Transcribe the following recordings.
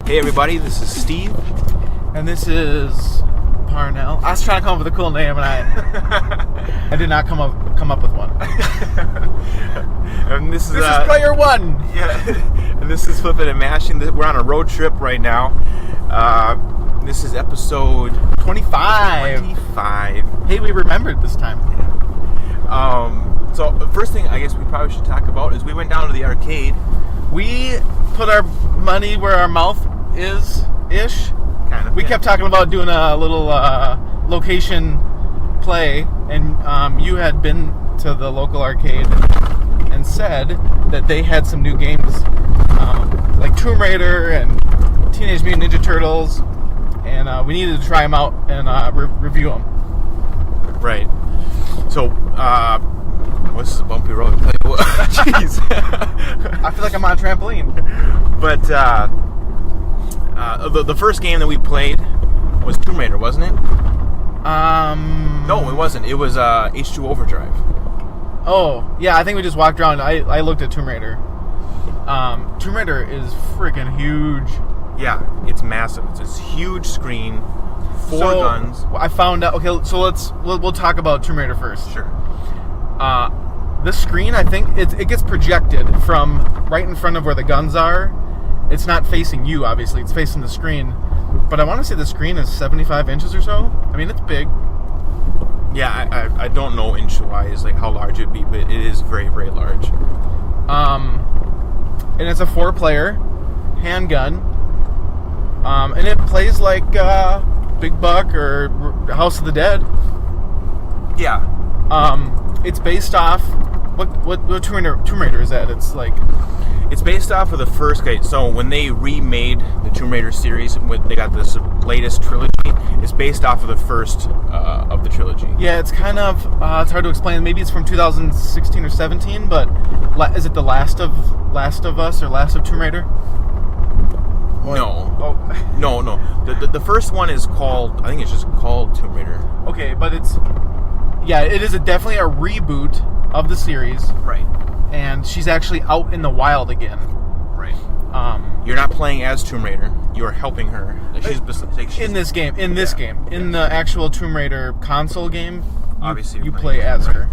Hey everybody, this is Steve. And this is Parnell. I was trying to come up with a cool name, and I did not come up with one. And this is player one. Yeah, and this is Flippin and Mashing. We're on a road trip right now. This is episode 25. Hey, we remembered this time. So the first thing I guess we probably should talk about is we went down to the arcade. We put our money where our mouth is, ish. Kind of. We kept talking about doing a little location play, and you had been to the local arcade and said that they had some new games, like Tomb Raider and Teenage Mutant Ninja Turtles, and we needed to try them out and review them. Right. So, this is a bumpy road to play. Jeez. I feel like I'm on a trampoline. But the first game that we played was Tomb Raider, wasn't it? No, it wasn't. It was H2 Overdrive. Oh, yeah, I think we just walked around. I looked at Tomb Raider. Tomb Raider is freaking huge. Yeah, it's massive. It's this huge screen, four guns. I found out. Okay, so we'll talk about Tomb Raider first. Sure. The screen, I think it gets projected from right in front of where the guns are. It's not facing you, obviously. It's facing the screen. But I want to say the screen is 75 inches or so. I mean, it's big. Yeah, I don't know inch-wise like how large it'd be, but it is very, very large. And it's a 4-player handgun. And it plays like Big Buck or House of the Dead. Yeah. It's based off what Tomb Raider is that? It's based off of the first game. So when they remade the Tomb Raider series, they got this latest trilogy. It's based off of the first of the trilogy. Yeah, it's kind of it's hard to explain. Maybe it's from 2016 or 17, but is it the Last of Us or Last of Tomb Raider? No. Oh. No. The first one is called, I think it's just called Tomb Raider. Okay, but it is definitely a reboot of the series. Right. And she's actually out in the wild again. Right. You're not playing as Tomb Raider. You are helping her. She's in this game. In the actual Tomb Raider console game, obviously you play as her.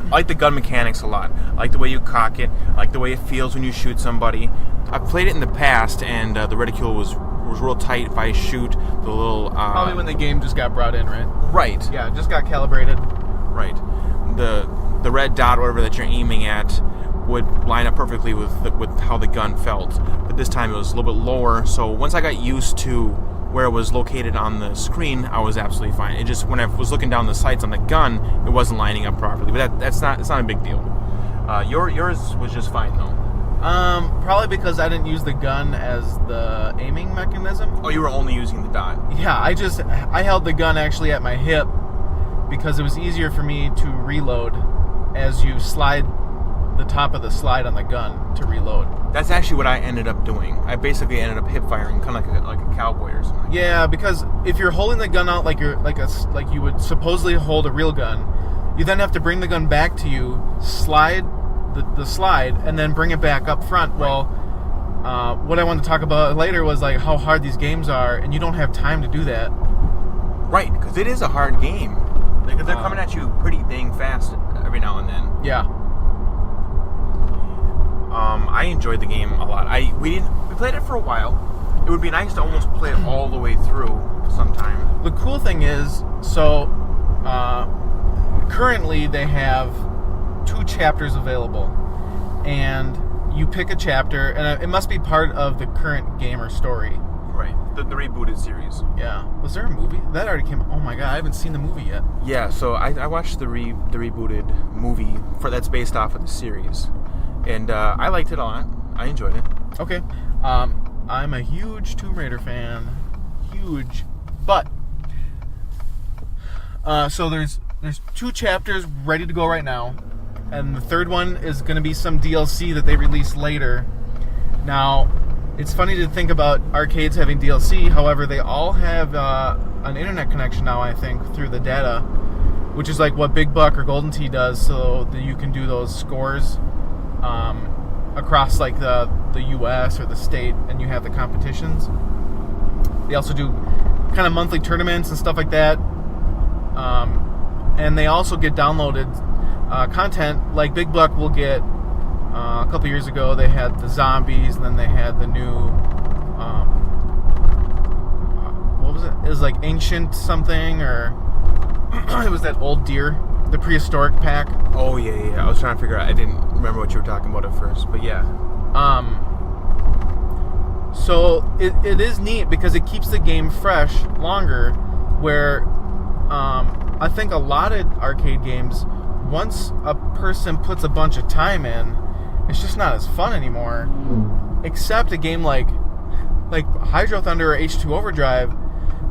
I like the gun mechanics a lot. I like the way you cock it. I like the way it feels when you shoot somebody. I've played it in the past, and the reticule was real tight. If I shoot the little... Probably when the game just got brought in, right? Right. Yeah, it just got calibrated. Right. The red dot, whatever that you're aiming at, would line up perfectly with how the gun felt. But this time it was a little bit lower, so once I got used to where it was located on the screen, I was absolutely fine. It just, when I was looking down the sights on the gun, it wasn't lining up properly. But it's not a big deal. Yours was just fine, though. Probably because I didn't use the gun as the aiming mechanism. Oh, you were only using the dot. Yeah, I held the gun actually at my hip because it was easier for me to reload as you slide the top of the slide on the gun to reload. That's actually what I ended up doing. I basically ended up hip firing, kind of like a cowboy or something. Yeah, because if you're holding the gun out like you would supposedly hold a real gun, you then have to bring the gun back to you, slide the slide, and then bring it back up front. Right. Well, what I wanted to talk about later was like how hard these games are, and you don't have time to do that. Right, because it is a hard game. Like, they're coming at you pretty dang fast every now and then. Yeah. I enjoyed the game a lot. We played it for a while. It would be nice to almost play it all the way through sometime. The cool thing is, so currently they have 2 chapters available, and you pick a chapter, and it must be part of the current game or story. Right, the rebooted series. Yeah. Was there a movie? That already came... Oh my god, I haven't seen the movie yet. Yeah, so I watched the rebooted movie that's based off of the series. And I liked it a lot. I enjoyed it. Okay. I'm a huge Tomb Raider fan. Huge. But... so there's 2 chapters ready to go right now. And the third one is going to be some DLC that they release later. Now... It's funny to think about arcades having DLC. However, they all have an internet connection now, I think, through the data, which is like what Big Buck or Golden Tee does, so that you can do those scores across like the the U.S. or the state, and you have the competitions. They also do kind of monthly tournaments and stuff like that. And they also get downloaded content. Like Big Buck will get, a couple years ago, they had the zombies, and then they had the new, what was it? It was like Ancient something, or it was that old deer, the prehistoric pack. Oh, yeah. I was trying to figure out. I didn't remember what you were talking about at first, but yeah. So it is neat because it keeps the game fresh longer, where I think a lot of arcade games, once a person puts a bunch of time in, it's just not as fun anymore. Except a game like Hydro Thunder or H2 Overdrive,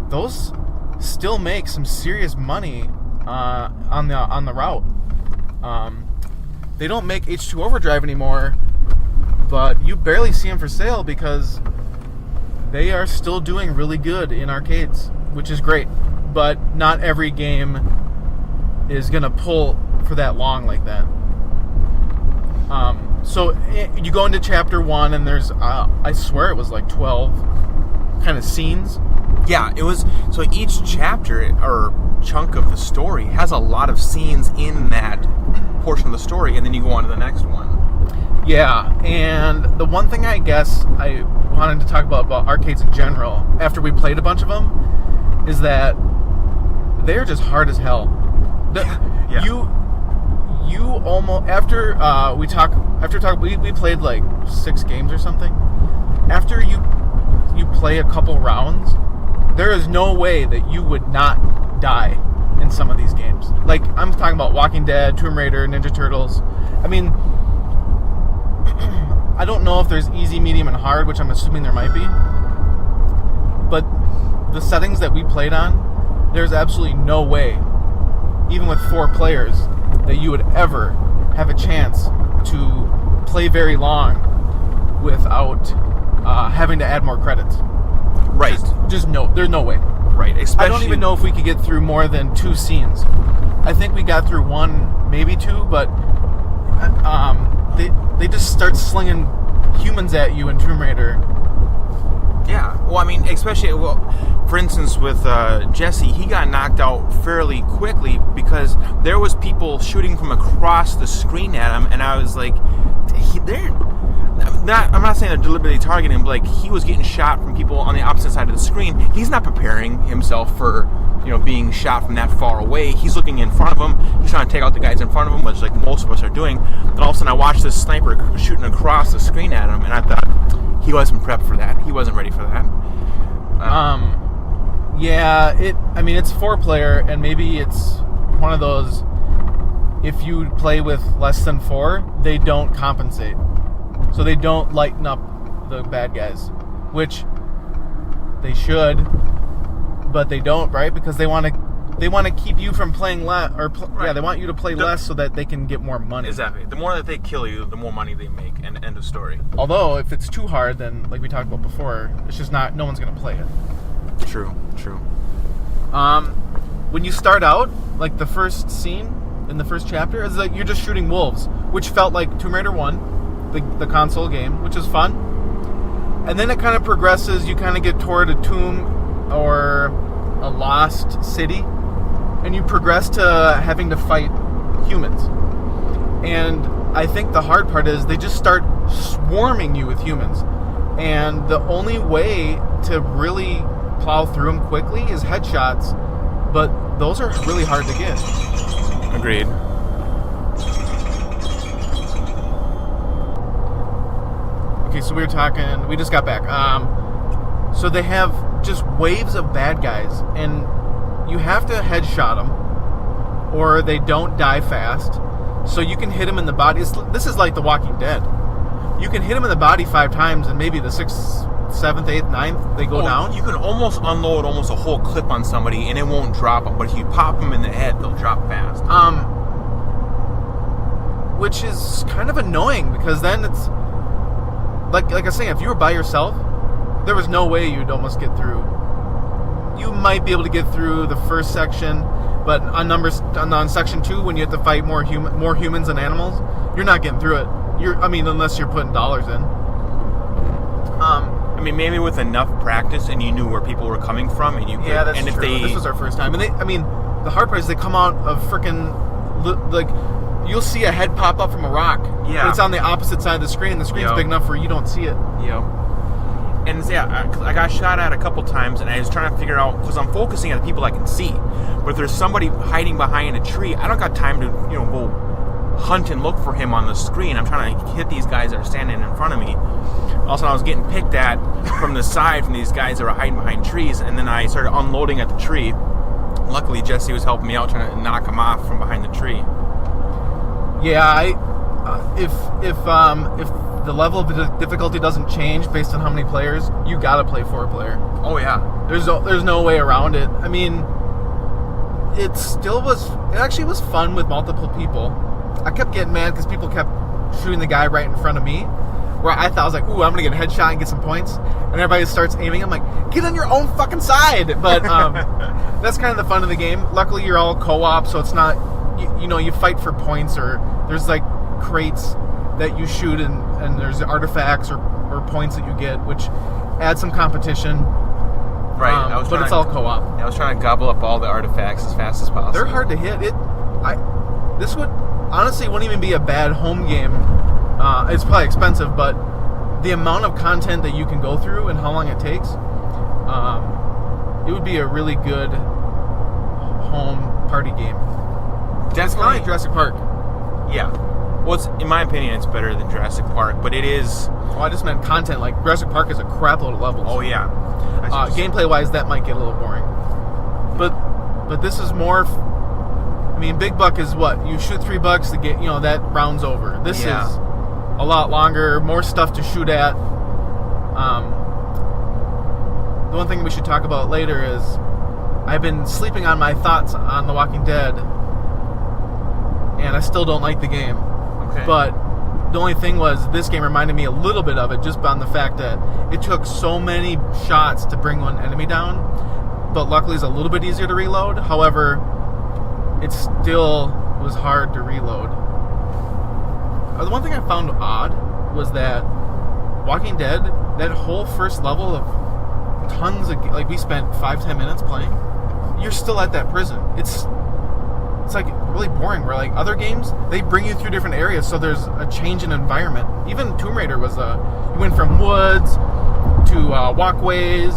those still make some serious money on the route. They don't make H2 Overdrive anymore, but you barely see them for sale because they are still doing really good in arcades, which is great. But not every game is going to pull for that long like that. So you go into chapter 1 and there's, I swear it was like 12 kind of scenes. Yeah, it was. So each chapter or chunk of the story has a lot of scenes in that portion of the story, and then you go on to the next one. Yeah, and the one thing I guess I wanted to talk about arcades in general, after we played a bunch of them, is that they're just hard as hell. Yeah. You almost we played like 6 games or something. After you play a couple rounds, there is no way that you would not die in some of these games. Like, I'm talking about Walking Dead, Tomb Raider, Ninja Turtles. I mean, I don't know if there's easy, medium, and hard, which I'm assuming there might be. But the settings that we played on, there's absolutely no way, even with 4 players, that you would ever have a chance to play very long without having to add more credits. Right. Just no, there's no way. Right. Especially, I don't even know if we could get through more than 2 scenes. I think we got through 1, maybe 2, but they just start slinging humans at you in Tomb Raider. Yeah. Well, I mean, especially, for instance, with Jesse, he got knocked out fairly quickly because there was people shooting from across the screen at him, and I was like, I'm not saying they're deliberately targeting him, but like, he was getting shot from people on the opposite side of the screen. He's not preparing himself for, being shot from that far away. He's looking in front of him. He's trying to take out the guys in front of him, which like most of us are doing. Then all of a sudden I watched this sniper shooting across the screen at him, and I thought, he wasn't prepped for that. He wasn't ready for that. Yeah, it's 4-player, and maybe it's one of those, if you play with less than 4, they don't compensate. So they don't lighten up the bad guys, which they should, but they don't, right? Because they want to keep you from playing less, they want you to play less so that they can get more money. Exactly. The more that they kill you, the more money they make, and end of story. Although, if it's too hard, then, like we talked about before, it's just no one's going to play it. True. When you start out, like the first scene in the first chapter, is like you're just shooting wolves, which felt like Tomb Raider 1, the console game, which is fun. And then it kind of progresses. You kind of get toward a tomb or a lost city, and you progress to having to fight humans. And I think the hard part is they just start swarming you with humans, and the only way to really plow through them quickly is headshots, but those are really hard to get. Agreed. Okay, so we just got back. So they have just waves of bad guys, and you have to headshot them, or they don't die fast. So you can hit them in the body. This is like The Walking Dead. You can hit them in the body 5 times, and maybe the 6th, 7th, 8th, 9th, they go down. You can almost unload almost a whole clip on somebody, and it won't drop them. But if you pop them in the head, they'll drop fast. Which is kind of annoying, because then it's like I was saying, if you were by yourself, there was no way you'd almost get through. You might be able to get through the first section, but on section 2, when you have to fight more humans than animals, you're not getting through it. Unless you're putting dollars in. mean, maybe with enough practice and you knew where people were coming from, and you could. Yeah, that's and true. If this was our first time, and the hard part is they come out of freaking like. You'll see a head pop up from a rock. Yeah. But it's on the opposite side of the screen. The screen's big enough where you don't see it. Yep. And I got shot at a couple times, and I was trying to figure out, because I'm focusing on the people I can see. But if there's somebody hiding behind a tree, I don't got time to, go hunt and look for him on the screen. I'm trying to hit these guys that are standing in front of me. Also, I was getting picked at from the side from these guys that were hiding behind trees, and then I started unloading at the tree. Luckily, Jesse was helping me out, trying to knock him off from behind the tree. Yeah, if the level of difficulty doesn't change based on how many players, you gotta play 4-player. Oh yeah, there's no way around it. I mean, it actually was fun with multiple people. I kept getting mad because people kept shooting the guy right in front of me, where I thought I was like, ooh, I'm gonna get a headshot and get some points, and everybody starts aiming. I'm like, get on your own fucking side. But that's kind of the fun of the game. Luckily, you're all co-op, so it's not. You fight for points, or there's like crates that you shoot, and there's artifacts or points that you get, which add some competition. Right, but it's all co-op. I was trying to gobble up all the artifacts as fast as possible. They're hard to hit. This would honestly wouldn't even be a bad home game. It's probably expensive, but the amount of content that you can go through and how long it takes, it would be a really good home party game. It's kind of like Jurassic Park. Yeah. Well, in my opinion, it's better than Jurassic Park, but it is... Oh, I just meant content. Like, Jurassic Park is a crap load of levels. Oh, yeah. Gameplay-wise, that might get a little boring. But this is more... I mean, Big Buck is what? You shoot $3 to get, that round's over. This is a lot longer, more stuff to shoot at. The one thing we should talk about later is I've been sleeping on my thoughts on The Walking Dead, and I still don't like the game. Okay. But the only thing was, this game reminded me a little bit of it, just on the fact that it took so many shots to bring one enemy down, but luckily it's a little bit easier to reload. However, it still was hard to reload. The one thing I found odd was that Walking Dead, that whole first level of tons of... Like, we spent 5-10 minutes playing. You're still at that prison. It's like really boring. Where like other games, they bring you through different areas, so there's a change in environment. Even Tomb Raider was you went from woods to walkways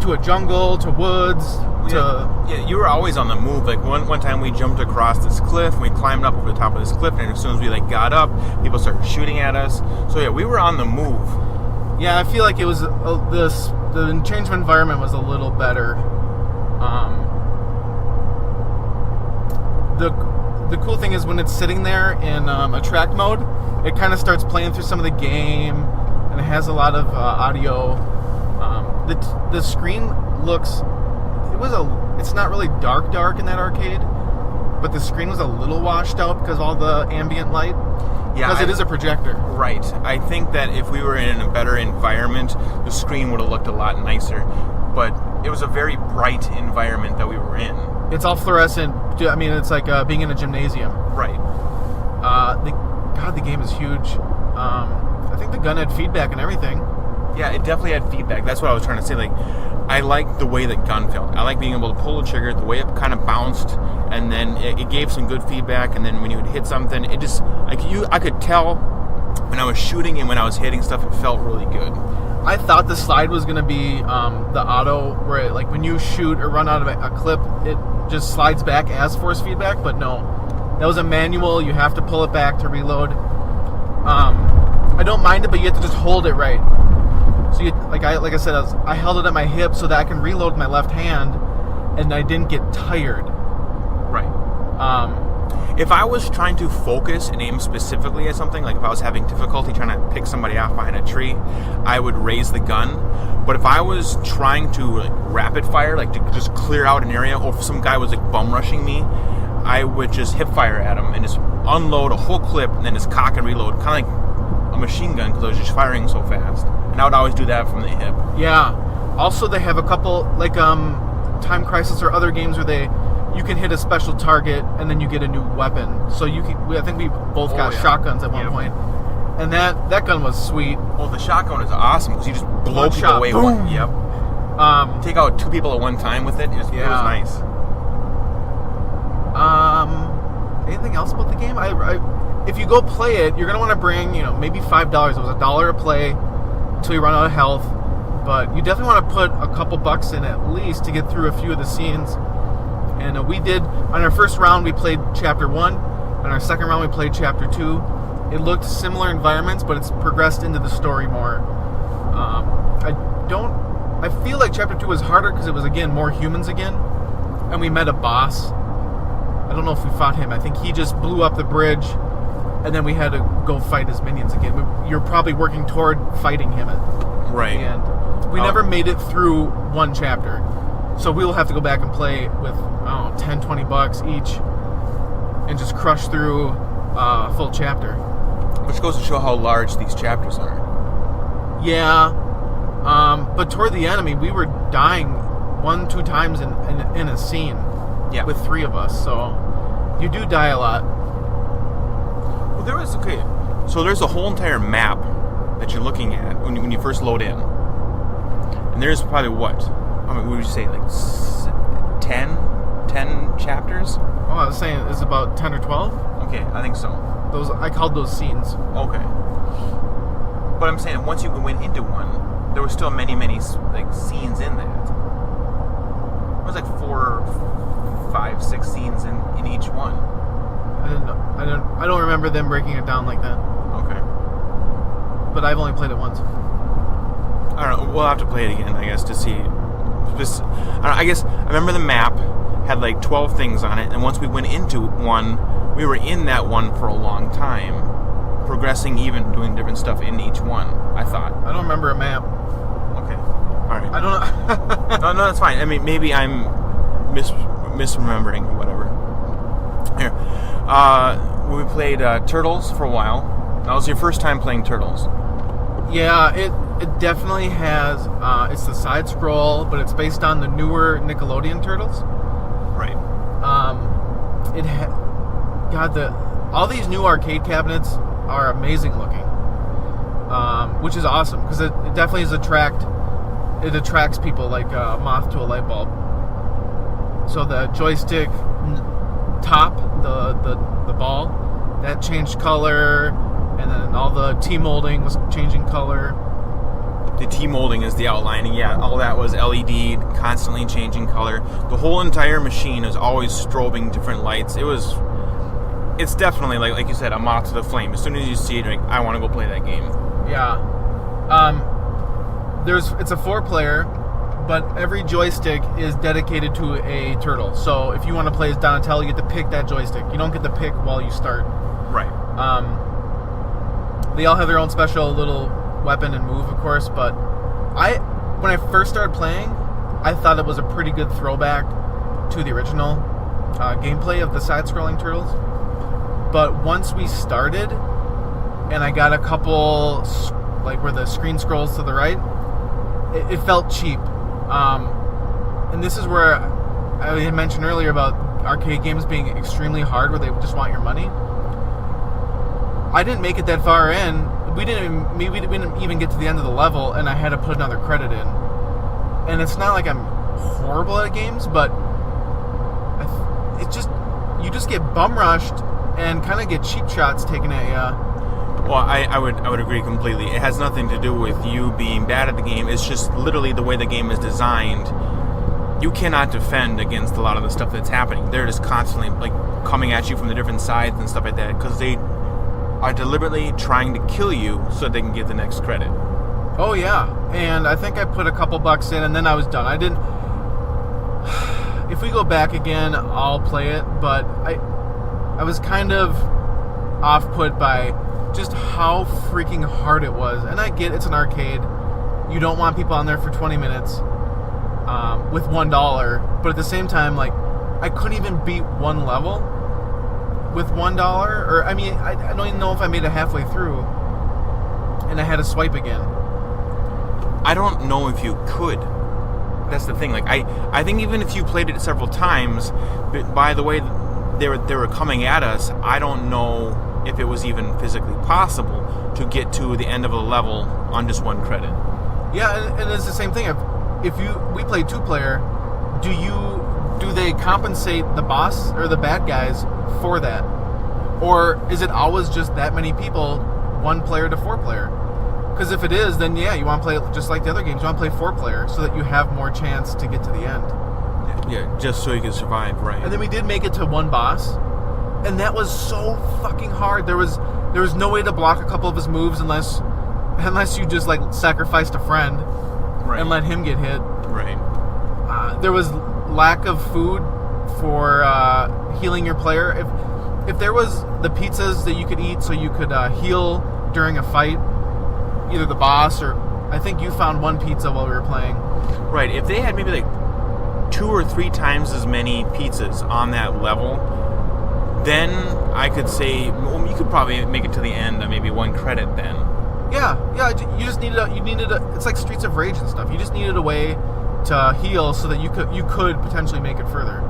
to a jungle to woods to... Yeah, you were always on the move. Like one time we jumped across this cliff, and we climbed up over the top of this cliff, and as soon as we got up, people started shooting at us. So yeah, we were on the move. Yeah, I feel like it was the change of environment was a little better. The cool thing is when it's sitting there in attract mode, it kind of starts playing through some of the game, and it has a lot of audio. The screen looks... It's not really dark in that arcade, but the screen was a little washed out because of all the ambient light. Yeah, because it is a projector. Right. I think that if we were in a better environment, the screen would have looked a lot nicer. But it was a very bright environment that we were in. It's all fluorescent. I mean, it's like being in a gymnasium. Right. The game is huge. I think the gun had feedback and everything. Yeah, it definitely had feedback. That's what I was trying to say. Like, I like the way the gun felt. I like being able to pull the trigger, the way it kind of bounced, and then it gave some good feedback. And then when you would hit something, it just I could tell when I was shooting and when I was hitting stuff, it felt really good. I thought the slide was going to be the auto, where it, like when you shoot or run out of a clip, it just slides back as force feedback. But no, that was a manual. You have to pull it back to reload. I don't mind it, but you have to just hold it right. So like I said, I held it at my hip so that I can reload my left hand, and I didn't get tired. Right. If I was trying to focus and aim specifically at something, like if I was having difficulty trying to pick somebody off behind a tree, I would raise the gun. But if I was trying to rapid fire, like to just clear out an area, or if some guy was like bum rushing me, I would just hip fire at him and just unload a whole clip and then just cock and reload, kind of like a machine gun, because I was just firing so fast. And I would always do that from the hip. Yeah. Also, they have a couple, like Time Crisis or other games where you can hit a special target and then you get a new weapon. So I think we both got shotguns at one point. And that gun was sweet. Well, the shotgun is awesome because you just blow One people shot, away. boom. Yep. Take out 2 people at one time with it. It was nice. Anything else about the game? If you go play it, you're gonna want to bring, maybe $5. It was $1 a play until you run out of health. But you definitely want to put a couple bucks in at least to get through a few of the scenes. And we did, on our first round, we played Chapter 1. On our second round, we played Chapter 2. It looked similar environments, but it's progressed into the story more. I feel like Chapter 2 was harder because it was, again, more humans again. And we met a boss. I don't know if we fought him. I think he just blew up the bridge, and then we had to go fight his minions again. You're probably working toward fighting him at Right. the end. We never made it through one chapter. So we'll have to go back and play with, $10, $20 each and just crush through a full chapter. Which goes to show how large these chapters are. Yeah. But toward the end, we were dying 1-2 times in a scene. Yeah. With 3 of us, so you do die a lot. Well, so there's a whole entire map that you're looking at when you first load in. And there's probably what would you say, like 10 chapters? Oh, I was saying it's about 10 or 12. Okay, I think so. I called those scenes. Okay. But I'm saying once you went into one, there were still many scenes in that. It was like 4, 5, 6 scenes in each one. I don't remember them breaking it down like that. Okay. But I've only played it once. I don't know. We'll have to play it again, I guess, to see. I guess I remember the map had like 12 things on it, and once we went into one, we were in that one for a long time, progressing, even doing different stuff in each one. I thought. I don't remember a map. Okay. All right. I don't know. No, that's fine. I mean, maybe I'm misremembering or whatever. Here, we played Turtles for a while. That was your first time playing Turtles. Yeah, it definitely has. It's the side scroll, but it's based on the newer Nickelodeon Turtles. Right. All these new arcade cabinets are amazing looking, which is awesome because it definitely attracts people like a moth to a light bulb. So the joystick top, the ball, that changed color, and then all the T-molding was changing color. The T-molding is the outlining, yeah. All that was LED, constantly changing color. The whole entire machine is always strobing different lights. It's definitely, like you said, a moth to the flame. As soon as you see it, you're like, I want to go play that game. Yeah. It's a 4-player, but every joystick is dedicated to a turtle. So if you want to play as Donatello, you get to pick that joystick. You don't get to pick while you start. Right. They all have their own special little weapon and move, of course, but when I first started playing, I thought it was a pretty good throwback to the original gameplay of the side-scrolling Turtles. But once we started, and I got a couple, like where the screen scrolls to the right, it felt cheap. And this is where I had mentioned earlier about arcade games being extremely hard, where they just want your money. I didn't make it that far in. We didn't even get to the end of the level, and I had to put another credit in. And it's not like I'm horrible at games, but you just get bum rushed and kind of get cheap shots taken at you. Well, I would agree completely. It has nothing to do with you being bad at the game. It's just literally the way the game is designed. You cannot defend against a lot of the stuff that's happening. They're just constantly coming at you from the different sides and stuff like that because they are deliberately trying to kill you so they can get the next credit. Oh yeah, and I think I put a couple bucks in and then I was done. I didn't. If we go back again, I'll play it, but I was kind of off-put by just how freaking hard it was. And I get it's an arcade. You don't want people on there for 20 minutes with $1, but at the same time, I couldn't even beat one level with $1. Or I don't even know if I made it halfway through, and I had to swipe again. I don't know if you could. That's the thing. I think even if you played it several times, by the way they were coming at us, I don't know if it was even physically possible to get to the end of a level on just 1 credit. Yeah, and it's the same thing. If we play 2-player, do they compensate the boss or the bad guys for that? Or is it always just that many people, 1 player to 4-player? Because if it is, then yeah, you want to play it just like the other games. You want to play 4-player so that you have more chance to get to the end. Yeah, just so you can survive, right? And then we did make it to 1 boss, and that was so fucking hard. There was no way to block a couple of his moves unless you just like sacrificed a friend and let him get hit. Right. There was lack of food for healing your player. If there was the pizzas that you could eat so you could heal during a fight, either the boss or I think you found 1 pizza while we were playing. Right. If they had maybe like 2 or 3 times as many pizzas on that level, then I could say, well, you could probably make it to the end on maybe 1 credit then. Yeah. You just needed it's like Streets of Rage and stuff. You just needed a way to heal so that you could potentially make it further.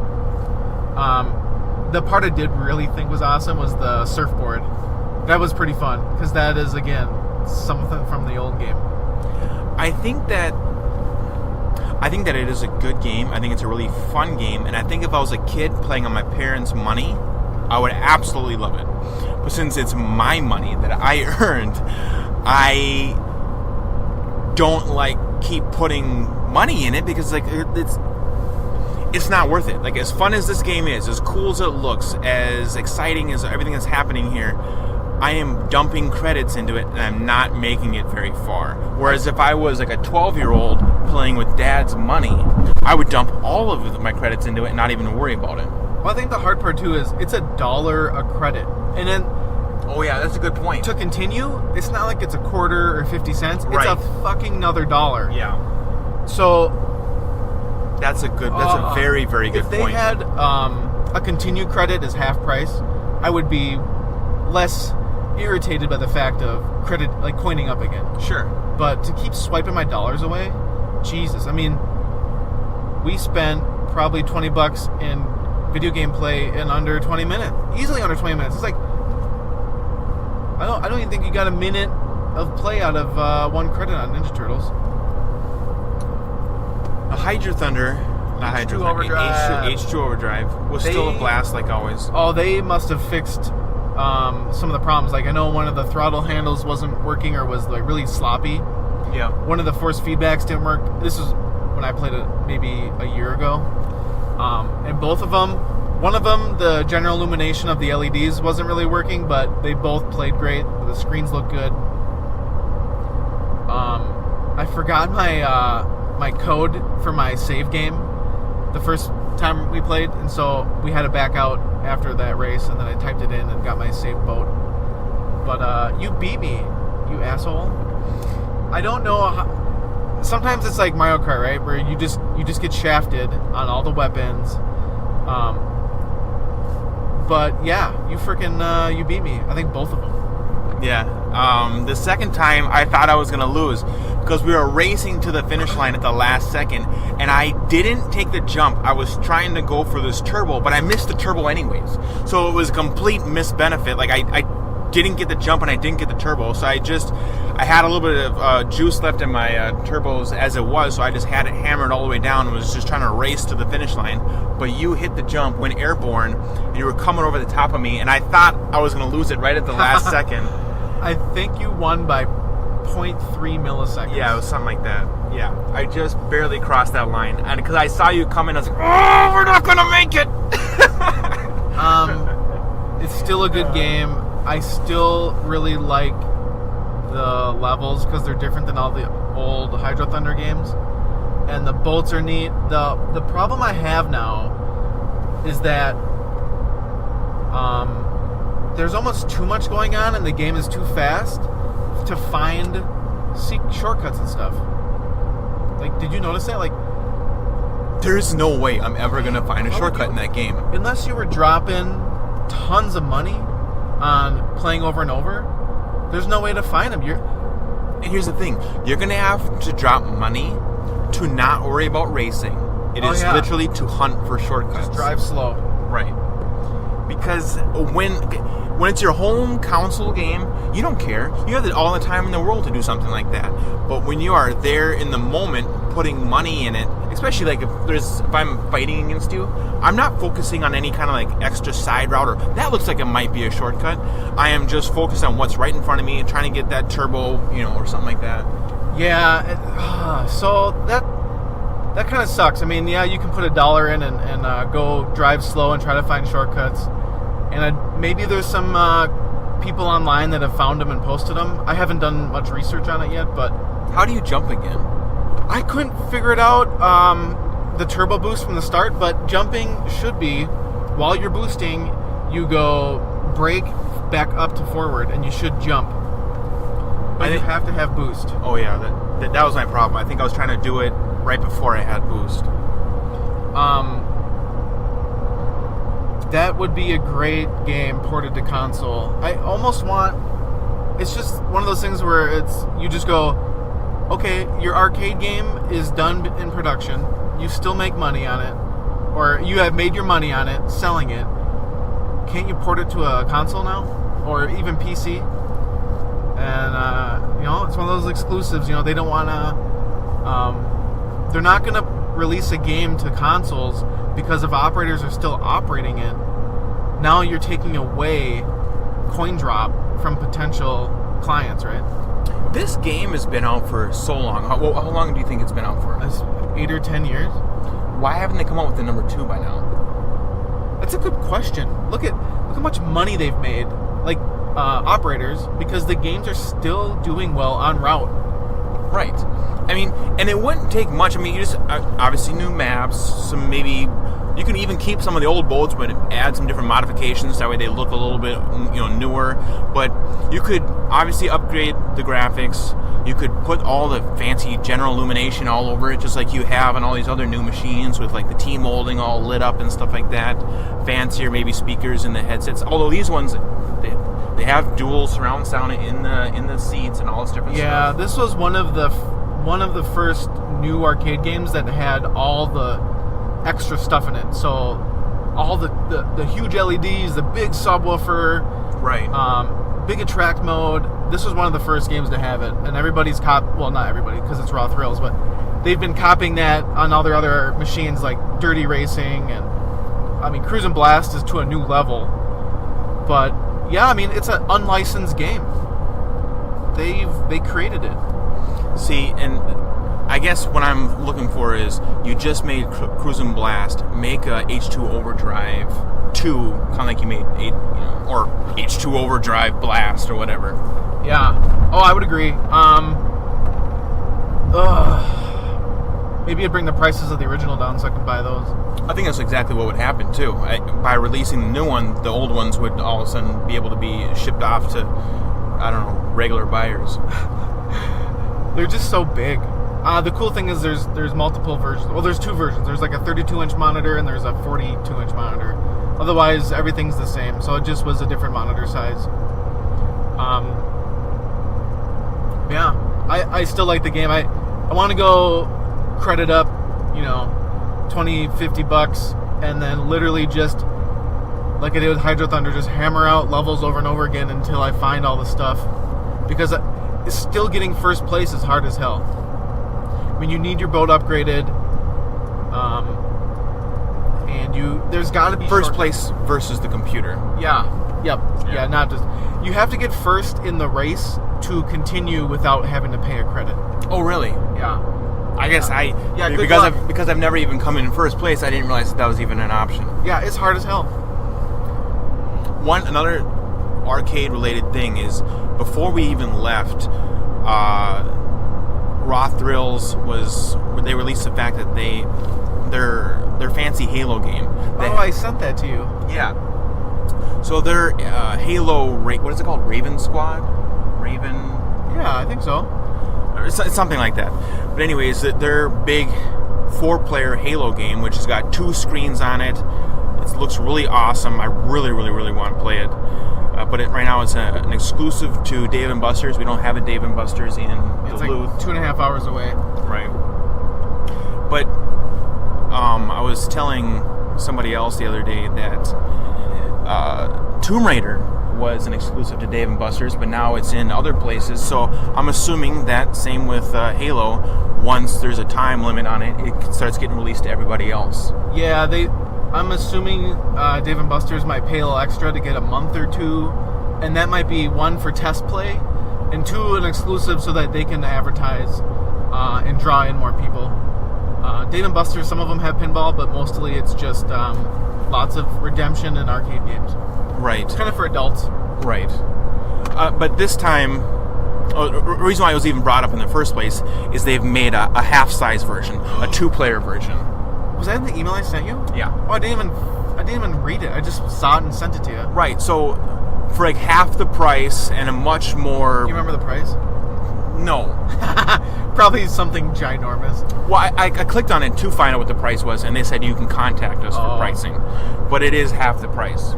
The part I did really think was awesome was the surfboard. That was pretty fun because that is again something from the old game. I think that it is a good game. I think it's a really fun game, and I think if I was a kid playing on my parents' money, I would absolutely love it. But since it's my money that I earned, I don't like keep putting money in it because like it's not worth it. Like, as fun as this game is, as cool as it looks, as exciting as everything that's happening here, I am dumping credits into it and I'm not making it very far. Whereas if I was like a 12-year-old playing with dad's money, I would dump all of my credits into it and not even worry about it. Well, I think the hard part too is it's $1 a credit. And then oh yeah, that's a good point. To continue, it's not like it's a quarter or 50 cents. It's right. a fucking another $1. Yeah. So that's a very, very good point. If they had a continue credit as half price, I would be less irritated by the fact of credit, like, coining up again. Sure. But to keep swiping my dollars away, Jesus. I mean, we spent probably $20 in video game play in under 20 minutes. Easily under 20 minutes. It's like, I don't even think you got a minute of play out of 1 credit on Ninja Turtles. Hydro Thunder, not Hydro Thunder, Overdrive. H2 Overdrive was still a blast like always. Oh, they must have fixed some of the problems. Like, I know one of the throttle handles wasn't working or was like really sloppy. Yeah. One of the force feedbacks didn't work. This was when I played it maybe a year ago. And both of them, one of them, the general illumination of the LEDs wasn't really working, but they both played great. The screens look good. I forgot my code for my save game the first time we played, and so we had to back out after that race, and then I typed it in and got my save boat. But you beat me, you asshole. I don't know how, sometimes it's like Mario Kart, right, where you just get shafted on all the weapons. But yeah, you freaking you beat me. I think both of them. Yeah. The second time I thought I was going to lose because we were racing to the finish line at the last second, and I didn't take the jump. I was trying to go for this turbo, but I missed the turbo anyways. So it was a complete misbenefit. Like, I didn't get the jump and I didn't get the turbo, so I had a little bit of juice left in my turbos as it was, so I just had it hammered all the way down and was just trying to race to the finish line. But you hit the jump, went airborne, and you were coming over the top of me, and I thought I was going to lose it right at the last second. I think you won by 0.3 milliseconds. Yeah, it was something like that. Yeah, I just barely crossed that line, and because I saw you coming, I was like, "Oh, we're not gonna make it." It's still a good game. I still really like the levels because they're different than all the old Hydro Thunder games, and the boats are neat. The problem I have now is that there's almost too much going on, and the game is too fast to seek shortcuts and stuff. Like, did you notice that? Like, there's no way I'm ever gonna find a shortcut in that game unless you were dropping tons of money on playing over and over. There's no way to find them. And here's the thing: you're gonna have to drop money to not worry about racing. It is literally to hunt for shortcuts. Just drive slow. Right. Because when when it's your home console game, you don't care. You have all the time in the world to do something like that. But when you are there in the moment, putting money in it, especially like if I'm fighting against you, I'm not focusing on any kind of like extra side route or that looks like it might be a shortcut. I am just focused on what's right in front of me and trying to get that turbo, or something like that. Yeah, so that kind of sucks. I mean, yeah, you can put $1 in and go drive slow and try to find shortcuts. And maybe there's some people online that have found them and posted them. I haven't done much research on it yet, but... How do you jump again? I couldn't figure it out, the turbo boost from the start, but jumping should be, while you're boosting, you go brake back up to forward, and you should jump. But you have to have boost. Oh yeah, that was my problem. I think I was trying to do it right before I had boost. That would be a great game ported to console. I almost want... It's just one of those things where you just go, okay, your arcade game is done in production. You still make money on it. Or you have made your money on it, selling it. Can't you port it to a console now? Or even PC? And, it's one of those exclusives. They don't want to... they're not going to release a game to consoles because if operators are still operating it, now you're taking away coin drop from potential clients, right? This game has been out for so long. How long do you think it's been out for? 8 or 10 years. Why haven't they come out with the number 2 by now? That's a good question. Look how much money they've made, like operators, because the games are still doing well on route. Right. I mean, and it wouldn't take much. I mean, you just obviously new maps, some maybe you can even keep some of the old boats, but add some different modifications. That way they look a little bit, newer. But you could obviously upgrade the graphics. You could put all the fancy general illumination all over it, just like you have on all these other new machines with like the T-molding all lit up and stuff like that. Fancier, maybe speakers in the headsets. Although these ones, they have dual surround sound in the seats and all this different stuff. Yeah, this was one of the first new arcade games that had all the extra stuff in it. So all the huge LEDs, the big subwoofer, right? Big attract mode. This was one of the first games to have it, and everybody's well, not everybody because it's Raw Thrills, but they've been copying that on all their other machines like Dirty Racing and Cruise and Blast is to a new level. But yeah, it's an unlicensed game. They created it. See, and I guess what I'm looking for is you just made Cruise and Blast, make a H2 Overdrive 2, kind of like you made or H2 Overdrive Blast or whatever. Yeah. Oh, I would agree. Maybe I'd bring the prices of the original down so I can buy those. I think that's exactly what would happen too. By releasing the new one, the old ones would all of a sudden be able to be shipped off to, regular buyers. They're just so big. The cool thing is there's multiple versions. Well, there's 2 versions. There's like a 32-inch monitor and there's a 42-inch monitor. Otherwise, everything's the same. So it just was a different monitor size. Yeah, I still like the game. I want to go credit up, $20-$50, and then literally just, like I did with Hydro Thunder, just hammer out levels over and over again until I find all the stuff. Because still getting first place is hard as hell. You need your boat upgraded, and there's got to be first place versus the computer. Yeah. Yep. Yeah. Not just you have to get first in the race to continue without having to pay a credit. Oh, really? Yeah. I guess because I've never even come in first place, I didn't realize that was even an option. Yeah, it's hard as hell. Another arcade-related thing is before we even left, Raw Thrills they released the fact that their fancy Halo game. I sent that to you. Yeah. So their Halo, what is it called? Raven Squad? Raven? Yeah, I think so. It's something like that. But anyways, their big 4-player Halo game, which has got 2 screens on it. It looks really awesome. I really, really, really want to play it. But right now it's an exclusive to Dave & Buster's. We don't have a Dave & Buster's in Duluth. It's like 2.5 hours away. Right. But I was telling somebody else the other day that Tomb Raider was an exclusive to Dave & Buster's, but now it's in other places. So I'm assuming that same with Halo. Once there's a time limit on it, it starts getting released to everybody else. Yeah, I'm assuming Dave & Buster's might pay a little extra to get a month or two, and that might be one for test play, and two an exclusive so that they can advertise and draw in more people. Dave & Buster's, some of them have pinball, but mostly it's just lots of redemption and arcade games. Right. It's kind of for adults. Right. But this time, the reason why it was even brought up in the first place is they've made a half-size version, a 2-player version. Was that in the email I sent you? Yeah. Oh, I didn't even read it. I just saw it and sent it to you. Right. So for like half the price and a much more... Do you remember the price? No. Probably something ginormous. Well, I clicked on it to find out what the price was, and they said you can contact us for pricing. But it is half the price.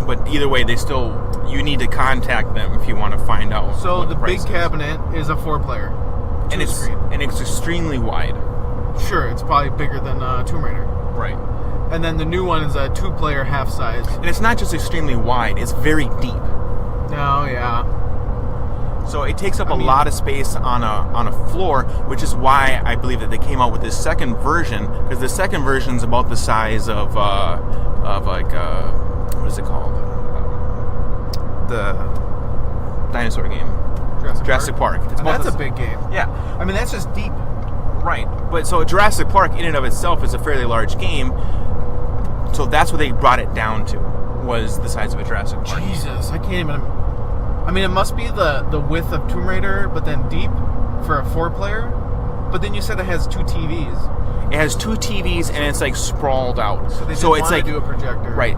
But either way, you need to contact them if you want to find out. So what the big cabinet is a 4-player. And it's extremely wide. Sure, it's probably bigger than Tomb Raider. Right. And then the new one is a 2-player half size. And it's not just extremely wide, it's very deep. Oh, yeah. So it takes up a lot of space on a floor, which is why I believe that they came out with this second version, because the second version is about the size of like what is it called? The dinosaur game, Jurassic Park. That's a big game. Yeah, I mean that's just deep. Right, but so Jurassic Park in and of itself is a fairly large game. So that's what they brought it down to, was the size of a Jurassic Park. Jesus, I can't even. I mean, it must be the width of Tomb Raider, but then deep for a 4-player. But then you said it has 2 TVs. It has 2 TVs and it's like sprawled out. So they didn't want to do a projector. Right.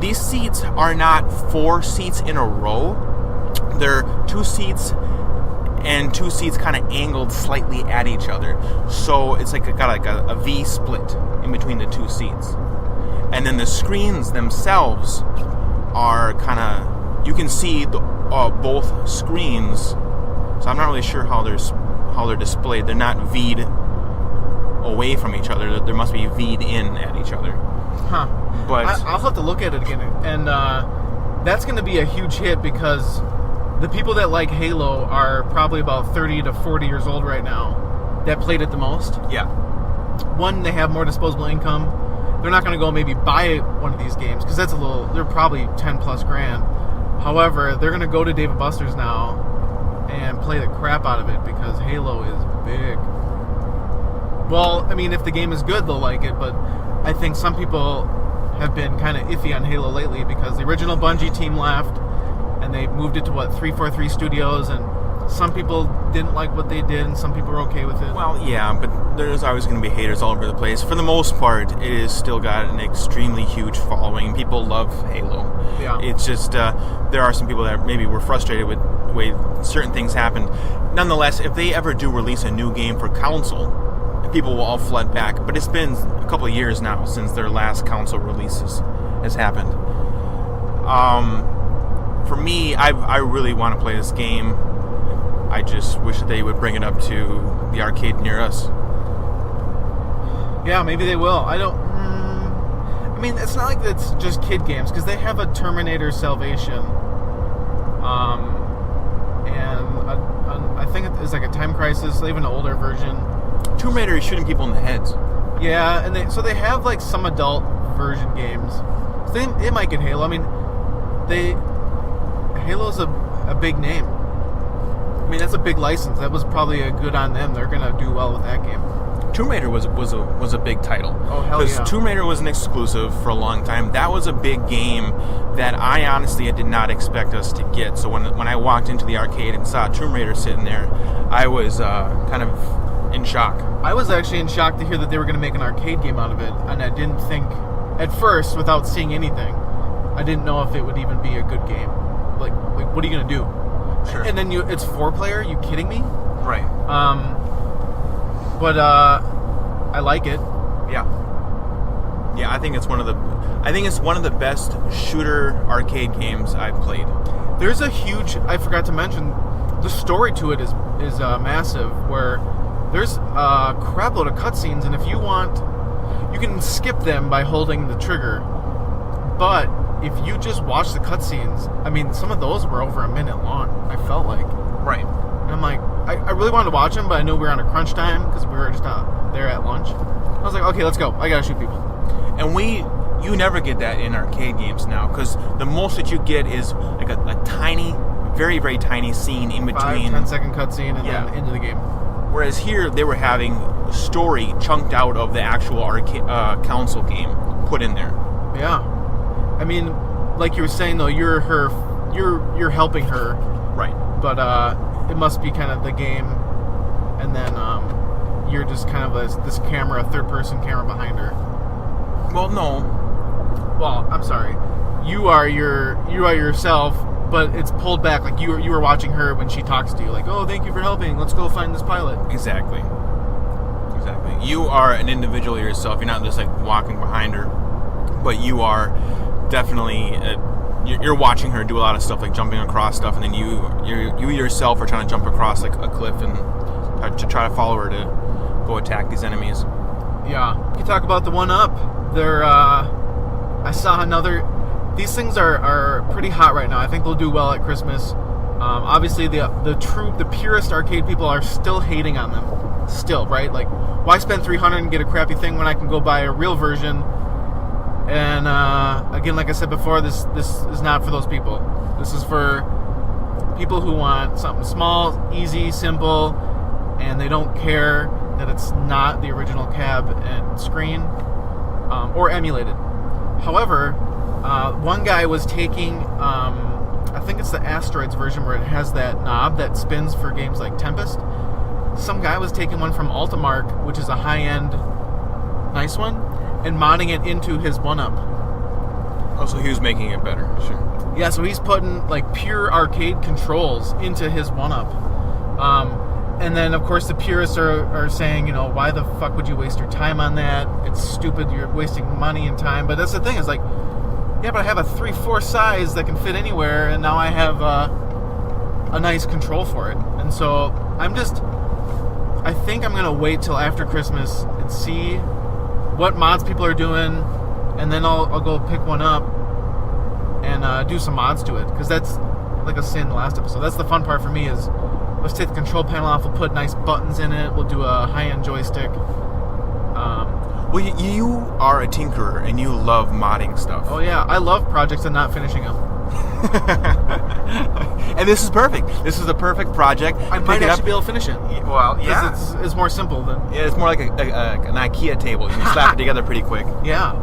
These seats are not 4 seats in a row. They're 2 seats and 2 seats kind of angled slightly at each other. So it's like a V split in between the 2 seats. And then the screens themselves are kind of... You can see both screens, so I'm not really sure how they're displayed. They're not V'd away from each other. There must be V'd in at each other. Huh. But I'll have to look at it again, and that's going to be a huge hit because the people that like Halo are probably about 30 to 40 years old right now that played it the most. Yeah. One, they have more disposable income. They're not going to go maybe buy one of these games because they're probably 10 plus grand. However, they're going to go to Dave & Buster's now and play the crap out of it because Halo is big. Well, I mean, if the game is good, they'll like it, but I think some people have been kind of iffy on Halo lately because the original Bungie team left and they moved it to, 343 Studios, and some people didn't like what they did and some people were okay with it. Well, yeah, but there's always going to be haters all over the place. For the most part, it has still got an extremely huge following. People love Halo. Yeah. It's just, there are some people that maybe were frustrated with the way certain things happened. Nonetheless, if they ever do release a new game for console, people will all flood back. But it's been a couple of years now since their last console releases has happened. For me, I really want to play this game. I just wish they would bring it up to the arcade near us. Yeah, maybe they will. I don't... I mean, it's not like it's just kid games, because they have a Terminator Salvation. And I think it's like a Time Crisis. They have an older version. Tomb Raider is shooting people in the heads. Yeah, and they have like some adult version games. So they might get Halo. I mean, Halo's a big name. I mean, that's a big license. That was probably a good on them. They're gonna do well with that game. Tomb Raider was a big title. Oh, hell yeah. Because Tomb Raider was an exclusive for a long time. That was a big game that I honestly did not expect us to get. So when I walked into the arcade and saw Tomb Raider sitting there, I was kind of in shock. I was actually in shock to hear that they were going to make an arcade game out of it, and I didn't think, at first, without seeing anything, I didn't know if it would even be a good game. Like what are you going to do? Sure. And then it's 4-player? You kidding me? Right. But I like it. Yeah. Yeah, I think it's one of the best shooter arcade games I've played. There's a huge, I forgot to mention, the story to it is massive, where there's a crap load of cutscenes, and if you want, you can skip them by holding the trigger. But if you just watch the cutscenes, I mean, some of those were over a minute long, I felt like. Right. And I'm like, I really wanted to watch them, but I knew we were on a crunch time because we were just there at lunch. I was like, okay, let's go. I gotta shoot people. And you never get that in arcade games now, because the most that you get is like a tiny, very, very tiny scene in between. 5-10 second cutscene and then into the game. Whereas here, they were having a story chunked out of the actual arcade console game put in there. Yeah. I mean, like you were saying, though, you're helping her. Right. But it must be kind of the game, and then you're just kind of this camera, third-person camera behind her. Well, no. Well, I'm sorry. You are yourself, but it's pulled back. Like you were watching her when she talks to you. Like, oh, thank you for helping. Let's go find this pilot. Exactly. You are an individual yourself. You're not just like walking behind her, but you are definitely. You're watching her do a lot of stuff, like jumping across stuff, and then you yourself are trying to jump across like a cliff and to try to follow her to go attack these enemies. Yeah. You talk about the 1-up. There, I saw another. These things are pretty hot right now. I think they'll do well at Christmas. Obviously, the purest arcade people are still hating on them. Still, right? Like, why spend $300 and get a crappy thing when I can go buy a real version? And again, like I said before, this is not for those people. This is for people who want something small, easy, simple, and they don't care that it's not the original cab and screen or emulated. However, one guy was taking, I think it's the Asteroids version where it has that knob that spins for games like Tempest. Some guy was taking one from Ultimark, which is a high-end, nice one, and modding it into his 1-up. Oh, so he was making it better. Sure. Yeah, so he's putting like pure arcade controls into his 1-up. And then, of course, the purists are saying, you know, why the fuck would you waste your time on that? It's stupid. You're wasting money and time. But that's the thing. Is like, yeah, but I have a 3/4 size that can fit anywhere, and now I have a nice control for it. And so I think I'm gonna wait till after Christmas and see what mods people are doing, and then I'll go pick one up and do some mods to it, because that's, like I was saying in the last episode, that's the fun part for me is let's take the control panel off, we'll put nice buttons in it, we'll do a high-end joystick. Well, you are a tinkerer and you love modding stuff. Oh yeah, I love projects and not finishing them. And this is perfect. This is the perfect project. I might actually be able to finish it. Well, yeah. Because it's more simple than... Yeah, it's more like an IKEA table. You can slap it together pretty quick. Yeah.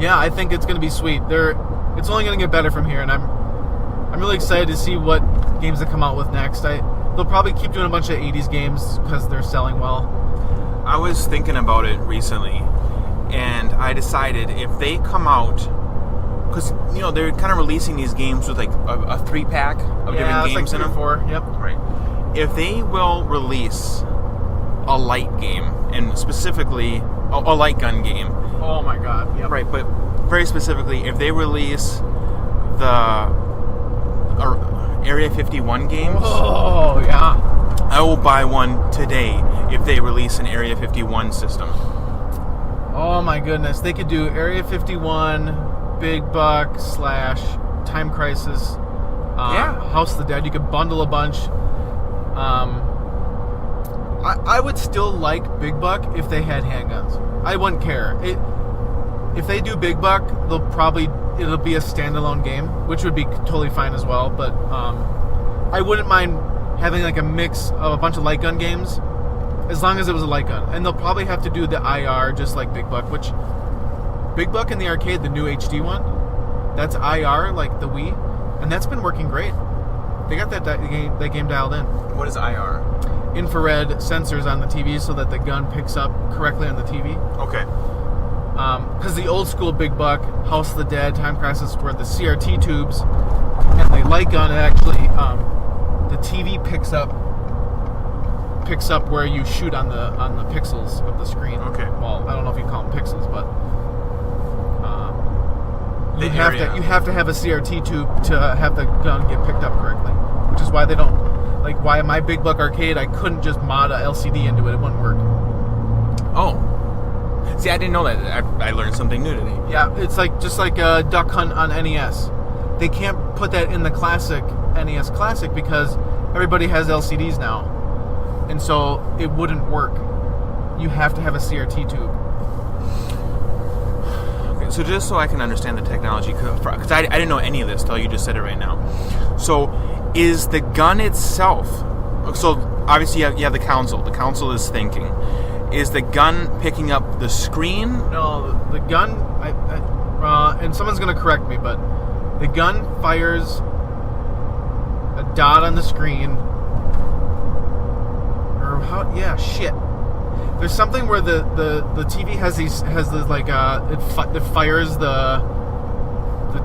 Yeah, I think it's going to be sweet. It's only going to get better from here, and I'm really excited to see what games they come out with next. They'll probably keep doing a bunch of 80s games because they're selling well. I was thinking about it recently, and I decided if they come out, because you know they're kind of releasing these games with like a 3-pack of different games like 3 in them. or 4. Yep. Right. If they will release a light game, and specifically a light gun game. Oh my god. Yep. Right, but very specifically, if they release the Area 51 games. Oh yeah. I will buy one today if they release an Area 51 system. Oh my goodness. They could do Area 51, Big Buck / Time Crisis, House of the Dead. You could bundle a bunch. I would still like Big Buck if they had handguns. I wouldn't care. If they do Big Buck, it'll be a standalone game, which would be totally fine as well. But I wouldn't mind having like a mix of a bunch of light gun games, as long as it was a light gun. And they'll probably have to do the IR just like Big Buck, which Big Buck in the arcade, the new HD one, that's IR like the Wii, and that's been working great. They got that game dialed in. What is IR? Infrared sensors on the TV so that the gun picks up correctly on the TV. Okay. Because the old school Big Buck, House of the Dead, Time Crisis were the CRT tubes, and the light gun actually, the TV picks up where you shoot on the pixels of the screen. Okay. Well, I don't know if you call them pixels, but you have to have a CRT tube to have the gun get picked up correctly, which is why they don't. Like, why my Big Buck arcade, I couldn't just mod a LCD into it. It wouldn't work. Oh. See, I didn't know that. I learned something new today. Yeah, it's like just like Duck Hunt on NES. They can't put that in the classic NES Classic because everybody has LCDs now, and so it wouldn't work. You have to have a CRT tube. Okay, so just so I can understand the technology, because I didn't know any of this till you just said it right now. So, is the gun itself? So obviously you have the console. The console is thinking. Is the gun picking up the screen? No, the gun. And someone's gonna correct me, but the gun fires a dot on the screen. Or how? Yeah, shit. There's something where the TV has this like it fires the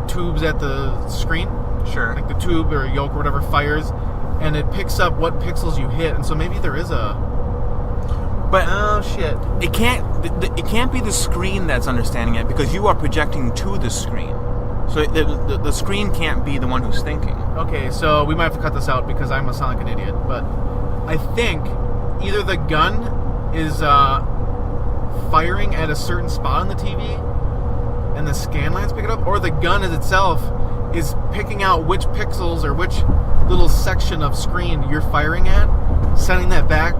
tubes at the screen. Sure. Like the tube or yoke or whatever fires, and it picks up what pixels you hit, and so maybe there is a. But oh shit! It can't be the screen that's understanding it because you are projecting to the screen. So the screen can't be the one who's thinking. Okay, so we might have to cut this out because I'm gonna sound like an idiot. But I think either the gun is firing at a certain spot on the TV, and the scan lines pick it up, or the gun is itself is picking out which pixels or which little section of screen you're firing at, sending that back,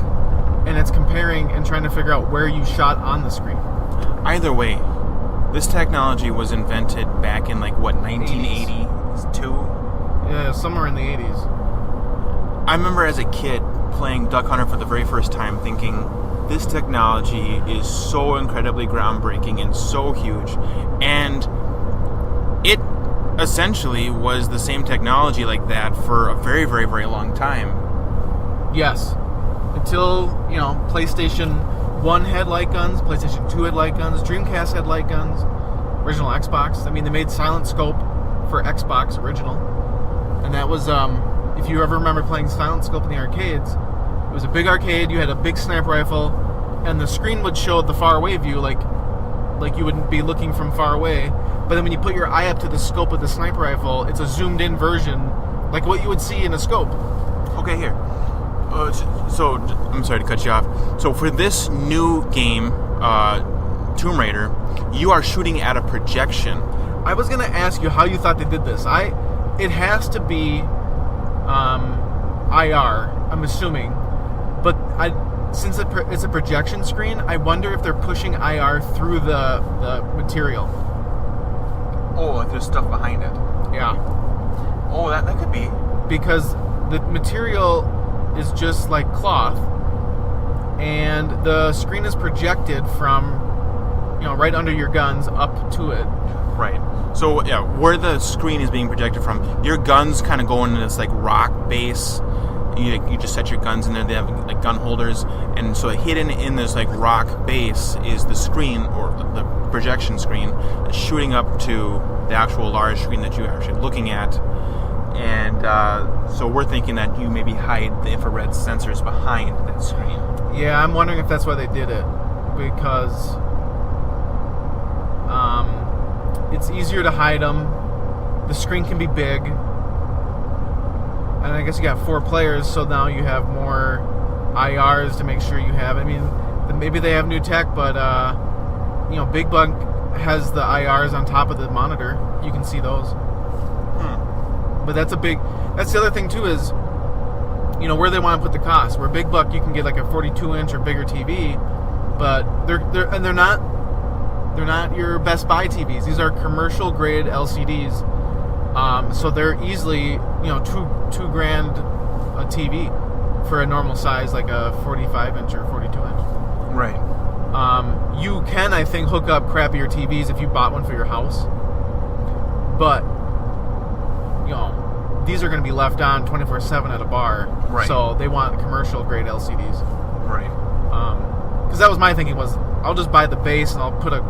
and it's comparing and trying to figure out where you shot on the screen. Either way, this technology was invented back in 1982? Yeah, somewhere in the 80s. I remember as a kid playing Duck Hunter for the very first time thinking, this technology is so incredibly groundbreaking and so huge. And it essentially was the same technology like that for a very, very, very long time. Yes. Until, PlayStation 1 had light guns, PlayStation 2 had light guns, Dreamcast had light guns, original Xbox. I mean, they made Silent Scope for Xbox original. And that was, if you ever remember playing Silent Scope in the arcades, it was a big arcade, you had a big sniper rifle, and the screen would show the far away view like you wouldn't be looking from far away. But then when you put your eye up to the scope of the sniper rifle, it's a zoomed in version, like what you would see in a scope. Okay, here. So, I'm sorry to cut you off. So for this new game, Tomb Raider, you are shooting at a projection. I was going to ask you how you thought they did this. It has to be IR, I'm assuming. But since it's a projection screen, I wonder if they're pushing IR through the material. Oh, like there's stuff behind it. Yeah. Oh, that could be. Because the material is just like cloth, and the screen is projected from, right under your guns up to it. Right. So, yeah, where the screen is being projected from, your guns kind of go into this, rock base. You just set your guns in there. They have, gun holders. And so hidden in this, rock base is the screen, or the projection screen, that's shooting up to the actual large screen that you're actually looking at. And so we're thinking that you maybe hide the infrared sensors behind that screen. Yeah, I'm wondering if that's why they did it. Because it's easier to hide them. The screen can be big. And I guess you got 4 players, so now you have more IRs to make sure you have. I mean, maybe they have new tech, but Big Bug has the IRs on top of the monitor. You can see those. But that's the other thing too is, where they want to put the cost. Where Big Buck you can get a 42-inch or bigger TV, but they're not your Best Buy TVs. These are commercial grade LCDs. So they're easily, $2,000 a TV for a normal size, like a 45-inch or 42-inch. Right. You can, I think, hook up crappier TVs if you bought one for your house. But, these are going to be left on 24/7 at a bar. Right. So they want commercial grade LCDs. Right. Because that was my thinking was, I'll just buy the base and I'll put a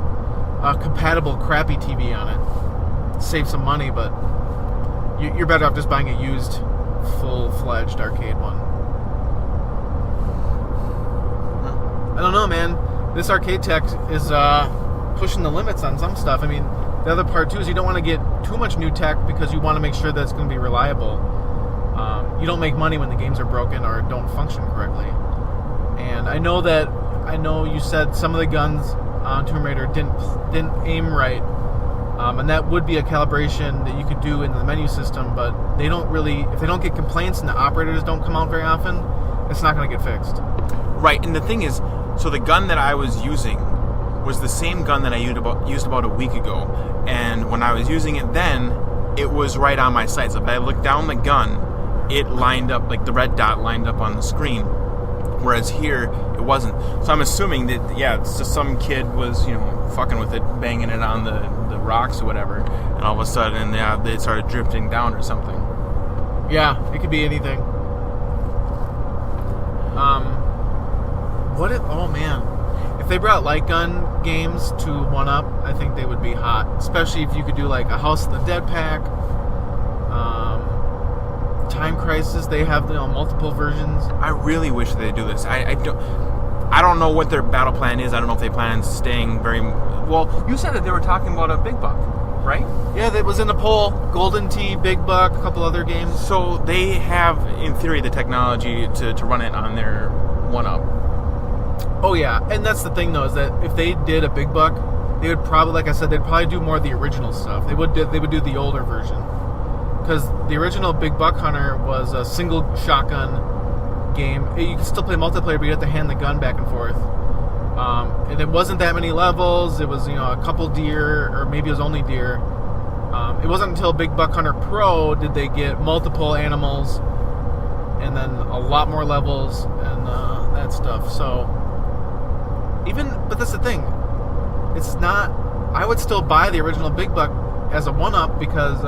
compatible crappy TV on it. Save some money, but you're better off just buying a used, full-fledged arcade one. I don't know, man. This arcade tech is pushing the limits on some stuff. I mean, the other part, too, is you don't want to get too much new tech because you want to make sure that it's going to be reliable. You don't make money when the games are broken or don't function correctly. And I know you said some of the guns Tomb Raider didn't aim right. And that would be a calibration that you could do in the menu system, but they don't really, if they don't get complaints and the operators don't come out very often, it's not going to get fixed. Right, and the thing is, so the gun that I was using was the same gun that I used about a week ago, and when I was using it then, it was right on my sights. If I looked down the gun, it lined up, like the red dot lined up on the screen, whereas here, it wasn't. So I'm assuming that, yeah, it's just some kid was, fucking with it, banging it on the rocks or whatever, and all of a sudden, they started drifting down or something. Yeah, it could be anything. Oh man, if they brought light gun games to 1-up, I think they would be hot. Especially if you could do like a House of the Dead pack, Time Crisis. They have multiple versions. I really wish they'd do this. I don't know what their battle plan is. I don't know if they plan on staying very well. You said that they were talking about a big buck, right? Yeah, that was in the poll. Golden Tee, Big Buck, a couple other games. So they have, in theory, the technology to run it on their 1-up. Oh yeah, and that's the thing though, is that if they did a Big Buck, they would probably, like I said, they'd probably do more of the original stuff. They would do the older version, because the original Big Buck Hunter was a single shotgun game. You could still play multiplayer, but you have to hand the gun back and forth. And it wasn't that many levels. It was a couple deer, or maybe it was only deer. It wasn't until Big Buck Hunter Pro did they get multiple animals, and then a lot more levels and that stuff. So. But that's the thing. It's not. I would still buy the original Big Buck as a 1-up because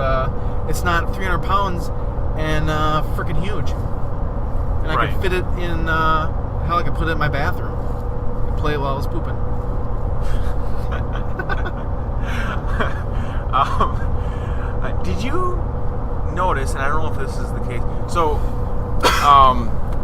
it's not 300 pounds and freaking huge. And I could fit it in. Hell, I could put it in my bathroom and play it while I was pooping. Did you notice? And I don't know if this is the case. So,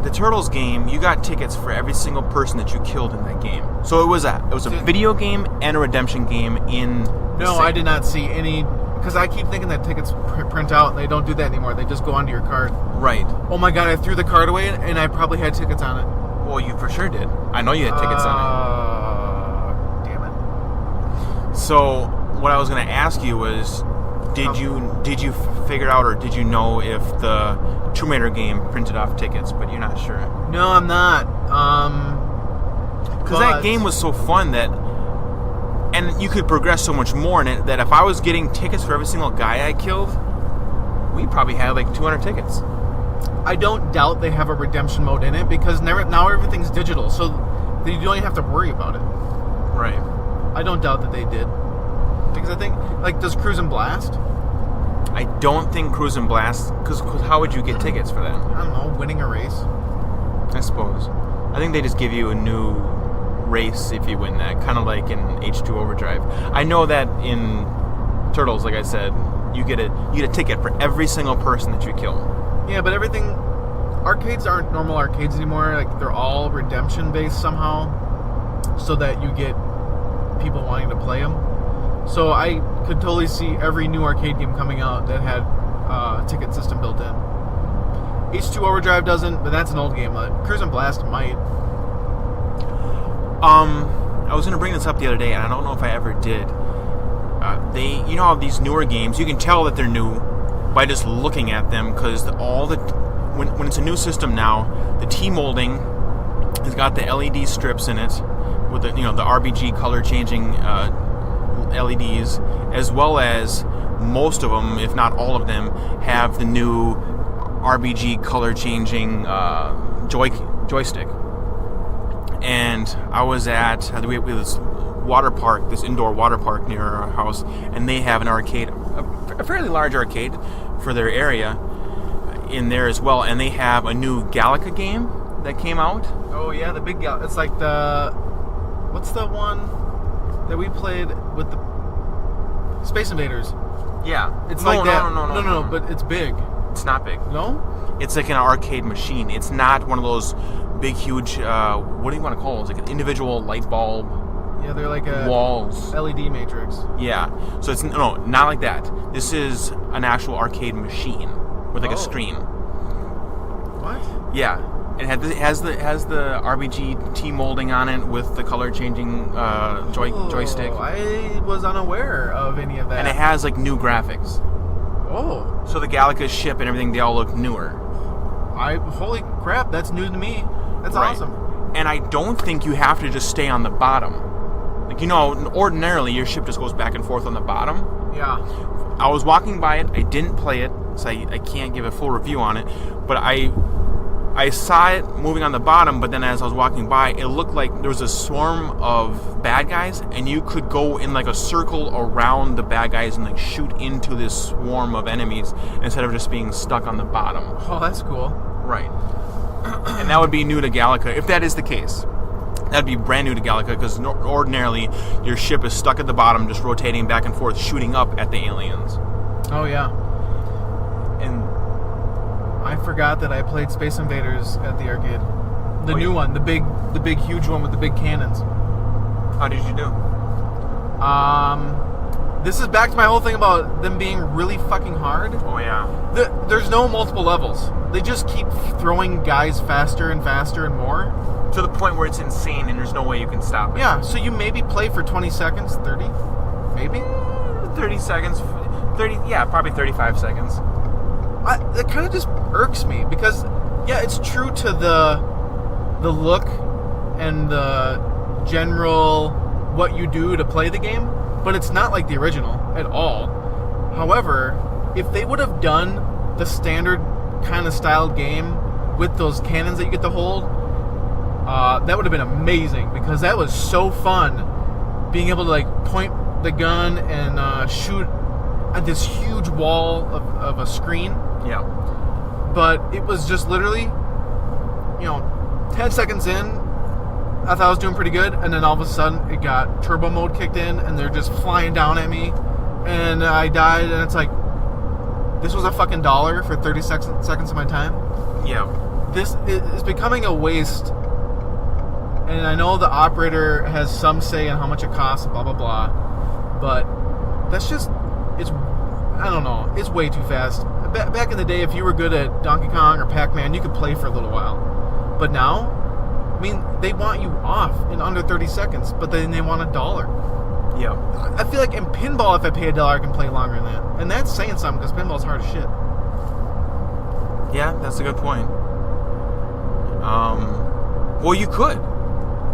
the Turtles game, you got tickets for every single person that you killed in that game. So it was a video game and a redemption game in. No, I did not see any, because I keep thinking that tickets print out, and they don't do that anymore. They just go onto your card. Right. Oh my god, I threw the card away, and I probably had tickets on it. Well, you for sure did. I know you had tickets on it. Damn it. So what I was going to ask you was, did you figure out, or did you know if the Tomb Raider game printed off tickets? But you're not sure. No, I'm not. Because that game was so fun and you could progress so much more in it, that if I was getting tickets for every single guy I killed, we probably had like 200 tickets. I don't doubt they have a redemption mode in it, because now everything's digital, so you don't even have to worry about it. Right. I don't doubt that they did. Because I think, does Cruise and Blast? I don't think Cruise and Blast, because how would you get tickets for that? I don't know, winning a race. I suppose. I think they just give you a new race if you win that, kind of like in H2 Overdrive. I know that in Turtles, like I said, you get a ticket for every single person that you kill. Yeah, but arcades aren't normal arcades anymore. They're all redemption based somehow, so that you get people wanting to play them. So I could totally see every new arcade game coming out that had a ticket system built in. H2 Overdrive doesn't, but that's an old game. Cruise and Blast might. I was going to bring this up the other day, and I don't know if I ever did. How these newer games, you can tell that they're new by just looking at them, because when it's a new system now, the T-molding has got the LED strips in it with the RGB color changing LEDs, as well as most of them, if not all of them, have the new RGB color changing joystick. And I was at this water park, this indoor water park near our house, and they have an arcade, a fairly large arcade for their area in there as well, and they have a new Galaga game that came out. Oh yeah, the big Galaga. It's like what's the one that we played with the Space Invaders? Yeah, it's no, but it's big. It's not big. No? It's like an arcade machine. It's not one of those big, huge, what do you want to call it? It's like an individual light bulb. Yeah, they're like walls. LED matrix. Yeah. So it's not like that. This is an actual arcade machine with like a screen. What? Yeah. It has the RBG T molding on it with the color changing joystick. I was unaware of any of that. And it has like new graphics. Oh. So the Galaga ship and everything, they all look newer. Holy crap, that's new to me. That's Right. awesome. And I don't think you have to just stay on the bottom. Like, ordinarily your ship just goes back and forth on the bottom. Yeah. I was walking by it. I didn't play it, so I can't give a full review on it. But I saw it moving on the bottom, but then as I was walking by, it looked like there was a swarm of bad guys, and you could go in like a circle around the bad guys and like shoot into this swarm of enemies instead of just being stuck on the bottom. Oh, that's cool. Right. And that would be new to Galaga, if that is the case. That'd be brand new to Galaga, because ordinarily your ship is stuck at the bottom, just rotating back and forth, shooting up at the aliens. Oh, yeah. And I forgot that I played Space Invaders at the arcade. The new one, the big, huge one with the big cannons. How did you do? This is back to my whole thing about them being really fucking hard. Oh, yeah. There's no multiple levels. They just keep throwing guys faster and faster and more. To the point where it's insane and there's no way you can stop it. Yeah, so you maybe play for 20 seconds, 30, maybe? 30 seconds, 30, yeah, probably 35 seconds. That kind of just irks me, because, yeah, it's true to the look and the general what you do to play the game, but it's not like the original at all. However, if they would have done the standard kind of styled game with those cannons that you get to hold, that would have been amazing, because that was so fun, being able to like point the gun and shoot at this huge wall of a screen. Yeah. But it was just literally, 10 seconds in, I thought I was doing pretty good, and then all of a sudden it got turbo mode kicked in, and they're just flying down at me, and I died, and it's like, this was a fucking $1 for 30 seconds of my time. Yeah. This is becoming a waste. And I know the operator has some say in how much it costs, blah, blah, blah. But that's just, I don't know, it's way too fast. Back in the day, if you were good at Donkey Kong or Pac-Man, you could play for a little while. But now, I mean, they want you off in under 30 seconds, but then they want $1. Yeah. I feel like in pinball, if I pay $1, I can play longer than that. And that's saying something, because pinball's hard as shit. Yeah, that's a good point. Well, you could.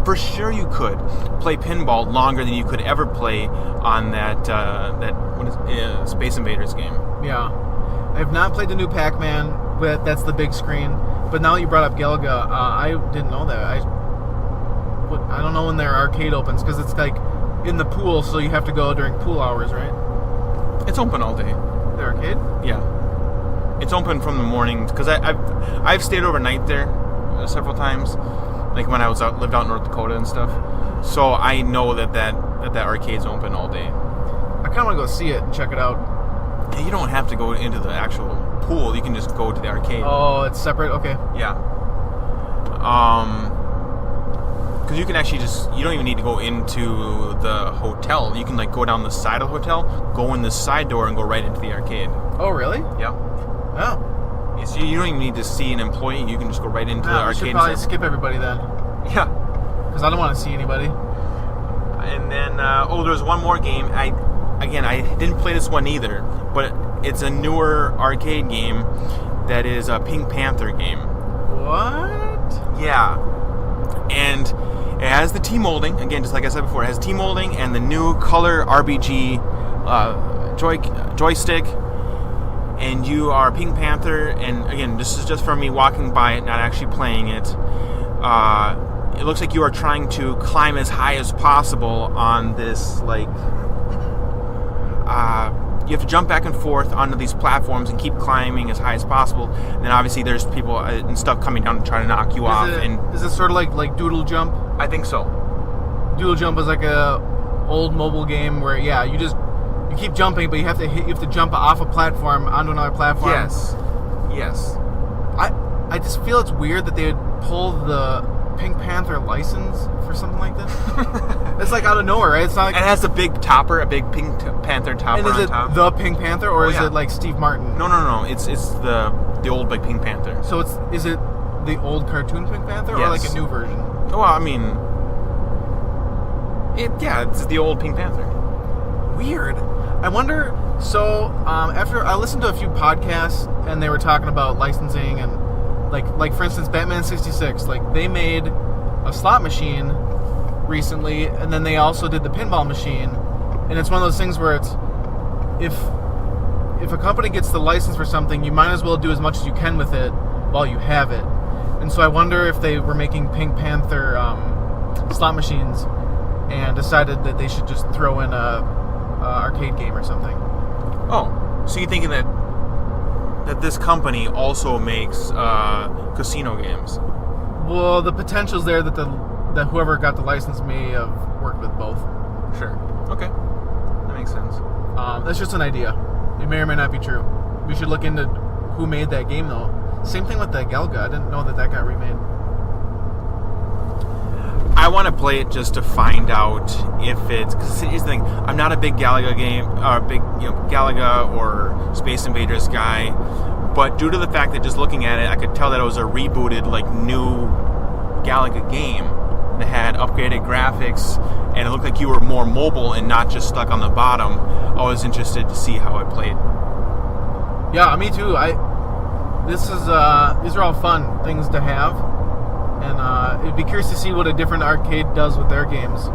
For sure you could play pinball longer than you could ever play on that Space Invaders game. Yeah. I have not played the new Pac-Man, but that's the big screen. But now that you brought up Galaga, I didn't know that. I don't know when their arcade opens, because it's like in the pool, so you have to go during pool hours, right? It's open all day. The arcade? Yeah. It's open from the morning, because I've stayed overnight there several times. Like when I lived out in North Dakota and stuff. So I know that arcade's open all day. I kind of want to go see it and check it out. You don't have to go into the actual pool. You can just go to the arcade. Oh, it's separate? Okay. Yeah. Because you can actually you don't even need to go into the hotel. You can like go down the side of the hotel, go in the side door, and go right into the arcade. Oh, really? Yeah. Oh. So you don't even need to see an employee. You can just go right into the arcade. We should probably skip everybody then. Yeah. Because I don't want to see anybody. And then, there's one more game. I didn't play this one either, but it's a newer arcade game that is a Pink Panther game. What? Yeah. And it has the T-molding. Again, just like I said before, it has T-molding and the new color RBG joystick. And you are Pink Panther, and again, this is just from me walking by it, not actually playing it. It looks like you are trying to climb as high as possible on this, like, you have to jump back and forth onto these platforms and keep climbing as high as possible. And then obviously there's people and stuff coming down to try to knock you off. Is it sort of like Doodle Jump? I think so. Doodle Jump is like a old mobile game where, yeah, you keep jumping, but you have to jump off a platform onto another platform. Yes. I just feel it's weird that they would pull the Pink Panther license for something like this. It's like out of nowhere, right? It's not like, and it has a big topper, a big Pink Panther topper on top. And is it the Pink Panther, or is it like Steve Martin? No. It's the old like Pink Panther. So is it the old cartoon Pink Panther, or Yes. like a new version? Well, I mean, it's the old Pink Panther. Weird. I wonder. So after I listened to a few podcasts, and they were talking about licensing and like for instance, Batman '66. Like they made a slot machine recently, and then they also did the pinball machine. And it's one of those things where it's if a company gets the license for something, you might as well do as much as you can with it while you have it. And so I wonder if they were making Pink Panther slot machines and decided that they should just throw in a arcade game or something. Oh, so you're thinking that this company also makes casino games? Well, the potential's there that that whoever got the license may have worked with both. Sure. Okay. That makes sense. That's just an idea. It may or may not be true. We should look into who made that game, though. Same thing with the Galaga. I didn't know that got remade. I want to play it just to find out if it's... Because here's the thing. I'm not a big Galaga game... Galaga or Space Invaders guy. But due to the fact that just looking at it, I could tell that it was a rebooted, new Galaga game that had upgraded graphics, and it looked like you were more mobile and not just stuck on the bottom. I was interested to see how it played. Yeah, me too. These are all fun things to have, and it'd be curious to see what a different arcade does with their games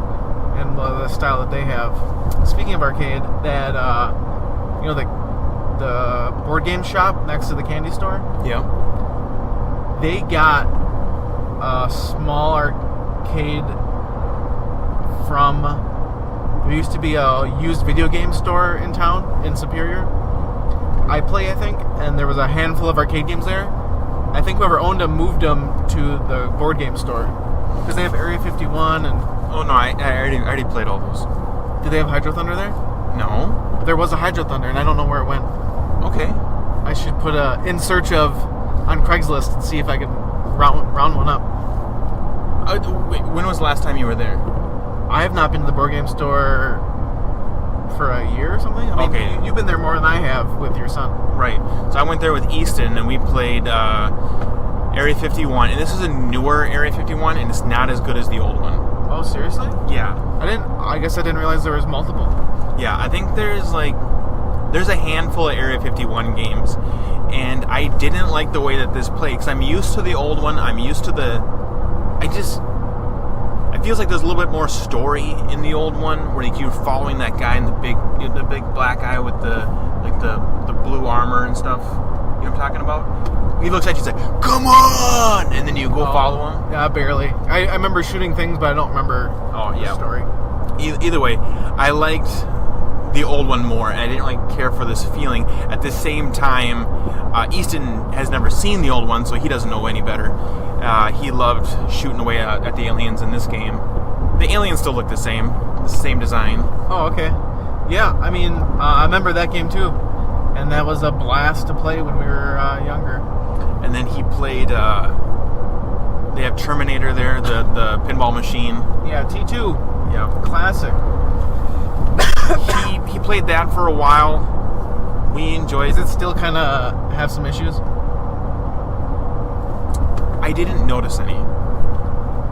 and the style that they have. Speaking of arcade, that the board game shop next to the candy store. Yeah. They got a small arcade from... There used to be a used video game store in town, in Superior. iPlay, I think, and there was a handful of arcade games there. I think whoever owned them moved them to the board game store. Because they have Area 51 and... Oh, no, I already played all those. Did they have Hydro Thunder there? No. There was a Hydro Thunder, and I don't know where it went. Okay. I should put a in search of on Craigslist and see if I can round one up. Wait, when was the last time you were there? I have not been to the board game store for a year or something. I mean, Okay. You've been there more than I have with your son. Right. So I went there with Easton, and we played Area 51, and this is a newer Area 51, and it's not as good as the old one. Oh, seriously? Yeah. I guess I didn't realize there was multiple. Yeah, I think there's a handful of Area 51 games, and I didn't like the way that this played, because I'm used to the old one, I'm used to it feels like there's a little bit more story in the old one, where you're following that guy in the big black guy with the blue armor and stuff. You know what I'm talking about? He looks at you, he's like, "Come on!" And then you go follow him. Yeah, barely. I remember shooting things, but I don't remember the story. Either way, I liked the old one more, and I didn't really care for this feeling. At the same time, Easton has never seen the old one, so he doesn't know any better. He loved shooting away at the aliens in this game. The aliens still look the same design. Oh, okay. Yeah, I mean, I remember that game too, and that was a blast to play when we were younger. And then he played, they have Terminator there, the pinball machine. Yeah, T2. Yeah. Classic. He played that for a while. We enjoyed it. Does it still kind of have some issues? I didn't notice any.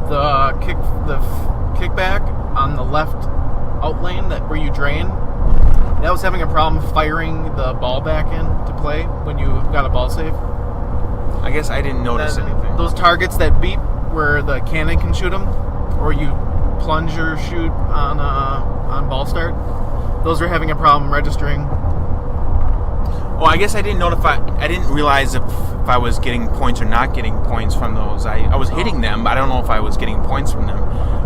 The kickback on the left out lane where you drain, that was having a problem firing the ball back in to play when you got a ball save. I guess I didn't notice anything. Those targets that beep where the cannon can shoot them, or you plunge or shoot on ball start, those are having a problem registering. Well, I guess I didn't realize if I was getting points or not getting points from those. I was hitting them, but I don't know if I was getting points from them.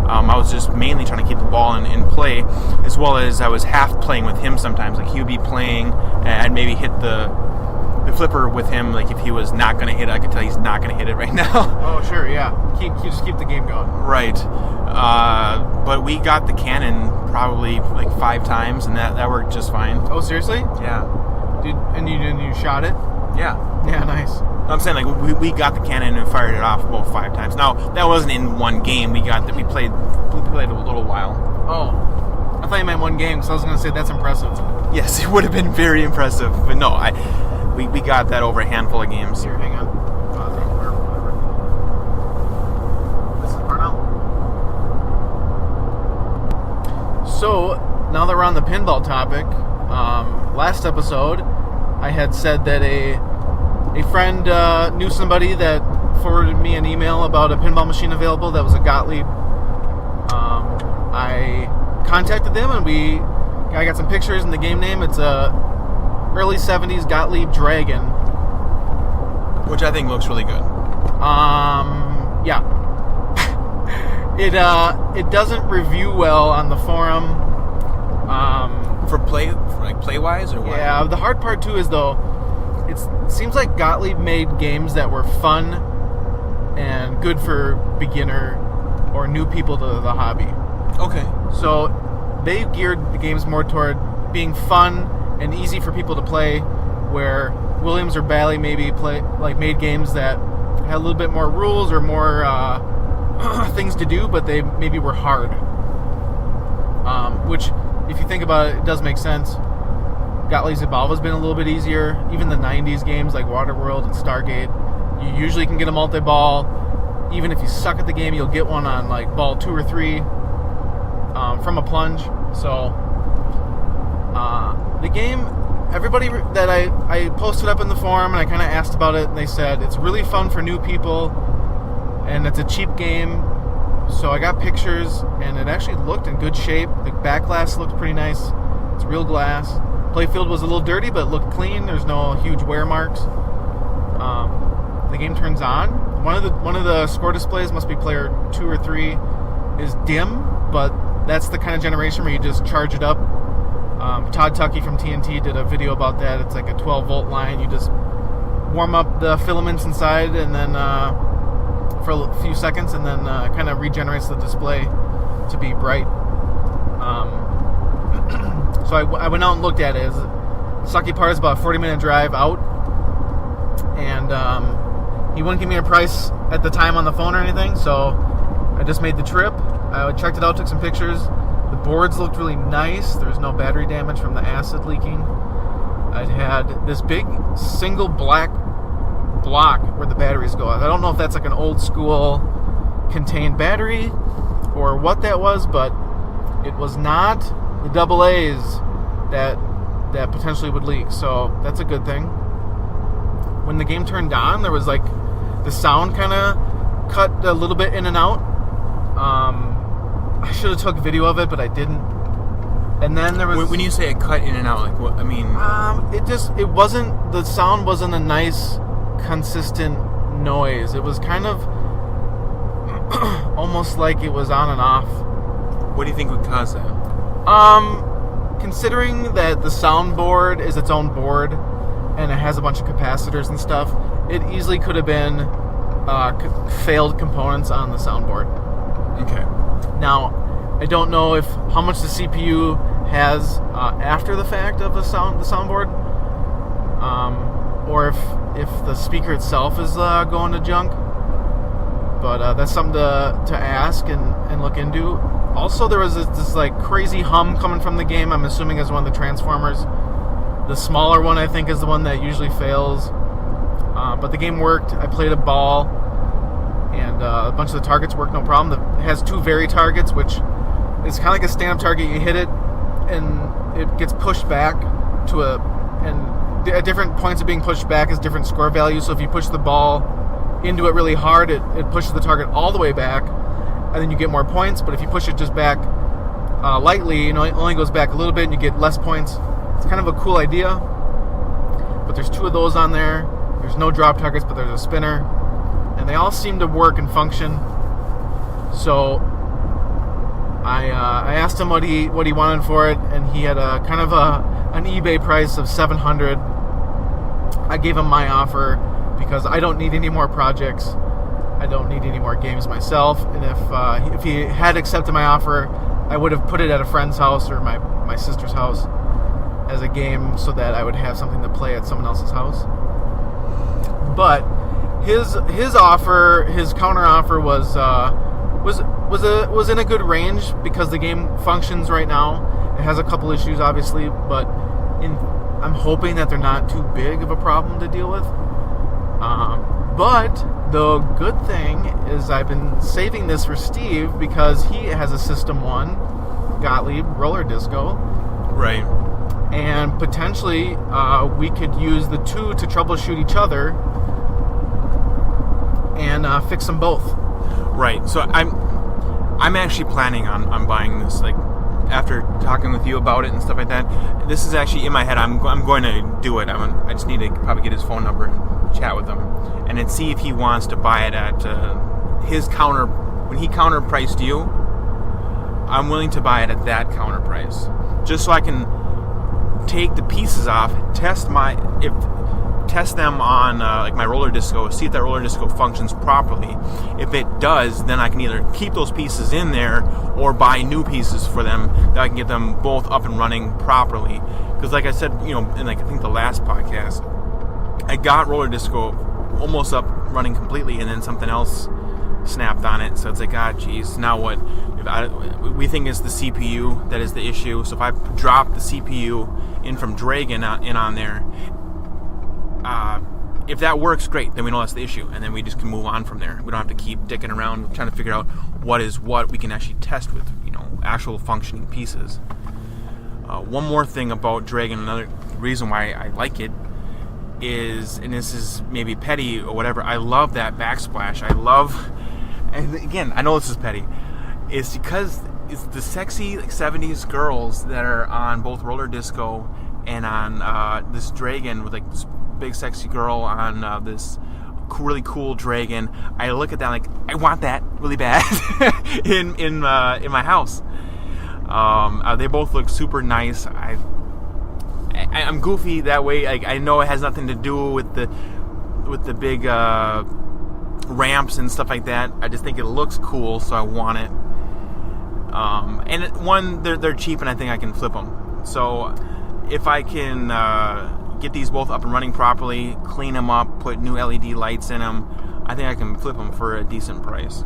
I was just mainly trying to keep the ball in play, as well as I was half playing with him sometimes. Like, he would be playing, and I'd maybe hit the flipper with him. Like, if he was not going to hit it, I could tell he's not going to hit it right now. Oh, sure, yeah. Just keep the game going. Right. But we got the cannon probably 5 times, and that worked just fine. Oh, seriously? Yeah. And you shot it? Yeah. Yeah, nice. I'm saying, we got the cannon and fired it off about 5 times. Now, that wasn't in one game. We played a little while. Oh. I thought you meant one game, because I was going to say that's impressive. Yes, it would have been very impressive. But no, we got that over a handful of games. Here, hang on. So, now that we're on the pinball topic, last episode, I had said that a friend knew somebody that forwarded me an email about a pinball machine available that was a Gottlieb. I contacted them, and I got some pictures and the game name. It's a early 70s Gottlieb Dragon. Which I think looks really good. Yeah. It doesn't review well on the forum. For play wise or what? Yeah, the hard part too is though, it seems like Gottlieb made games that were fun and good for beginner or new people to the hobby. Okay. So they geared the games more toward being fun and easy for people to play, where Williams or Bally maybe made games that had a little bit more rules or more things to do, but they maybe were hard. Which, if you think about it, it does make sense. Gottlieb's Evolve has been a little bit easier. Even the 90s games like Waterworld and Stargate, you usually can get a multi-ball. Even if you suck at the game, you'll get one on like ball 2 or 3 from a plunge. So the game, everybody that I posted up in the forum and I kind of asked about it, and they said it's really fun for new people and it's a cheap game. So I got pictures, and it actually looked in good shape. The back glass looked pretty nice. It's real glass. Playfield was a little dirty, but it looked clean. There's no huge wear marks. The game turns on. One of the score displays, must be player 2 or 3, is dim, but that's the kind of generation where you just charge it up. Todd Tuckey from TNT did a video about that. It's like a 12-volt line. You just warm up the filaments inside, and then for a few seconds, and then kind of regenerates the display to be bright. So I went out and looked at it. Sucky part is about a 40-minute drive out, and he wouldn't give me a price at the time on the phone or anything, so I just made the trip. I checked it out, took some pictures. The boards looked really nice. There was no battery damage from the acid leaking. I'd had this big single black block where the batteries go. I don't know if that's like an old school contained battery or what that was, but it was not the double A's that potentially would leak, so that's a good thing. When the game turned on, there was like the sound kind of cut a little bit in and out. I should have took video of it, but I didn't. And then there was, when you say it cut in and out, like what I mean, it wasn't, the sound wasn't a nice consistent noise. It was kind of almost like it was on and off. What do you think would cause that? Considering that the soundboard is its own board and it has a bunch of capacitors and stuff, it easily could have been failed components on the soundboard. Okay. Now, I don't know how much the CPU has after the fact of the soundboard, or if the speaker itself is going to junk. But that's something to ask and look into. Also, there was this like crazy hum coming from the game. I'm assuming is one of the transformers. The smaller one, I think, is the one that usually fails. But the game worked. I played a ball, and a bunch of the targets worked no problem. It has 2 vary targets, which is kind of like a stand-up target. You hit it, and it gets pushed back to and at different points of being pushed back is different score values. So if you push the ball into it really hard, it pushes the target all the way back, and then you get more points. But if you push it just back lightly, it only goes back a little bit, and you get less points. It's kind of a cool idea. But there's 2 of those on there. There's no drop targets, but there's a spinner, and they all seem to work and function. So I asked him what he wanted for it, and he had a kind of an eBay price of $700. I gave him my offer because I don't need any more projects. I don't need any more games myself. And if he had accepted my offer, I would have put it at a friend's house or my sister's house as a game, so that I would have something to play at someone else's house. But his offer, his counter offer was in a good range because the game functions right now. It has a couple issues, obviously, but I'm hoping that they're not too big of a problem to deal with. But the good thing is I've been saving this for Steve because he has a System 1 Gottlieb roller disco. Right. And potentially we could use the two to troubleshoot each other and fix them both. Right. So I'm actually planning on buying this. Like, after talking with you about it and stuff like that, this is actually in my head. I'm going to do it. I just need to probably get his phone number and chat with him, and then see if he wants to buy it at his counter. When he counter-priced you, I'm willing to buy it at that counter price, just so I can take the pieces off, test them on like my roller disco, see if that roller disco functions properly. If it does, then I can either keep those pieces in there or buy new pieces for them that I can get them both up and running properly. Because like I said, in like I think the last podcast, I got roller disco almost up running completely, and then something else snapped on it. So it's like, geez, now what? We think it's the CPU that is the issue. So if I drop the CPU in from Dragon in on there, if that works, great. Then we know that's the issue, and then we just can move on from there. We don't have to keep dicking around trying to figure out what is what. We can actually test with actual functioning pieces. One more thing about Dragon, another reason why I like it is, and this is maybe petty or whatever, I love that backsplash. And again, I know this is petty, it's because it's the sexy 70s girls that are on both roller disco and on this Dragon, with like this big sexy girl on this really cool Dragon. I look at that like, I want that really bad in my house. They both look super nice. I'm goofy that way. I know it has nothing to do with the big ramps and stuff like that. I just think it looks cool, so I want it. And they're cheap, and I think I can flip them. So if I can get these both up and running properly, clean them up, put new LED lights in them, I think I can flip them for a decent price.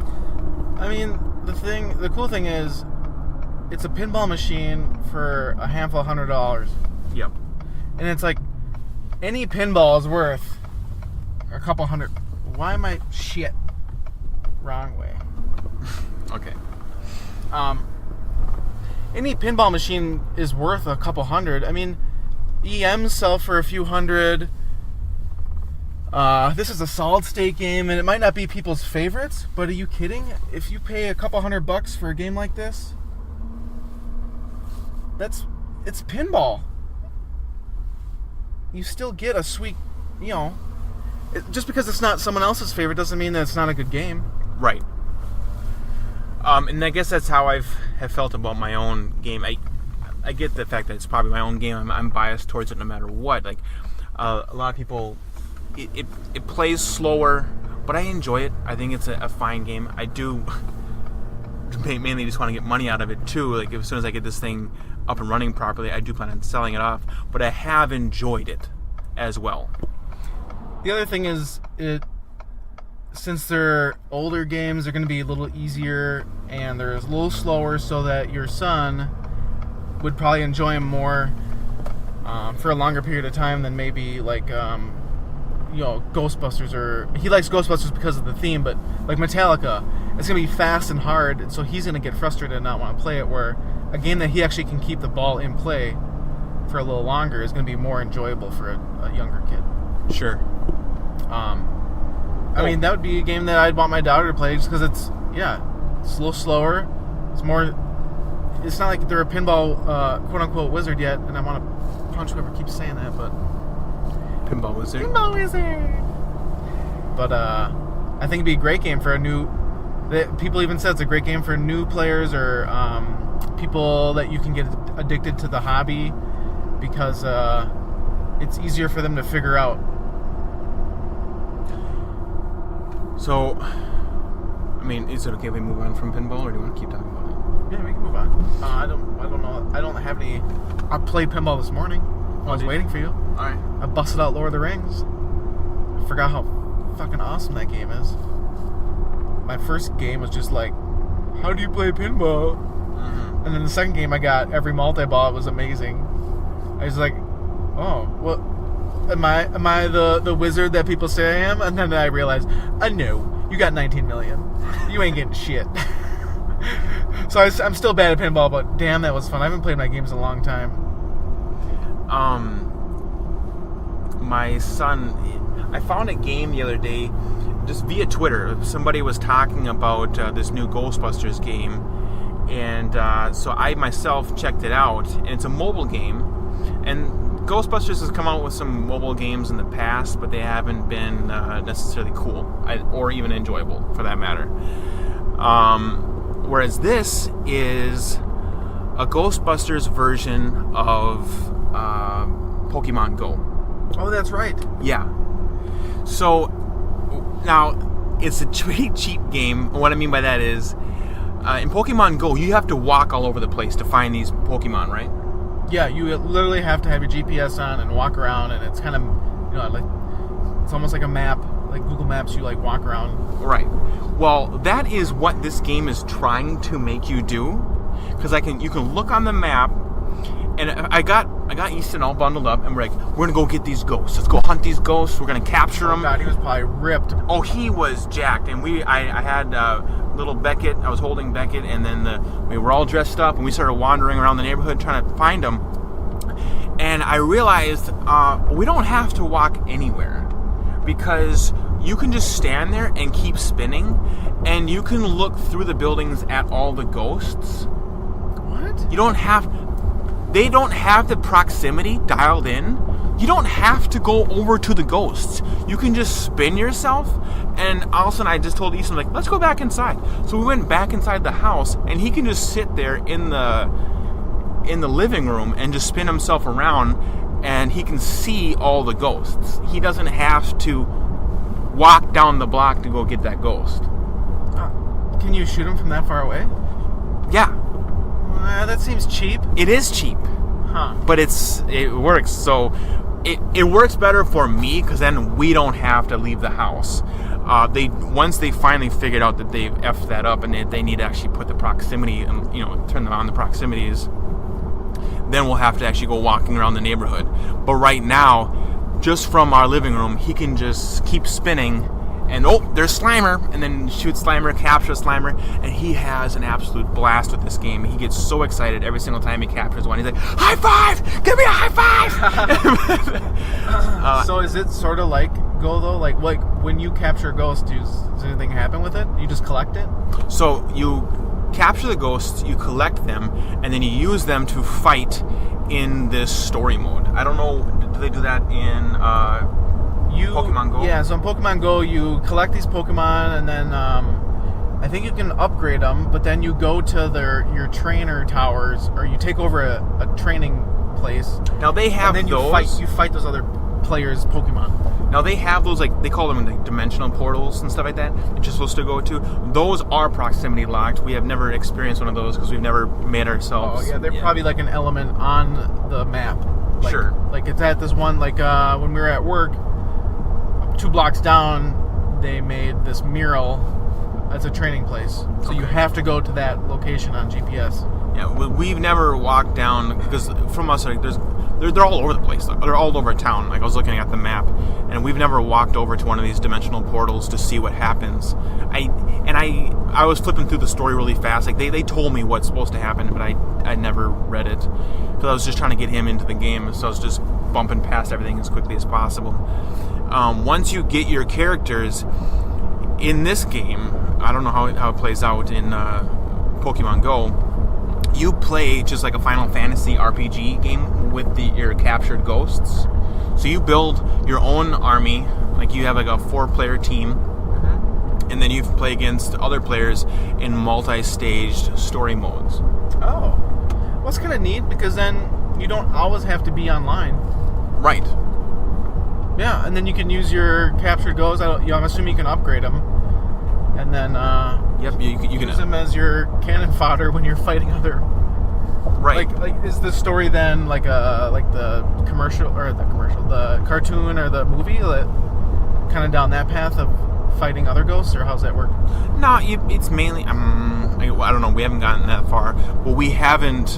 I mean, the cool thing is, it's a pinball machine for a handful of $100. Yep. And it's like, any pinball is worth a couple hundred. Why am I shit? Wrong way. Okay. Any pinball machine is worth a couple hundred. I mean, EMs sell for a few hundred. This is a solid state game, and it might not be people's favorites, but are you kidding? If you pay a couple $100 for a game like this, it's pinball. You still get a sweet, just because it's not someone else's favorite doesn't mean that it's not a good game. Right. And I guess that's how have felt about my own game. I get the fact that it's probably my own game. I'm biased towards it no matter what. Like a lot of people, it plays slower, but I enjoy it. I think it's a fine game. I do mainly just want to get money out of it too. Like as soon as I get this thing up and running properly, I do plan on selling it off. But I have enjoyed it as well. The other thing is, since they're older games, they're going to be a little easier and they're a little slower, so that your son would probably enjoy them more for a longer period of time than maybe like Ghostbusters. Or he likes Ghostbusters because of the theme, but like Metallica, it's going to be fast and hard, and so he's going to get frustrated and not want to play it, where a game that he actually can keep the ball in play for a little longer is going to be more enjoyable for a younger kid. Sure. I mean, that would be a game that I'd want my daughter to play, just because it's a little slower. It's more. It's not like they're a pinball quote unquote wizard yet, and I want to punch whoever keeps saying that, but Pinball wizard. Pinball wizard. But I think it'd be a great game for a new. People even said it's a great game for new players or people that you can get addicted to the hobby, because it's easier for them to figure out. So, I mean, is it okay if we move on from pinball, or do you want to keep talking about it? Yeah, we can move on. I don't know. I don't have any. I played pinball this morning. I was waiting for you. All right. I busted out Lord of the Rings. I forgot how fucking awesome that game is. My first game was just like, how do you play pinball? Mm-hmm. And then the second game I got, every multi-ball, was amazing. I was like, oh, well, am I the wizard that people say I am? And then I realized, no, you got 19 million. You ain't getting shit. So I'm still bad at pinball, but damn, that was fun. I haven't played my games in a long time. My son, I found a game the other day, just via Twitter. Somebody was talking about this new Ghostbusters game, and so I myself checked it out. And it's a mobile game, and Ghostbusters has come out with some mobile games in the past, but they haven't been necessarily cool or even enjoyable, for that matter. Whereas this is a Ghostbusters version of Pokemon Go. Oh, that's right. Yeah. So now it's a cheap game. What I mean by that is, in Pokemon Go, you have to walk all over the place to find these Pokemon, right? Yeah, you literally have to have your GPS on and walk around, and it's kind of, like, it's almost like a map, like Google Maps. You like walk around. Right. Well, that is what this game is trying to make you do, because you can look on the map, and I got Easton all bundled up, and we're gonna go get these ghosts. Let's go hunt these ghosts. We're gonna capture them. Oh God, he was probably ripped. Oh, he was jacked, and I had little Beckett. I was holding Beckett, and then we were all dressed up, and we started wandering around the neighborhood trying to find them. And I realized we don't have to walk anywhere, because you can just stand there and keep spinning, and you can look through the buildings at all the ghosts. What? They don't have the proximity dialed in. You don't have to go over to the ghosts. You can just spin yourself, and all of a sudden I just told Easton, let's go back inside. So we went back inside the house, and he can just sit there in the living room and just spin himself around, and he can see all the ghosts. He doesn't have to walk down the block to go get that ghost. Can you shoot him from that far away? Yeah. That seems cheap. It is cheap. Huh. But it works. So it works better for me, because then we don't have to leave the house. Once they finally figured out that they've effed that up, and they need to actually put the proximity and turn them on the proximities, then we'll have to actually go walking around the neighborhood. But right now, just from our living room, he can just keep spinning, and there's Slimer, and then shoot Slimer, capture Slimer, and he has an absolute blast with this game. He gets so excited every single time he captures one. He's like, high five! Give me a high five! So is it sort of like Go, though? Like when you capture a ghost, does anything happen with it? You just collect it? So you capture the ghosts, you collect them, and then you use them to fight in this story mode. I don't know, do they do that in Pokemon Go? Yeah, so in Pokemon Go, you collect these Pokemon, and then I think you can upgrade them, but then you go to your trainer towers, or you take over a training place. Now they have and then those. You fight those other players' Pokemon. Now they have those, they call them dimensional portals and stuff like that that you're supposed to go to. Those are proximity locked. We have never experienced one of those because we've never made ourselves. Oh yeah, they're probably like an element on the map. Sure. Like it's at this one, when we were at work, 2 blocks down, they made this mural as a training place. So you have to go to that location on GPS. Yeah, we've never walked down, because from us, they're all over the place. They're all over town. I was looking at the map, and we've never walked over to one of these dimensional portals to see what happens. I was flipping through the story really fast. They told me what's supposed to happen, but I never read it, because I was just trying to get him into the game. So I was just bumping past everything as quickly as possible. Once you get your characters in this game, I don't know how it plays out in Pokemon Go. You play just like a Final Fantasy RPG game with your captured ghosts. So you build your own army, like you have like a 4-player team, and then you play against other players in multi-staged story modes. Oh, well, that's kind of neat, because then you don't always have to be online. Right. Yeah, and then you can use your captured ghosts. I'm assuming you can upgrade them, and then yep, you can use them as your cannon fodder when you're fighting other. Right. Like is the story then like the cartoon or the movie, kind of down that path of fighting other ghosts, or how's that work? No, it's mainly. I don't know. We haven't gotten that far, but we haven't.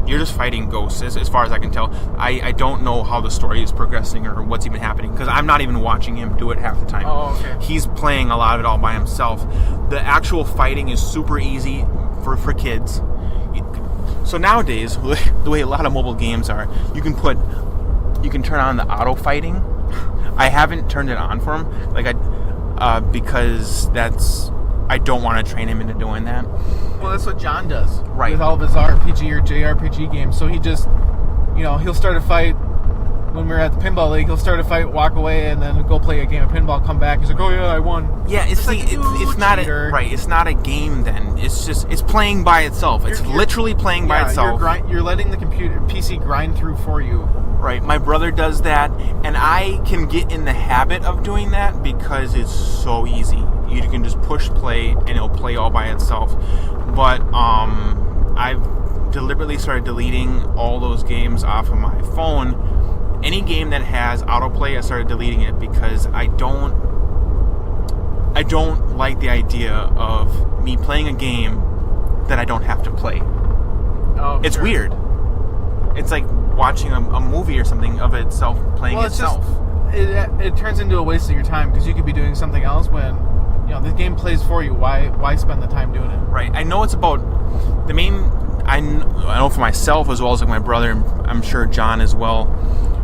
You're just fighting ghosts, as far as I can tell. I don't know how the story is progressing or what's even happening, because I'm not even watching him do it half the time. Oh, okay. He's playing a lot of it all by himself. The actual fighting is super easy for kids. So nowadays, the way a lot of mobile games are, you can turn on the auto fighting. I haven't turned it on for him, because I don't want to train him into doing that. Well, that's what John does, right? With all of his RPG or JRPG games. So he just, he'll start a fight. When we're at the pinball league, he'll start a fight, walk away, and then go play a game of pinball. Come back, he's like, "Oh yeah, I won." Yeah, it's not it's not a game. Then it's playing by itself. It's literally playing by itself. You're letting the PC grind through for you. Right. My brother does that, and I can get in the habit of doing that because it's so easy. You can just push play, and it'll play all by itself. But I've deliberately started deleting all those games off of my phone. Any game that has autoplay, I started deleting it because I don't like the idea of me playing a game that I don't have to play. Oh, it's weird. It's like watching a movie or something of itself playing itself. It turns into a waste of your time because you could be doing something else when this game plays for you. Why spend the time doing it? Right. I know it's about the main. I know for myself as well as like my brother, and I'm sure John as well.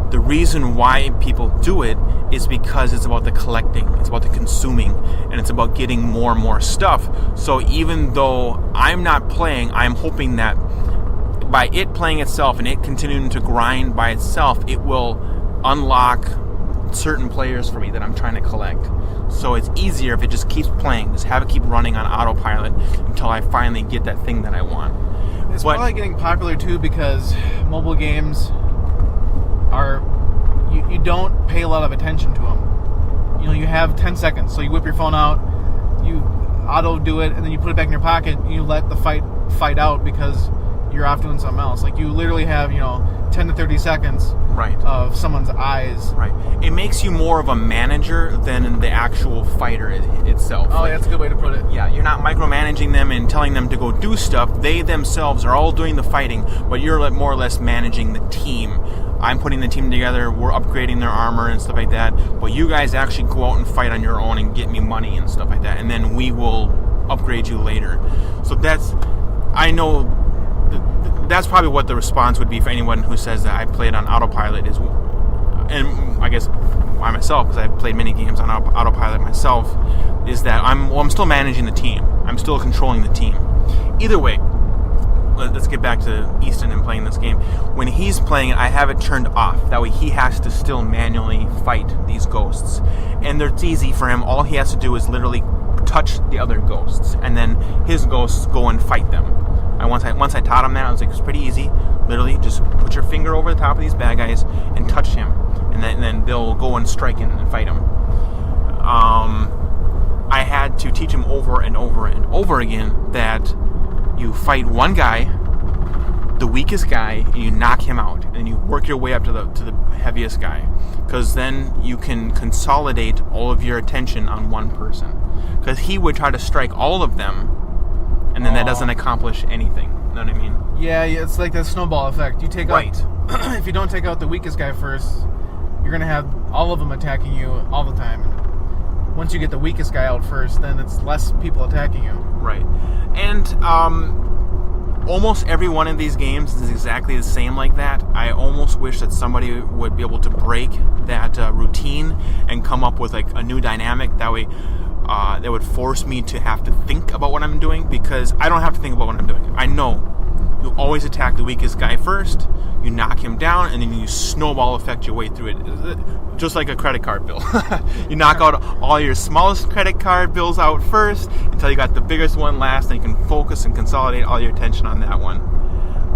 The reason why people do it is because it's about the collecting, it's about the consuming, and it's about getting more and more stuff. So even though I'm not playing, I'm hoping that by it playing itself and it continuing to grind by itself, it will unlock certain players for me that I'm trying to collect. So it's easier if it just keeps playing, just have it keep running on autopilot until I finally get that thing that I want. It's probably getting popular too because mobile games are you don't pay a lot of attention to them. You have 10 seconds, so you whip your phone out, you auto do it, and then you put it back in your pocket. And you let the fight out because you're off doing something else. Like you literally have 10 to 30 seconds of someone's eyes. Right. It makes you more of a manager than the actual fighter itself. Oh, that's a good way to put it. Yeah, you're not micromanaging them and telling them to go do stuff. They themselves are all doing the fighting, but you're more or less managing the team. I'm putting the team together, we're upgrading their armor and stuff like that, but you guys actually go out and fight on your own and get me money and stuff like that, and then we will upgrade you later. So that's probably what the response would be for anyone who says that I played on autopilot is, and I guess I myself, because I've played many games on autopilot myself, is that I'm still managing the team. I'm still controlling the team. Either way, let's get back to Easton and playing this game. When he's playing it, I have it turned off. That way he has to still manually fight these ghosts. And it's easy for him. All he has to do is literally touch the other ghosts, and then his ghosts go and fight them. Once I taught him that, I was like, it's pretty easy. Literally, just put your finger over the top of these bad guys and touch him, and then they'll go and strike him and fight him. I had to teach him over and over and over again that you fight one guy, the weakest guy, and you knock him out, and you work your way up to the heaviest guy, because then you can consolidate all of your attention on one person. Because he would try to strike all of them, and then that doesn't accomplish anything. You know what I mean? Yeah, it's like that snowball effect. You take out, if you don't take out the weakest guy first, you're gonna have all of them attacking you all the time. And once you get the weakest guy out first, then it's less people attacking you. Right. And almost every one of these games is exactly the same like that. I almost wish that somebody would be able to break that routine and come up with like a new dynamic. That way, that would force me to have to think about what I'm doing, because I don't have to think about what I'm doing. I know you always attack the weakest guy first, you knock him down, and then you snowball effect your way through it. Just like a credit card bill. You knock out all your smallest credit card bills out first until you got the biggest one last, and you can focus and consolidate all your attention on that one.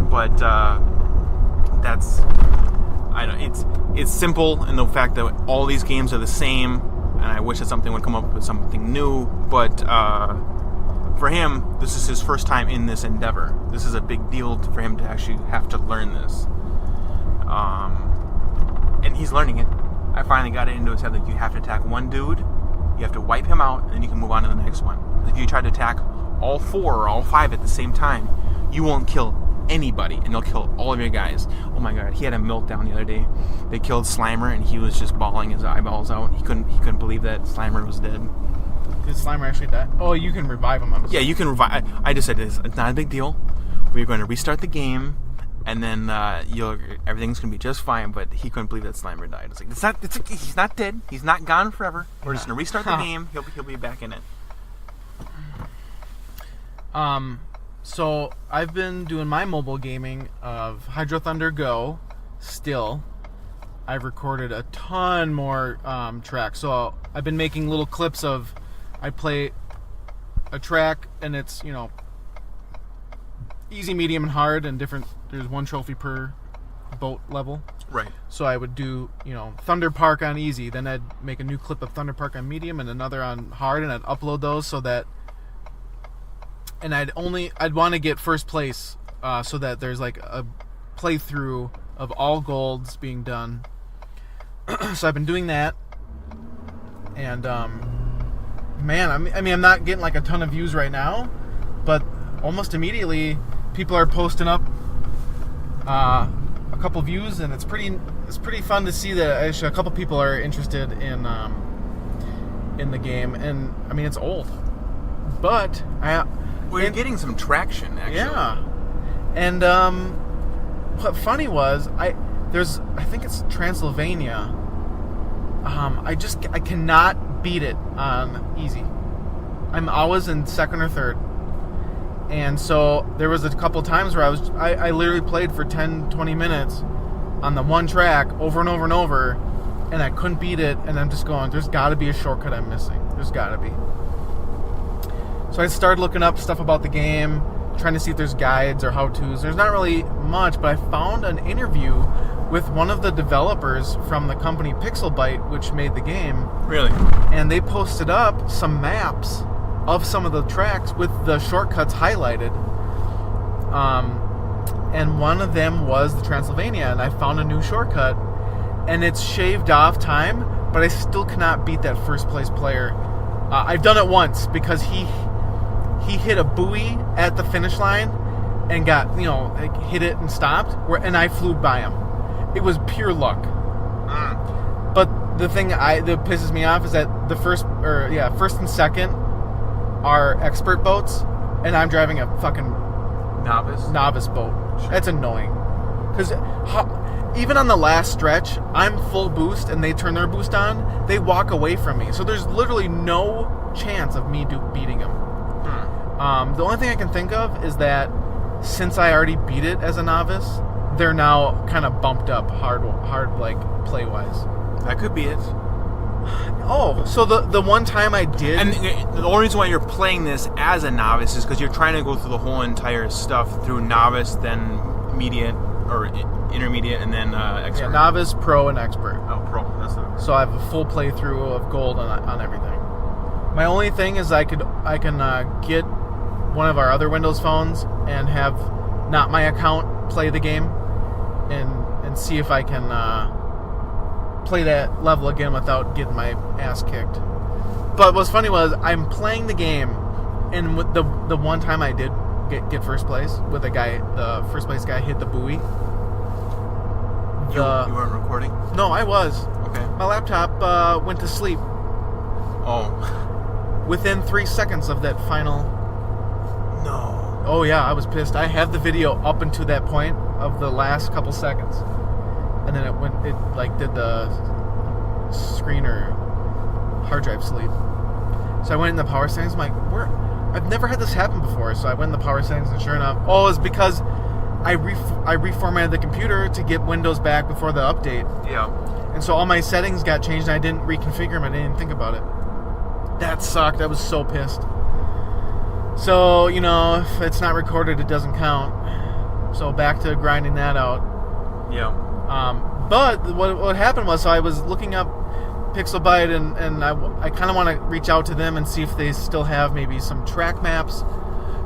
But it's simple in the fact that all these games are the same, and I wish that something would come up with something new. But for him, this is his first time in this endeavor. This is a big deal for him to actually have to learn this. And he's learning it. I finally got it into his head that you have to attack one dude, You have to wipe him out, and then you can move on to the next one. If you try to attack all 4 or all 5 at the same time, you won't kill anybody, and they'll kill all of your guys. Oh my god, he had a meltdown the other day. They killed Slimer, and he was just bawling his eyeballs out. He couldn't believe that Slimer was dead. Did Slimer actually die? Oh, you can revive him. Yeah, you can revive. I just said it's not a big deal. We're going to restart the game, and then everything's going to be just fine. But he couldn't believe that Slimer died. He's not dead. He's not gone forever. We're just going to restart the game. He'll be back in it. So I've been doing my mobile gaming of Hydro Thunder Go. Still, I've recorded a ton more tracks. So I've been making little clips of. I play a track, and it's, easy, medium, and hard, and different. There's 1 trophy per boat level. Right. So I would do, Thunder Park on easy. Then I'd make a new clip of Thunder Park on medium and another on hard, and I'd upload those so that. And I'd want to get first place, so that there's like a playthrough of all golds being done. So I've been doing that, and man, I'm not getting like a ton of views right now, but almost immediately people are posting up a couple views, and it's pretty fun to see that actually a couple people are interested in the game. And I mean, it's old, but you're getting some traction, actually. Yeah. And what funny was I think it's Transylvania. I cannot beat it on easy. I'm always in second or third. And so there was a couple times where I literally played for 10, 20 minutes on the one track over and over and over, and I couldn't beat it, and I'm just going, there's got to be a shortcut I'm missing. There's got to be. So I started looking up stuff about the game, trying to see if there's guides or how-tos. There's not really much, but I found an interview with one of the developers from the company Pixelbyte, which made the game. Really? And they posted up some maps of some of the tracks with the shortcuts highlighted. And one of them was the Transylvania, and I found a new shortcut. And it's shaved off time, but I still cannot beat that first place player. I've done it once because he hit a buoy at the finish line and got, hit it and stopped, and I flew by him. It was pure luck. But the thing that pisses me off is that the first and second are expert boats, and I'm driving a fucking novice boat. Sure. That's annoying. Because even on the last stretch, I'm full boost, and they turn their boost on, they walk away from me. So there's literally no chance of me beating them. The only thing I can think of is that since I already beat it as a novice, they're now kind of bumped up hard like play-wise. That could be it. Oh, so the one time I did... And the only reason why you're playing this as a novice is because you're trying to go through the whole entire stuff through novice, then mediate, or intermediate, and then expert. Yeah, novice, pro, and expert. Oh, pro. That's the... So I have a full playthrough of gold on everything. My only thing is I can get one of our other Windows phones and have not my account play the game and see if I can play that level again without getting my ass kicked. But what's funny was I'm playing the game, and with the one time I did get first place with the first place guy hit the buoy. You weren't recording? No, I was. Okay. My laptop went to sleep. Oh. Within 3 seconds of that final. No. Oh yeah, I was pissed. I have the video up until that point of the last couple seconds, and then it did the screen or hard drive sleep. So I went in the power settings. I'm like, I've never had this happen before. So I went in the power settings, and sure enough, it's because I reformatted the computer to get Windows back before the update. Yeah. And so all my settings got changed, and I didn't reconfigure them. I didn't even think about it. That sucked. I was so pissed. So, if it's not recorded, it doesn't count. So back to grinding that out. Yeah. But what happened was, so I was looking up Pixelbyte, and I kind of want to reach out to them and see if they still have maybe some track maps,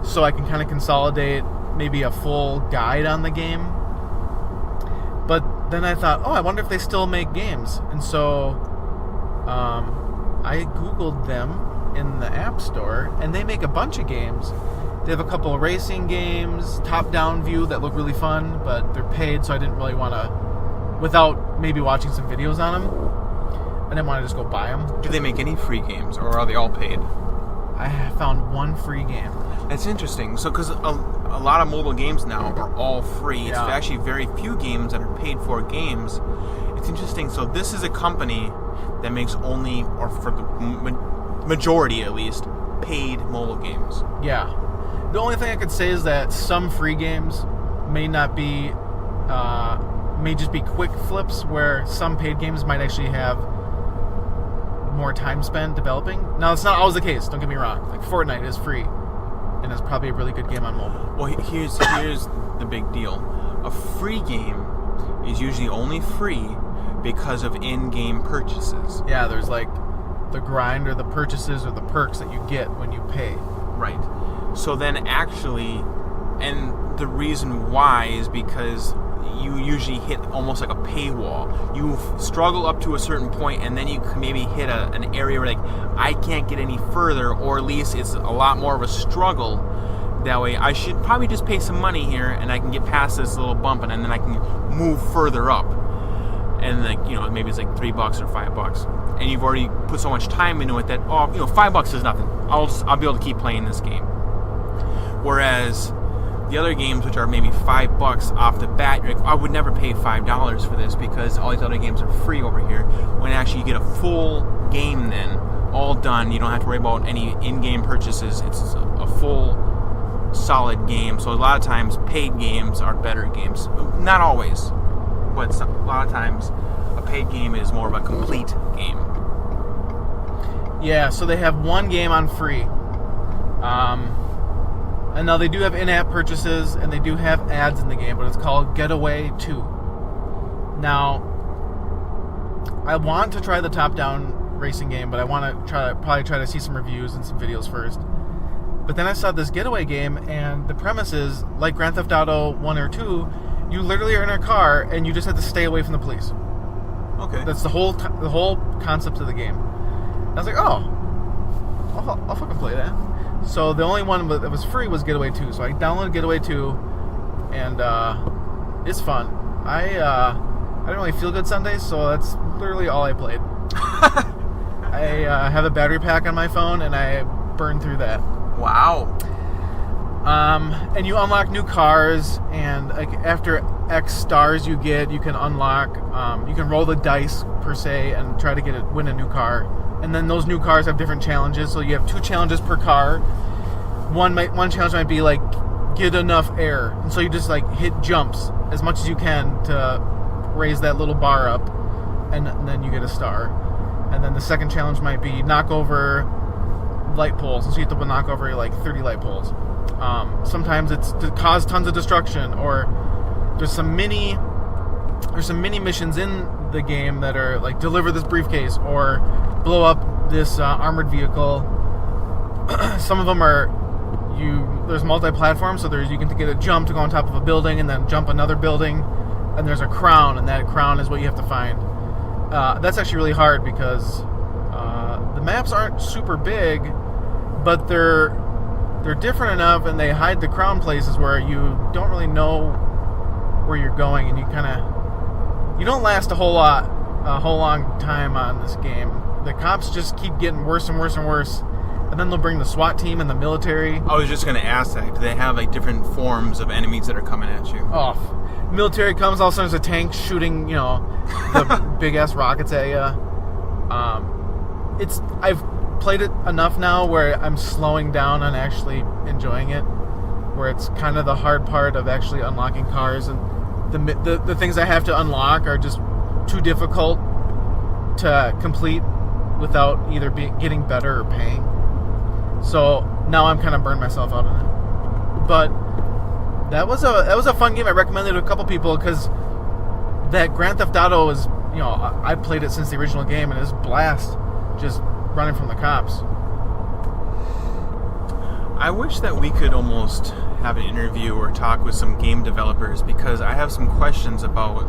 so I can kind of consolidate maybe a full guide on the game. But then I thought, I wonder if they still make games. And so I Googled them in the App Store, and they make a bunch of games. They have a couple of racing games, top-down view that look really fun, but they're paid, so I didn't really want to, without maybe watching some videos on them, I didn't want to just go buy them. Do they make any free games, or are they all paid? I found one free game. That's interesting. So, because a lot of mobile games now are all free. It's Yeah. actually very few games that are paid for games. It's interesting. So, this is a company that makes only, or for the majority at least, paid mobile games. Yeah. The only thing I could say is that some free games may not be, may just be quick flips, where some paid games might actually have more time spent developing. Now, it's not always the case, don't get me wrong. Like, Fortnite is free, and it's probably a really good game on mobile. Well, here's the big deal. A free game is usually only free because of in-game purchases. Yeah, there's like the grind or the purchases or the perks that you get when you pay. Right. So then actually, and the reason why is because you usually hit almost like a paywall. You struggle up to a certain point, and then you can maybe hit an area where, like, I can't get any further, or at least it's a lot more of a struggle. That way, I should probably just pay some money here, and I can get past this little bump, and then I can move further up. And, like, you know, maybe it's like $3 or $5, and you've already put so much time into it that, oh, you know, $5 is nothing. I'll be able to keep playing this game. Whereas the other games, which are maybe $5 off the bat, you're like, I would never pay $5 for this because all these other games are free over here. When actually you get a full game then, all done, you don't have to worry about any in-game purchases. It's a full, solid game. So a lot of times, paid games are better games. Not always, but a lot of times, a paid game is more of a complete game. Yeah, so they have one game on free. And now they do have in-app purchases, and they do have ads in the game, but it's called Getaway 2. Now, I want to try the top-down racing game, but I want to probably try to see some reviews and some videos first. But then I saw this Getaway game, and the premise is, like Grand Theft Auto 1 or 2, you literally are in a car, and you just have to stay away from the police. Okay. That's the whole concept of the game. I was like, oh, I'll fucking play that. So the only one that was free was Getaway 2. So I downloaded Getaway 2, and it's fun. I didn't really feel good Sundays, so that's literally all I played. I have a battery pack on my phone, and I burned through that. Wow. And you unlock new cars, and like after X stars you get, you can unlock. You can roll the dice per se and try to win a new car. And then those new cars have different challenges. So you have 2 challenges per car. One challenge might be like get enough air, and so you just like hit jumps as much as you can to raise that little bar up, and then you get a star. And then the second challenge might be knock over light poles, and so you have to knock over like 30 light poles. Sometimes it's to cause tons of destruction, or there's some mini missions in the game that are like deliver this briefcase or blow up this armored vehicle. Some of them are there's multi-platform, so you can get a jump to go on top of a building and then jump another building, and there's a crown, and that crown is what you have to find. That's actually really hard because the maps aren't super big, but they're different enough, and they hide the crown places where you don't really know where you're going, and you don't last a whole long time on this game. The cops just keep getting worse and worse and worse, and then they'll bring the SWAT team and the military. I was just going to ask that. Do they have like different forms of enemies that are coming at you? Oh, military comes, all of a sudden there's a tank shooting, the big ass rockets at you. I've played it enough now where I'm slowing down on actually enjoying it, where it's kind of the hard part of actually unlocking cars, and the things I have to unlock are just too difficult to complete without either getting better or paying. So now I'm kind of burned myself out on it. But that was a fun game. I recommended it to a couple people because that Grand Theft Auto is, I played it since the original game, and it's a blast just running from the cops. I wish that we could almost have an interview or talk with some game developers, because I have some questions about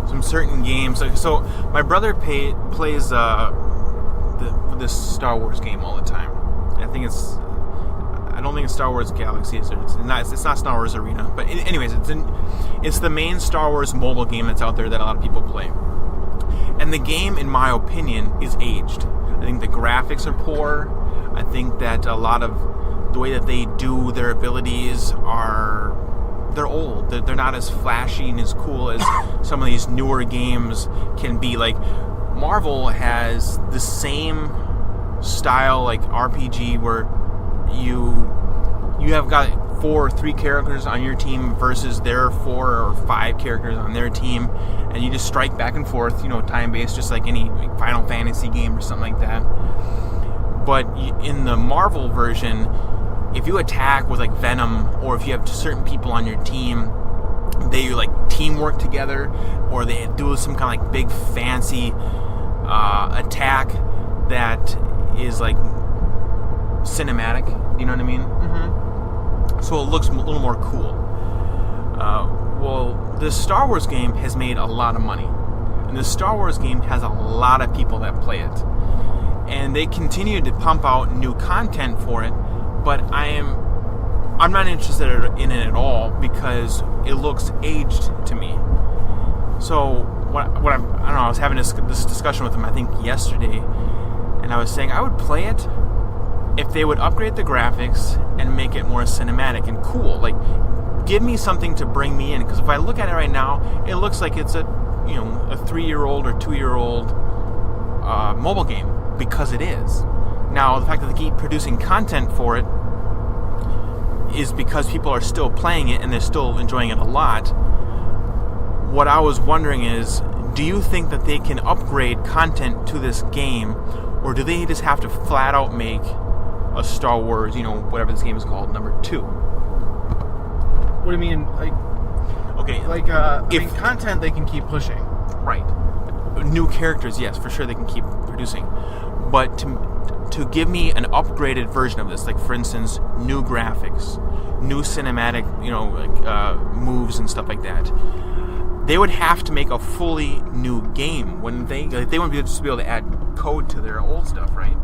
some certain games. So my brother plays the this Star Wars game all the time. I don't think it's Star Wars Galaxy. It's not Star Wars Arena. But anyways, it's the main Star Wars mobile game that's out there that a lot of people play. And the game, in my opinion, is aged. I think the graphics are poor. I think that a lot of the way that they do their abilities they're old. They're not as flashy and as cool as some of these newer games can be. Like, Marvel has the same style, like RPG, where you have got 4 or 3 characters on your team versus their 4 or 5 characters on their team, and you just strike back and forth, time-based, just like any Final Fantasy game or something like that. But in the Marvel version, if you attack with like Venom, or if you have certain people on your team, they like teamwork together, or they do some kind of like big fancy attack that is like cinematic. You know what I mean? Mm-hmm. So it looks a little more cool. Well, this Star Wars game has made a lot of money, and this Star Wars game has a lot of people that play it, and they continue to pump out new content for it. But I'm not interested in it at all because it looks aged to me. So I was having this discussion with him, I think yesterday, and I was saying I would play it if they would upgrade the graphics and make it more cinematic and cool. Like, give me something to bring me in, because if I look at it right now, it looks like it's a 3-year-old or 2-year-old mobile game, because it is. Now, the fact that they keep producing content for it is because people are still playing it and they're still enjoying it a lot. What I was wondering is, do you think that they can upgrade content to this game, or do they just have to flat out make a Star Wars, whatever this game is called, number 2? What do you mean? Like, okay, like content they can keep pushing. Right. New characters, yes, for sure they can keep producing. But to give me an upgraded version of this, like for instance, new graphics, new cinematic, moves and stuff like that, they would have to make a fully new game, wouldn't they? Like, they wouldn't just be able to add code to their old stuff, right?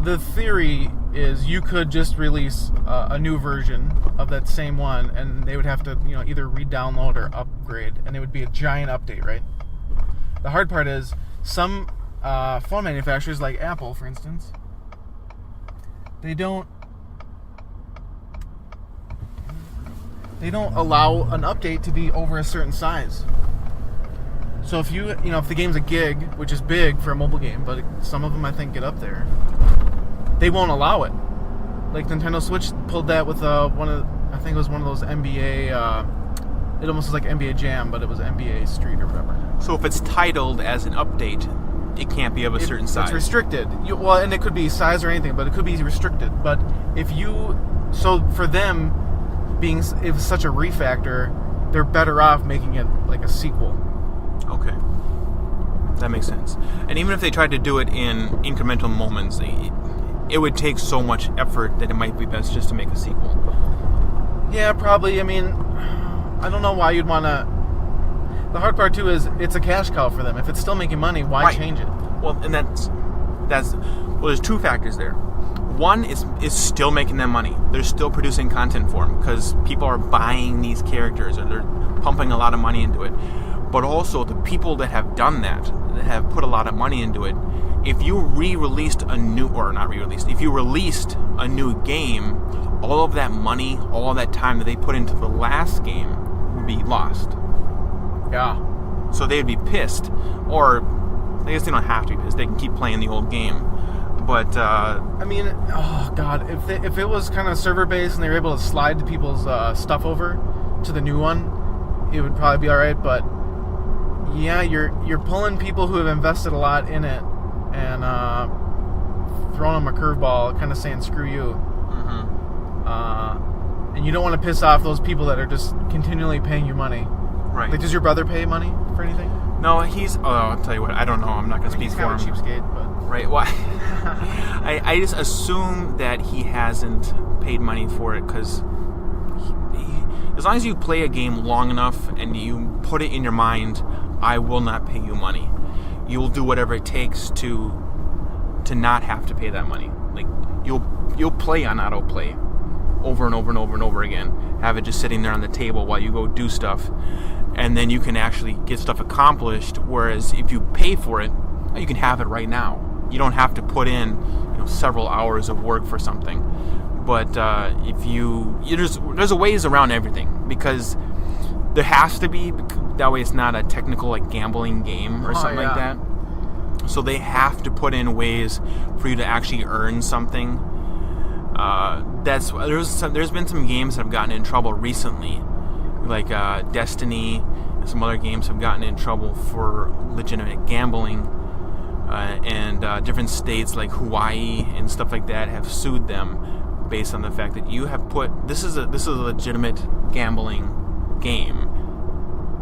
The theory is you could just release a new version of that same one, and they would have to, either re-download or upgrade, and it would be a giant update, right? The hard part is some phone manufacturers, like Apple, for instance, they don't allow an update to be over a certain size. So if if the game's a gig, which is big for a mobile game, but some of them I think get up there, they won't allow it. Like Nintendo Switch pulled that with I think it was one of those NBA. It almost was like NBA Jam, but it was NBA Street or whatever. So if it's titled as an update, it can't be of a certain size. It's restricted. And it could be size or anything, but it could be restricted. But so for them, if it's such a refactor, they're better off making it like a sequel. Okay. That makes sense. And even if they tried to do it in incremental moments, it would take so much effort that it might be best just to make a sequel. Yeah, probably. I mean, I don't know why you'd want to... The hard part, too, is it's a cash cow for them. If it's still making money, why change it? Well, and there's 2 factors there. One is still making them money. They're still producing content for them because people are buying these characters, or they're pumping a lot of money into it. But also, the people that have done that have put a lot of money into it, if you released a new game, all of that money, all of that time that they put into the last game would be lost. Yeah. So they'd be pissed, or I guess they don't have to be pissed. They can keep playing the old game. But I mean, oh god, if it was kind of server based and they were able to slide the people's stuff over to the new one, it would probably be all right. But yeah, you're pulling people who have invested a lot in it and throwing them a curveball, kind of saying screw you. Mm-hmm. And you don't want to piss off those people that are just continually paying you money. Right. Like, does your brother pay money for anything? No, I'll tell you what, I don't know. I'm not going to speak for him. He's kind of a cheapskate, but... Right, well, I just assume that he hasn't paid money for it, because as long as you play a game long enough and you put it in your mind, I will not pay you money. you'll do whatever it takes to not have to pay that money. Like you'll play on autoplay over and over and over and over again. Have it just sitting there on the table while you go do stuff, and then you can actually get stuff accomplished. Whereas if you pay for it, you can have it right now. You don't have to put in several hours of work for something. But if there's a ways around everything, because there has to be, that way it's not a technical like gambling game or something like that. So they have to put in ways for you to actually earn something. There's been some games that have gotten in trouble recently, like Destiny and some other games have gotten in trouble for legitimate gambling, and different states like Hawaii and stuff like that have sued them based on the fact that you have put this is a legitimate gambling game.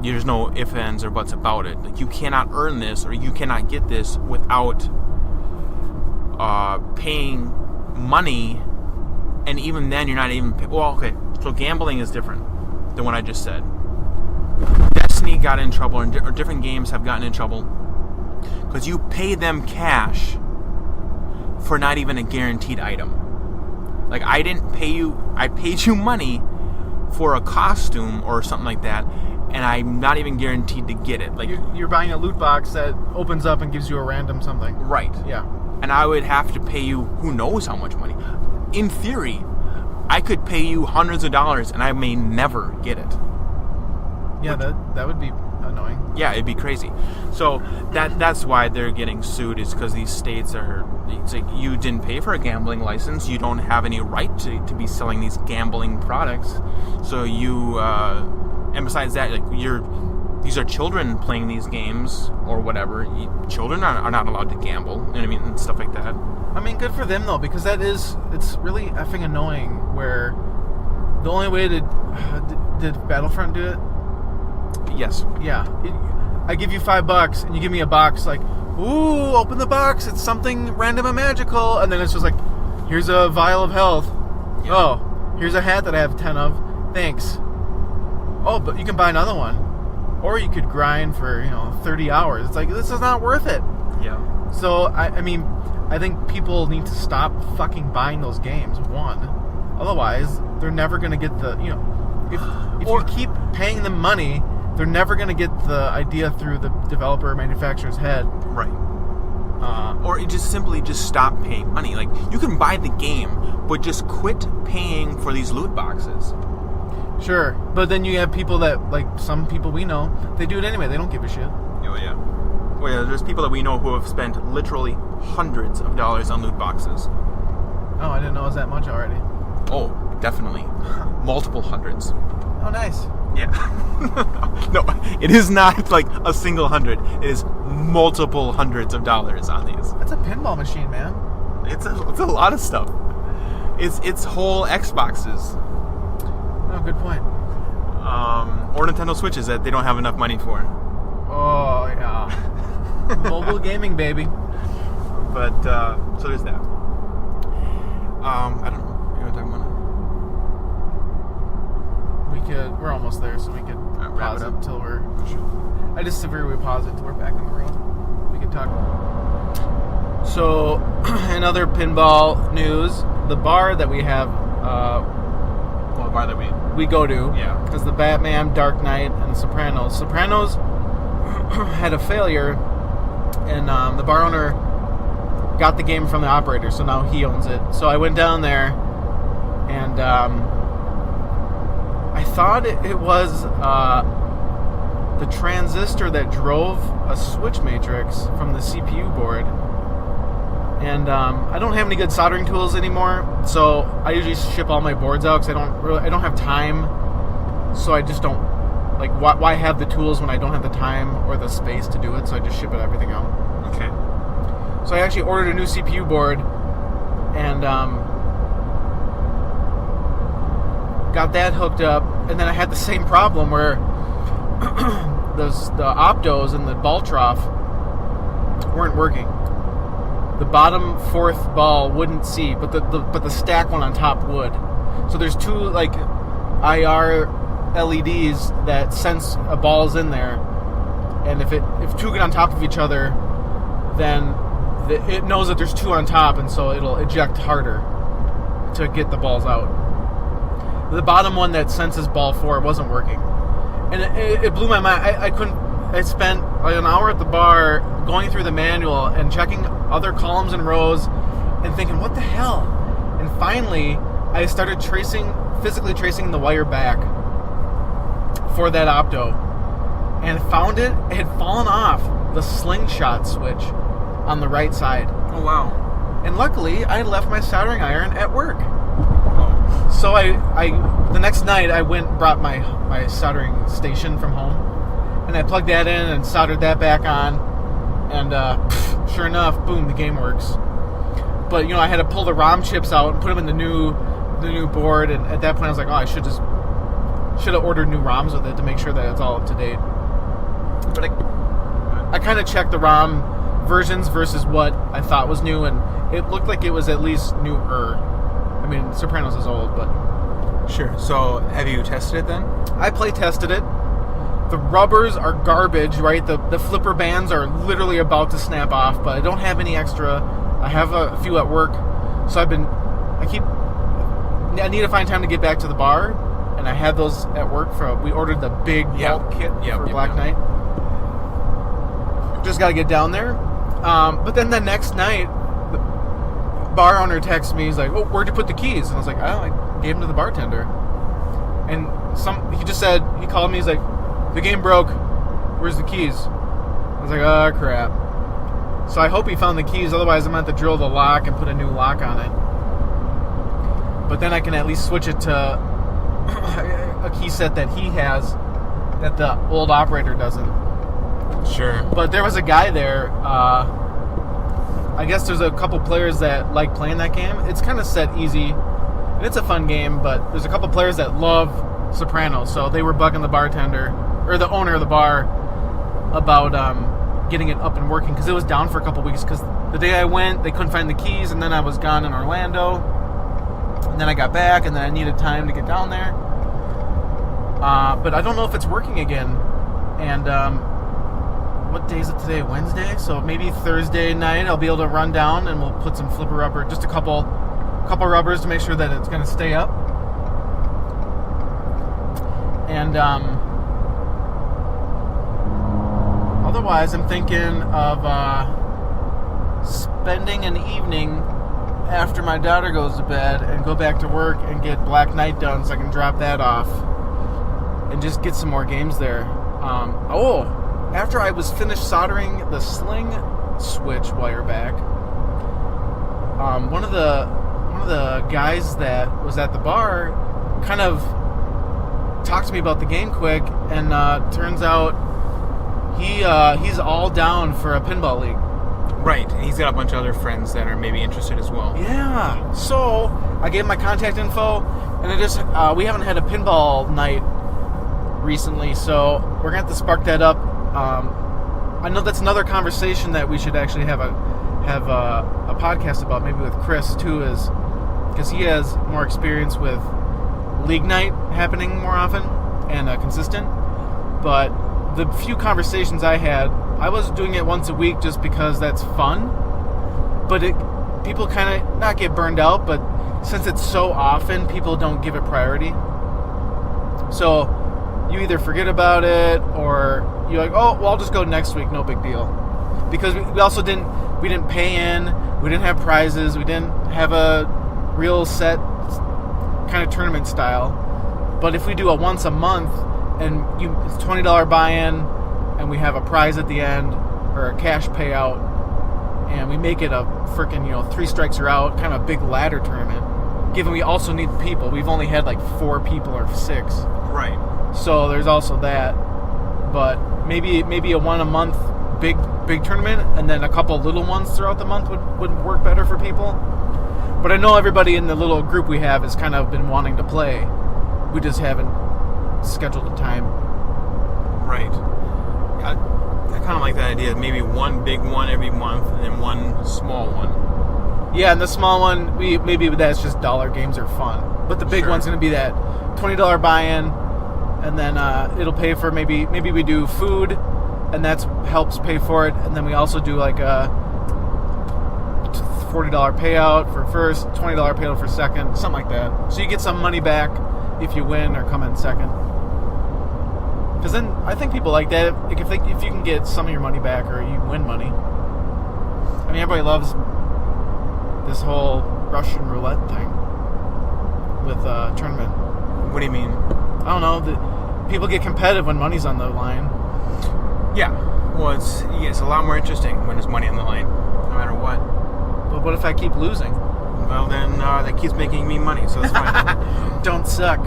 There's no ifs, ands, or buts about it. Like, you cannot earn this or you cannot get this without paying money, and even then you're not even so gambling is different than what I just said. Destiny got in trouble, or different games have gotten in trouble because you pay them cash for not even a guaranteed item. Like, I didn't pay you, I paid you money for a costume or something like that, and I'm not even guaranteed to get it. Like, you're buying a loot box that opens up and gives you a random something. Right. Yeah. And I would have to pay you who knows how much money. In theory, I could pay you hundreds of dollars and I may never get it. Yeah, that would be annoying. Yeah, it'd be crazy. So that's why they're getting sued, is because these states it's like, you didn't pay for a gambling license, you don't have any right to be selling these gambling products. So you, and besides that, like, these are children playing these games or whatever. Children are not allowed to gamble, you know what I mean, and stuff like that. I mean, good for them though, because it's really effing annoying where the only way did Battlefront do it? Yes. Yeah. I give you $5 and you give me a box like, ooh, open the box, it's something random and magical, and then it's just like, here's a vial of health. Yeah. Oh, here's a hat that I have 10 of. Thanks. Oh, but you can buy another one. Or you could grind for, 30 hours. It's like, this is not worth it. Yeah. So, I mean, I think people need to stop fucking buying those games, one. Otherwise, they're never going to get the, if you keep paying them money, they're never going to get the idea through the developer or manufacturer's head. Right. Or just simply stop paying money. Like, you can buy the game, but just quit paying for these loot boxes. Sure, but then you have people that, like some people we know, they do it anyway. They don't give a shit. Oh yeah. Well, yeah, there's people that we know who have spent literally hundreds of dollars on loot boxes. Oh, I didn't know it was that much already. Oh, definitely. Multiple hundreds. Oh, nice. Yeah. No, it is not like a single hundred. It is multiple hundreds of dollars on these. That's a pinball machine, man. It's a lot of stuff. It's whole Xboxes. Oh, good point. Or Nintendo Switches that they don't have enough money for. Oh, yeah. Mobile gaming, baby. But, so there's that. I don't know. You want to talk about We're almost there, so we could pause it till we're... Sure. I just severely pause it till we're back on the road. We could talk. So, in other pinball news, the bar that we have... the bar that we go to, yeah, because the Batman, Dark Knight, and Sopranos had a failure, and the bar owner got the game from the operator, so now he owns it. So I went down there, and I thought it was the transistor that drove a switch matrix from the CPU board. And I don't have any good soldering tools anymore, so I usually ship all my boards out because I don't have time. So I just don't, like, why have the tools when I don't have the time or the space to do it? So I just ship everything out. Okay. So I actually ordered a new CPU board and got that hooked up, and then I had the same problem where the optos and the ball trough weren't working. The bottom fourth ball wouldn't see, but the stack one on top would. So there's two like IR LEDs that sense a ball's in there, and if two get on top of each other, then it knows that there's 2 on top, and so it'll eject harder to get the balls out. The bottom one that senses ball 4 wasn't working, and it blew my mind. I couldn't. I spent like an hour at the bar going through the manual and checking other columns and rows, and thinking, what the hell? And finally, I started physically tracing the wire back for that opto, and found it had fallen off the slingshot switch on the right side. Oh, wow. And luckily, I had left my soldering iron at work. Oh. So I the next night, I went and brought my soldering station from home, and I plugged that in and soldered that back on, and sure enough, boom, the game works. But, I had to pull the ROM chips out and put them in the new board, and at that point, I was like, oh, I should have ordered new ROMs with it to make sure that it's all up to date. But I kind of checked the ROM versions versus what I thought was new, and it looked like it was at least newer. I mean, Sopranos is old, but... Sure. So, have you tested it then? I play tested it. The rubbers are garbage, right? The flipper bands are literally about to snap off, but I don't have any extra. I have a few at work, so I need to find time to get back to the bar, and I had those at work we ordered the big bulk kit for Black Knight. Just got to get down there. But then the next night, the bar owner texts me. He's like, "Oh, where'd you put the keys?" And I was like, "Oh, I gave them to the bartender." And he just said, he called me. He's like, "The game broke. Where's the keys?" I was like, "Oh, crap." So I hope he found the keys. Otherwise, I'm going to have to drill the lock and put a new lock on it. But then I can at least switch it to a key set that he has that the old operator doesn't. Sure. But there was a guy there. I guess there's a couple players that like playing that game. It's kind of set easy. And it's a fun game, but there's a couple players that love Sopranos. So they were bugging the bartender, or the owner of the bar, about getting it up and working, because it was down for a couple weeks, because the day I went, they couldn't find the keys, and then I was gone in Orlando, and then I got back, and then I needed time to get down there. But I don't know if it's working again. And what day is it today? Wednesday? So maybe Thursday night I'll be able to run down, and we'll put some flipper rubber, just a couple rubbers to make sure that it's going to stay up. And otherwise, I'm thinking of spending an evening after my daughter goes to bed and go back to work and get Black Knight done, so I can drop that off and just get some more games there. After I was finished soldering the sling switch wire back, one of the guys that was at the bar kind of talked to me about the game quick, and turns out he's all down for a pinball league. Right, and he's got a bunch of other friends that are maybe interested as well. Yeah. So I gave him my contact info, and we haven't had a pinball night recently, so we're gonna have to spark that up. I know that's another conversation that we should actually have a podcast about, maybe with Chris too, is because he has more experience with league night happening more often and consistent. But the few conversations I had, I was doing it once a week just because that's fun. But people kind of not get burned out, but since it's so often, people don't give it priority. So you either forget about it, or you're like, oh, well, I'll just go next week, no big deal. Because we also didn't pay in, we didn't have prizes, we didn't have a real set kind of tournament style. But if we do a once a month, and it's $20 buy-in, and we have a prize at the end, or a cash payout, and we make it a freaking, 3 strikes you're out, kind of a big ladder tournament, given we also need people. We've only had like 4 people or 6. Right. So there's also that. But maybe a one a month big tournament, and then a couple little ones throughout the month would work better for people. But I know everybody in the little group we have has kind of been wanting to play. We just haven't scheduled a time. Right. I kind of like that idea. Maybe one big one every month, and then one small one. Yeah, and the small one, maybe that's just dollar games are fun. But the big one's going to be that $20 buy-in, and then it'll pay for maybe we do food, and that helps pay for it. And then we also do like a $40 payout for first, $20 payout for second, something like that. So you get some money back if you win or come in second. Because then I think people like that if you can get some of your money back or you win money. I mean, everybody loves this whole Russian roulette thing with tournament. What do you mean? I don't know. People get competitive when money's on the line. Yeah. Well, it's a lot more interesting when there's money on the line, no matter what. But what if I keep losing? Well, then that keeps making me money, so that's fine. Don't suck.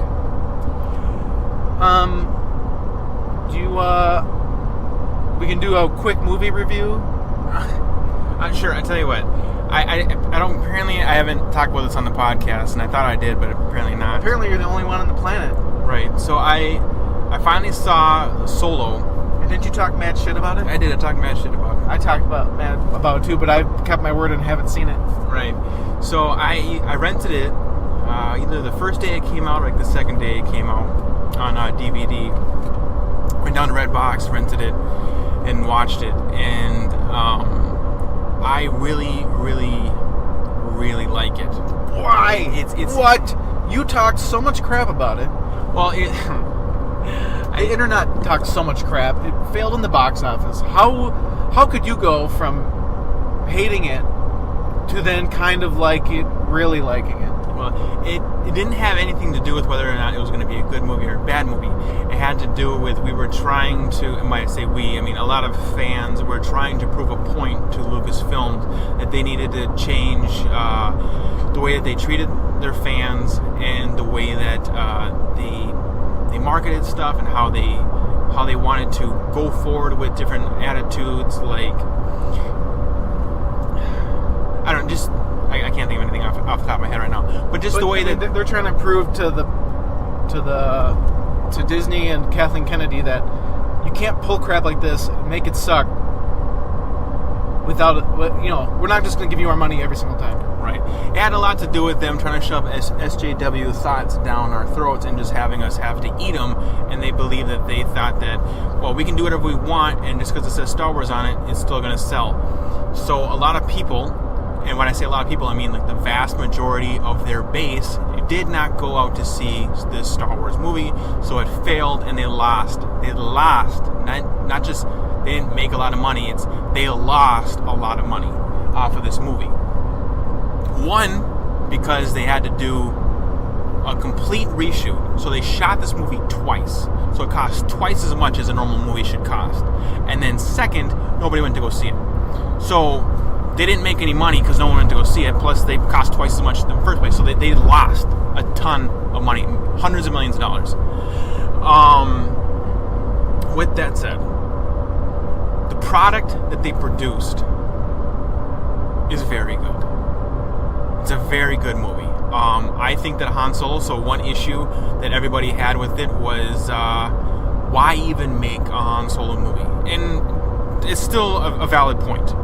We can do a quick movie review? Sure, I tell you what. I haven't talked about this on the podcast, and I thought I did, but apparently not. Apparently you're the only one on the planet. Right. So I finally saw Solo. And didn't you talk mad shit about it? I did. I talked mad shit about it. I talked mad about it too, but I kept my word and haven't seen it. Right. So I rented it either the first day it came out or like the second day it came out on DVD. Went down to Redbox, rented it, and watched it. And I really, really, really like it. Why? It's what? You talked so much crap about it. Well, the internet talked so much crap. It failed in the box office. How could you go from hating it to then kind of really liking it? Well, it didn't have anything to do with whether or not it was going to be a good movie or a bad movie. It had to do with we were trying to, and when I say we, I mean a lot of fans were trying to prove a point to Lucasfilm that they needed to change the way that they treated their fans and the way that they marketed stuff and how they wanted to go forward with different attitudes. Like, I can't think of anything off the top of my head right now. But the way that they're trying to prove to Disney and Kathleen Kennedy that you can't pull crap like this and make it suck without, we're not just going to give you our money every single time. Right. It had a lot to do with them trying to shove SJW thoughts down our throats and just having us have to eat them. And they believe that they thought that, well, we can do whatever we want, and just because it says Star Wars on it, it's still going to sell. So a lot of people, and when I say a lot of people, I mean like the vast majority of their base did not go out to see this Star Wars movie, so it failed and they lost. They lost. Not just they didn't make a lot of money, they lost a lot of money off of this movie. One, because they had to do a complete reshoot. So they shot this movie twice. So it cost twice as much as a normal movie should cost. And then second, nobody went to go see it. So they didn't make any money because no one went to go see it. Plus, they cost twice as much in the first place. So they lost a ton of money, hundreds of millions of dollars. With that said, the product that they produced is very good. It's a very good movie. I think that Han Solo, so one issue that everybody had with it was why even make a Han Solo movie? And it's still a valid point.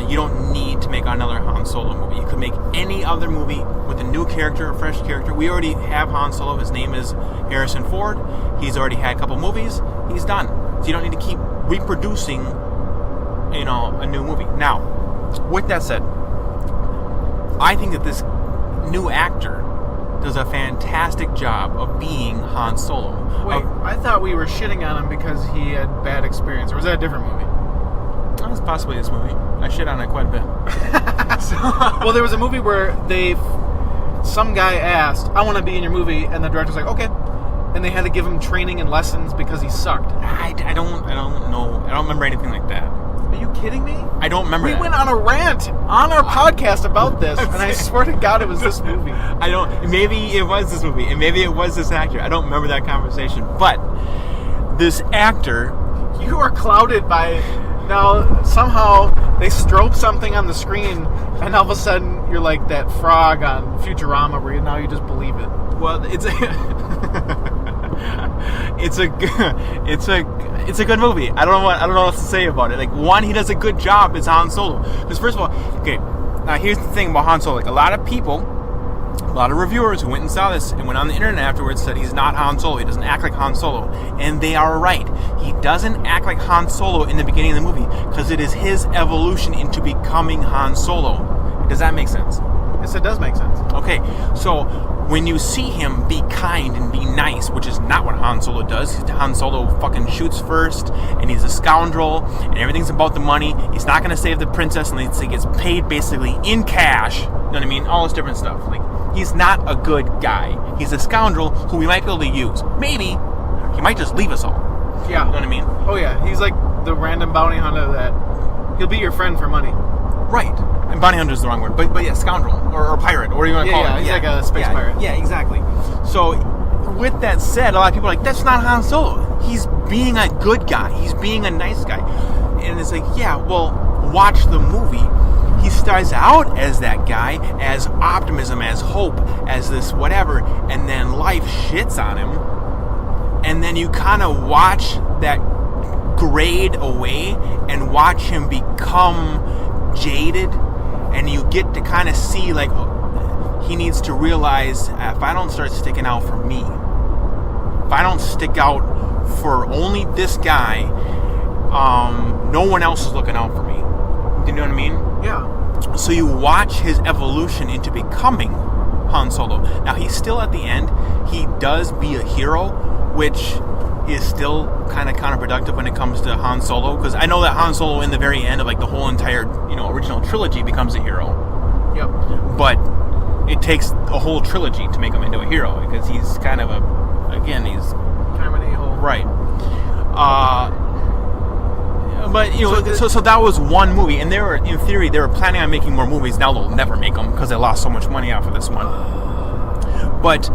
You don't need to make another Han Solo movie. You could make any other movie with a new character, a fresh character. We already have Han Solo. His name is Harrison Ford. He's already had a couple movies. He's done. So you don't need to keep reproducing, a new movie. Now, with that said, I think that this new actor does a fantastic job of being Han Solo. Wait, I thought we were shitting on him because he had bad experience. Or was that a different movie? That was possibly this movie. I shit on it quite a bit. Well, there was a movie where some guy asked, I want to be in your movie, and the director's like, okay. And they had to give him training and lessons because he sucked. I don't know. I don't remember anything like that. Are you kidding me? I don't remember that. We went on a rant on our podcast about this, and I swear to God it was this movie. Maybe it was this movie, and maybe it was this actor. I don't remember that conversation. But this actor... You are clouded by... Now, somehow, they strobe something on the screen, and all of a sudden, you're like that frog on Futurama, where now you just believe it. Well, it's a good movie. I don't know what else to say about it. Like, one, he does a good job as Han Solo. Because first of all, okay, now here's the thing about Han Solo. Like, a lot of reviewers who went and saw this and went on the internet afterwards said he's not Han Solo. He doesn't act like Han Solo. And they are right. He doesn't act like Han Solo in the beginning of the movie because it is his evolution into becoming Han Solo. Does that make sense? Yes, it does make sense. Okay, so when you see him be kind and be nice, which is not what Han Solo does. Han Solo fucking shoots first, and he's a scoundrel, and everything's about the money. He's not going to save the princess unless he gets paid basically in cash. You know what I mean? All this different stuff. Like, he's not a good guy. He's a scoundrel who we might be able to use. Maybe he might just leave us all. Yeah. You know what I mean? Oh, yeah. He's like the random bounty hunter that he'll be your friend for money. Right. And bounty hunter is the wrong word. But yeah, scoundrel. Or pirate. Or what do you want to call it? Yeah, he's like a space pirate. Yeah, exactly. So, with that said, a lot of people are like, that's not Han Solo. He's being a good guy. He's being a nice guy. And it's like, yeah, well, watch the movie. He starts out as that guy, as optimism, as hope, as this whatever, and then life shits on him. And then you kind of watch that grade away and watch him become jaded, and you get to kind of see, like, he needs to realize, if I don't start sticking out for me, if I don't stick out for only this guy, no one else is looking out for me. Do you know what I mean? Yeah. So you watch his evolution into becoming Han Solo. Now, he's still at the end. He does be a hero, which is still kind of counterproductive when it comes to Han Solo. Because I know that Han Solo, in the very end of like the whole entire original trilogy, becomes a hero. Yep. But it takes a whole trilogy to make him into a hero, because he's kind of he's kind of an a-hole. Right. But so that was one movie, and in theory they were planning on making more movies. Now they'll never make them because they lost so much money off of this one. But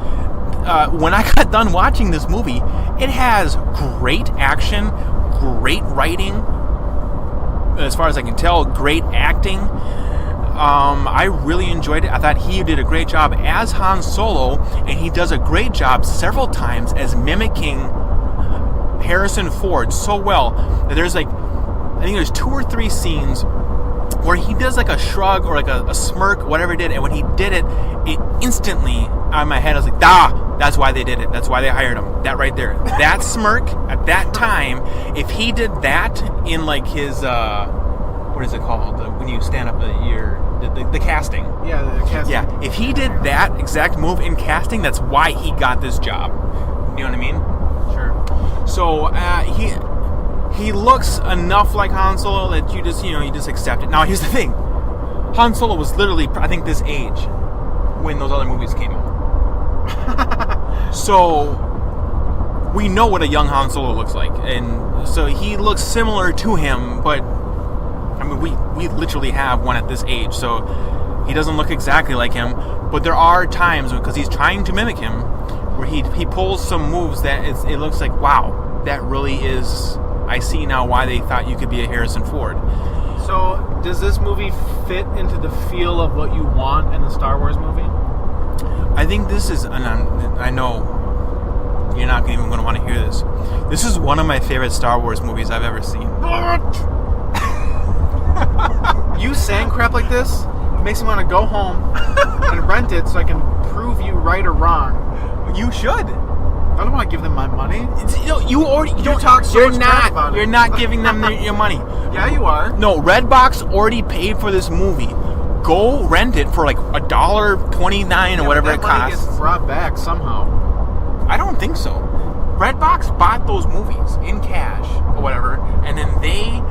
when I got done watching this movie, it has great action, great writing, as far as I can tell, great acting. I really enjoyed it. I thought he did a great job as Han Solo, and he does a great job several times as mimicking Harrison Ford so well that there's I think there's 2 or 3 scenes where he does like a shrug or like a smirk, whatever he did, and when he did it, it instantly out of my head I was like, that's why they did it. That's why they hired him. That right there, that smirk at that time. If he did that in like his what is it called when you stand up the casting? Yeah, the casting. Yeah, if he did that exact move in casting, that's why he got this job. You know what I mean? Sure. So he looks enough like Han Solo that you just accept it. Now here's the thing: Han Solo was literally, I think, this age when those other movies came out. So we know what a young Han Solo looks like, and so he looks similar to him, but I mean we literally have one at this age, so he doesn't look exactly like him. But there are times, because he's trying to mimic him, where he pulls some moves that it looks like, wow, that really is. I see now why they thought you could be a Harrison Ford. So, does this movie fit into the feel of what you want in a Star Wars movie? I think this is, and I know you're not even going to want to hear this. This is one of my favorite Star Wars movies I've ever seen. You saying crap like this makes me want to go home and rent it so I can prove you right or wrong. You should. I don't want to give them my money. You talk so much crap about it. You're not giving them your money. Yeah, you are. No, Redbox already paid for this movie. Go rent it for like $1.29 or whatever it costs. Gets brought back somehow. I don't think so. Redbox bought those movies in cash or whatever, and then they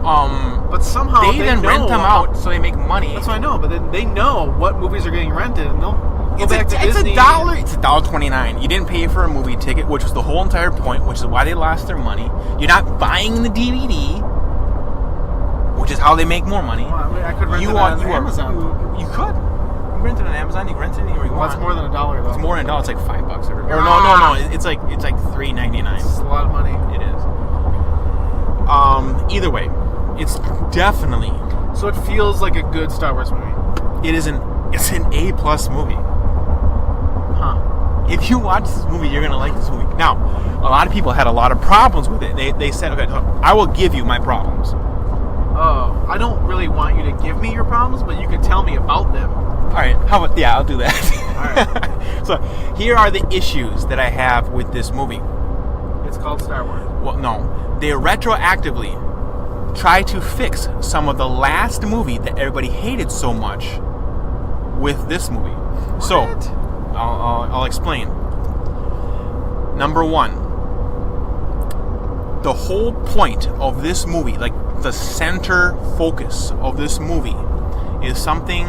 but somehow they then rent them out so they make money. That's what I know. But then they know what movies are getting rented, and they'll go back to Disney. It's $1. It's $1.29. You didn't pay for a movie ticket, which was the whole entire point, which is why they lost their money. You're not buying the DVD, which is how they make more money. Well, I mean, I could rent it on Amazon. You could. You rent it on Amazon. You can rent it anywhere you want. It's more than $1 though. It's more than $1. It's like $5 or no. It's like $3.99. It's a lot of money. It is. Either way, it's definitely. So it feels like a good Star Wars movie. It's an A+ movie. Huh. If you watch this movie, you're gonna like this movie. Now, a lot of people had a lot of problems with it. They said, okay, I will give you my problems. Oh, I don't really want you to give me your problems, but you can tell me about them. All right, how about, I'll do that. All right. So here are the issues that I have with this movie. It's called Star Wars. Well, no. They retroactively try to fix some of the last movie that everybody hated so much with this movie. What? So, I'll explain. Number one, the whole point of this movie, like the center focus of this movie, is something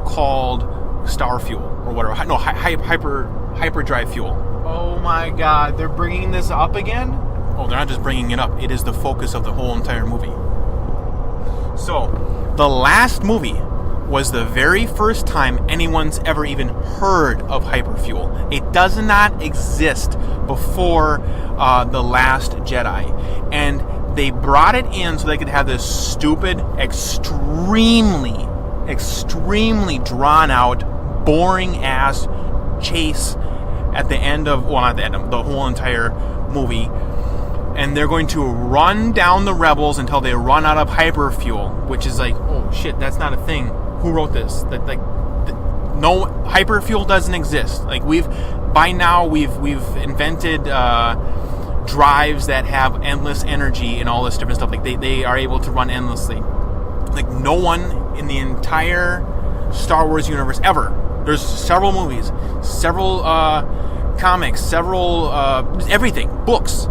called star fuel or whatever. No, hyperdrive fuel. Oh my God, they're bringing this up again? Oh, they're not just bringing it up. It is the focus of the whole entire movie. So, the last movie was the very first time anyone's ever even heard of hyperfuel. It does not exist before The Last Jedi. And they brought it in so they could have this stupid, extremely drawn out, boring ass chase at the end of, well, not the end of, the whole entire movie. And they're going to run down the rebels until they run out of hyperfuel, which is like, oh shit, that's not a thing. Who wrote this? No, hyperfuel doesn't exist. Like we've invented drives that have endless energy and all this different stuff. Like they are able to run endlessly. Like no one in the entire Star Wars universe ever. There's several movies, several comics, several everything, books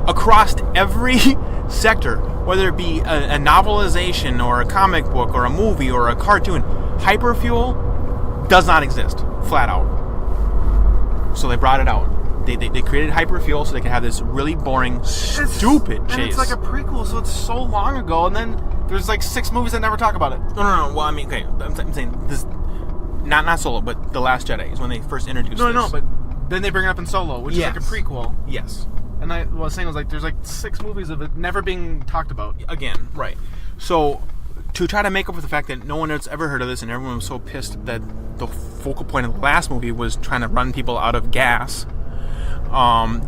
across every sector, whether it be a novelization or a comic book or a movie or a cartoon. Hyperfuel does not exist, flat out. So they brought it out. They created hyperfuel so they could have this really boring, stupid chase. And it's like a prequel, so it's so long ago, and then there's like 6 movies that never talk about it. No. Well, I mean, okay, I'm saying this, not Solo, but The Last Jedi is when they first introduced this. No, but then they bring it up in Solo, which is like a prequel. Yes. And I was saying was like there's like 6 movies of it never being talked about. Again, right. So to try to make up for the fact that no one has ever heard of this and everyone was so pissed that the focal point of the last movie was trying to run people out of gas,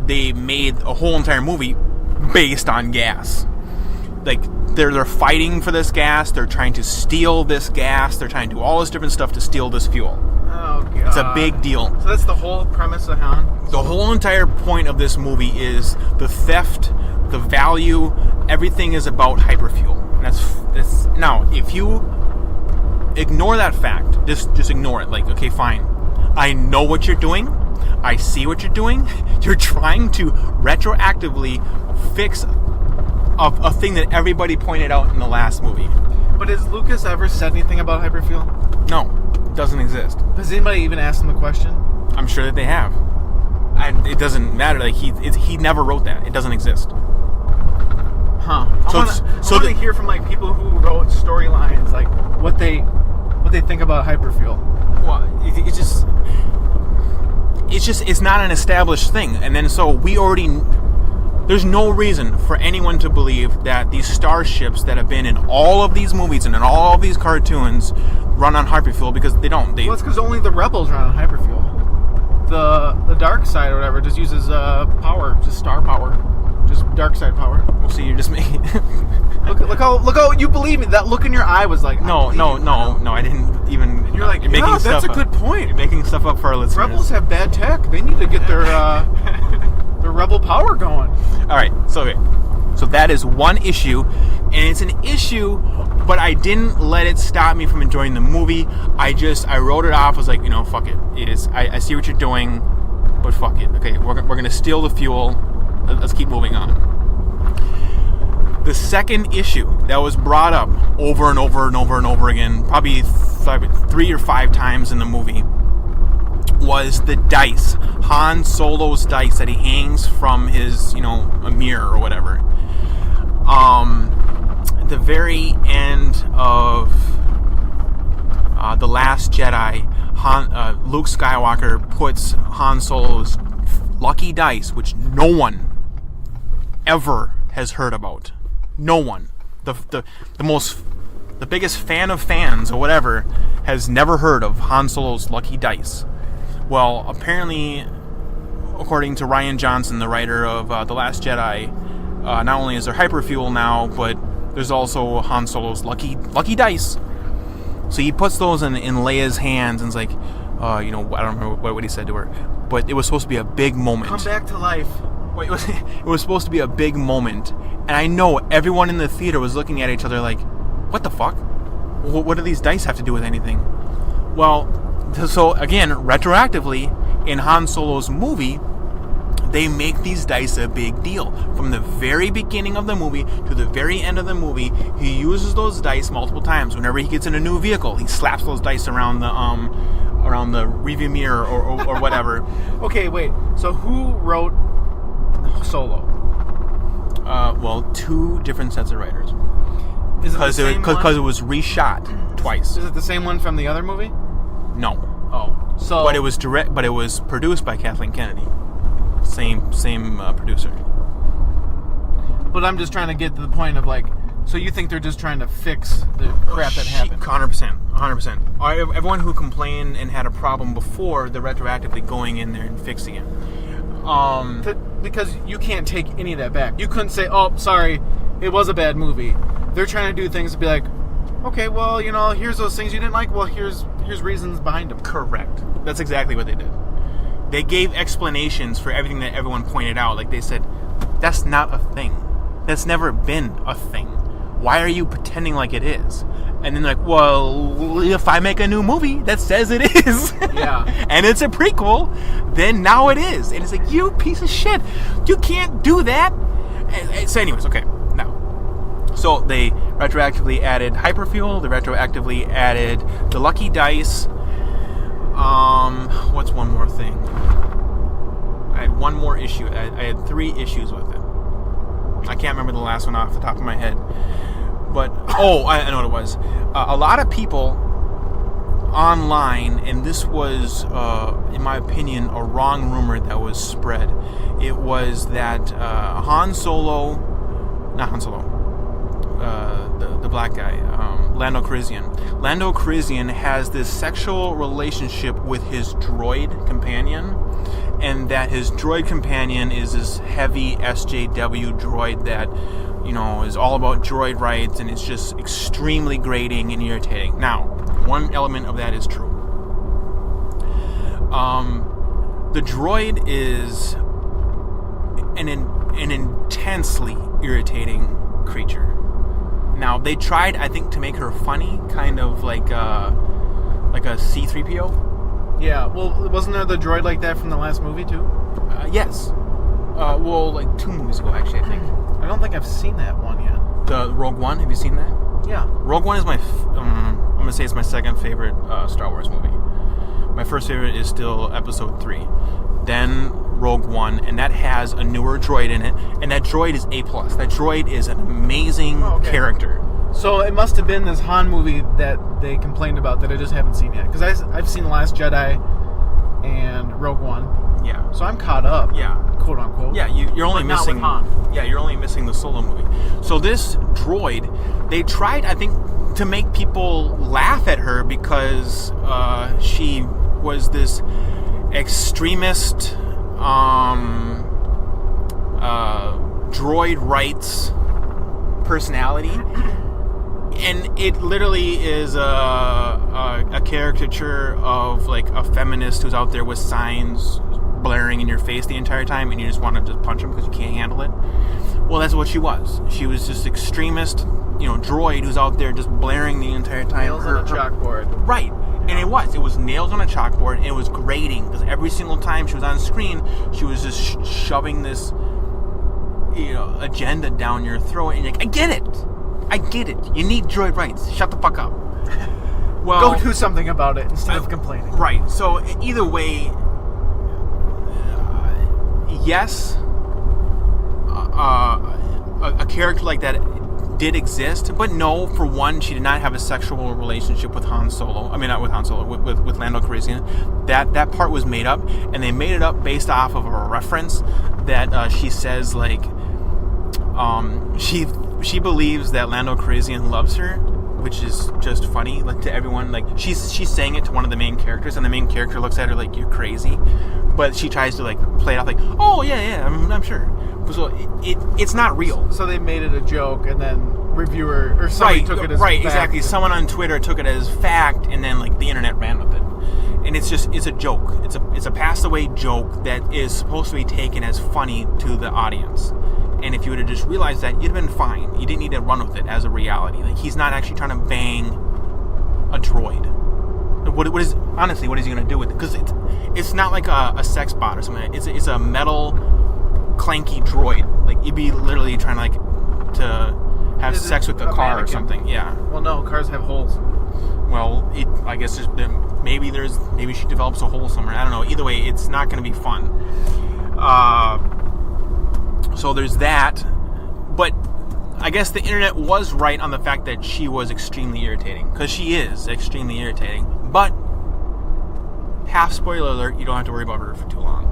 they made a whole entire movie based on gas. Like they're fighting for this gas, they're trying to steal this gas, they're trying to do all this different stuff to steal this fuel. Oh God. It's a big deal. So that's the whole premise of Han? The whole entire point of this movie is the theft, the value, everything is about hyperfuel. And that's now, if you ignore that fact, just ignore it. Like, okay, fine. I know what you're doing. I see what you're doing. You're trying to retroactively fix a thing that everybody pointed out in the last movie. But has Lucas ever said anything about hyperfuel? No, it doesn't exist. Has anybody even asked him the question? I'm sure that they have. And it doesn't matter. Like he never wrote that. It doesn't exist. Huh. I want to hear from like people who wrote storylines, like what they think about hyperfuel. Well, it's not an established thing, and then so there's no reason for anyone to believe that these starships that have been in all of these movies and in all of these cartoons run on hyperfuel, because they don't. Well, it's because only the rebels run on hyperfuel. The dark side or whatever just uses power, just star power, just dark side power. Well, see, you're just making. look how you believe me. That look in your eye was like, no, I didn't even. And you're like, you're making that's a good point. You're making stuff up for our listeners. Rebels have bad tech. They need to get their rebel power going. All right, so that is one issue, and it's an issue, but I didn't let it stop me from enjoying the movie. I wrote it off. I was like, fuck it. I see what you're doing, but fuck it. Okay, we're gonna steal the fuel. Let's keep moving on. The second issue that was brought up over and over and over and over again, probably 3 or 5 times in the movie, was the dice. Han Solo's dice that he hangs from his, a mirror or whatever. At the very end of The Last Jedi, Luke Skywalker puts Han Solo's lucky dice, which no one ever has heard about. No one. The biggest fan of fans or whatever has never heard of Han Solo's lucky dice. Well, apparently, according to Rian Johnson, the writer of The Last Jedi, not only is there hyperfuel now, but there's also Han Solo's lucky dice. So he puts those in Leia's hands and is like, I don't remember what he said to her, but it was supposed to be a big moment. Come back to life. Well, it was supposed to be a big moment, and I know everyone in the theater was looking at each other like, what the fuck? What do these dice have to do with anything? Well, so again, retroactively, in Han Solo's movie, they make these dice a big deal. From the very beginning of the movie to the very end of the movie, he uses those dice multiple times. Whenever he gets in a new vehicle, he slaps those dice around the rearview mirror or whatever. Okay, wait. So who wrote Solo? Well, 2 different sets of writers. Because it was reshot twice. Is it the same one from the other movie? No. Oh, so But it was produced by Kathleen Kennedy. Same producer. But I'm just trying to get to the point of like, so you think they're just trying to fix the crap that happened? 100%. Everyone who complained and had a problem before, they're retroactively going in there and fixing it. Because you can't take any of that back. You couldn't say, oh, sorry, it was a bad movie. They're trying to do things to be like, okay, well, here's those things you didn't like. Well, here's reasons behind them. Correct. That's exactly what they did. They gave explanations for everything that everyone pointed out. Like they said, that's not a thing. That's never been a thing. Why are you pretending like it is? And then like, well, if I make a new movie that says it is, yeah, and it's a prequel, then now it is. And it's like, you piece of shit. You can't do that. So anyways, okay, now. So they retroactively added hyperfuel. They retroactively added the lucky dice. What's one more thing? I had one more issue. I had 3 issues with it. I can't remember the last one off the top of my head. But, I know what it was. A lot of people online, and this was, in my opinion, a wrong rumor that was spread. It was that the black guy, Lando Calrissian has this sexual relationship with his droid companion, and that his droid companion is this heavy SJW droid that, is all about droid rights, and it's just extremely grating and irritating. Now, one element of that is true. The droid is an intensely irritating creature. Now, they tried, I think, to make her funny, kind of like a C-3PO. Yeah, well, wasn't there the droid like that from the last movie, too? Yes. Like 2 movies ago, actually, I think. I don't think I've seen that one yet. The Rogue One, have you seen that? Yeah. Rogue One is I'm going to say it's my second favorite Star Wars movie. My first favorite is still Episode 3. Then Rogue One, and that has a newer droid in it, and that droid is A+. That droid is an amazing character. So it must have been this Han movie that they complained about that I just haven't seen yet. Because I've seen The Last Jedi and Rogue One. Yeah. So I'm caught up. Yeah. Quote unquote. Yeah, you're only missing. Not with Han. Yeah, you're only missing the Solo movie. So this droid, they tried, I think, to make people laugh at her because she was this extremist droid rights personality, and it literally is a caricature of like a feminist who's out there with signs blaring in your face the entire time, and you just want to just punch him because you can't handle it. Well, that's what she was. She was this extremist, droid who's out there just blaring the entire time. Nails on a chalkboard. Right. And it was nails on a chalkboard, and it was grating, because every single time she was on screen, she was just shoving this, agenda down your throat, and you're like, I get it. You need droid rights. Shut the fuck up. Well, go do something about it instead of complaining. Right. So either way, yes, a character like that did exist, but no, for one, she did not have a sexual relationship with Han Solo. I mean, not with Han Solo, with Lando Calrissian. That part was made up, and they made it up based off of a reference that she says, like, she believes that Lando Calrissian loves her, which is just funny, like, to everyone. Like, she's saying it to one of the main characters, and the main character looks at her like, you're crazy, but she tries to, like, play it off like, oh, yeah, I'm sure. So it's not real. So they made it a joke, and then reviewer or somebody took it as right, fact. Exactly. Someone on Twitter took it as fact, and then like the internet ran with it. and it's a joke. It's a passed away joke that is supposed to be taken as funny to the audience. And if you would have just realized that, you'd have been fine. You didn't need to run with it as a reality. Like, he's not actually trying to bang a droid. What is he going to do with it? Because it's not like a sex bot or something. It's a metal clanky droid. Like, you'd be literally trying to have sex with the car mannequin or something. Yeah. Well, no, cars have holes. Well, I guess maybe she develops a hole somewhere. I don't know. Either way, it's not going to be fun. So there's that. But I guess the internet was right on the fact that she was extremely irritating. Because she is extremely irritating. But, half spoiler alert, you don't have to worry about her for too long.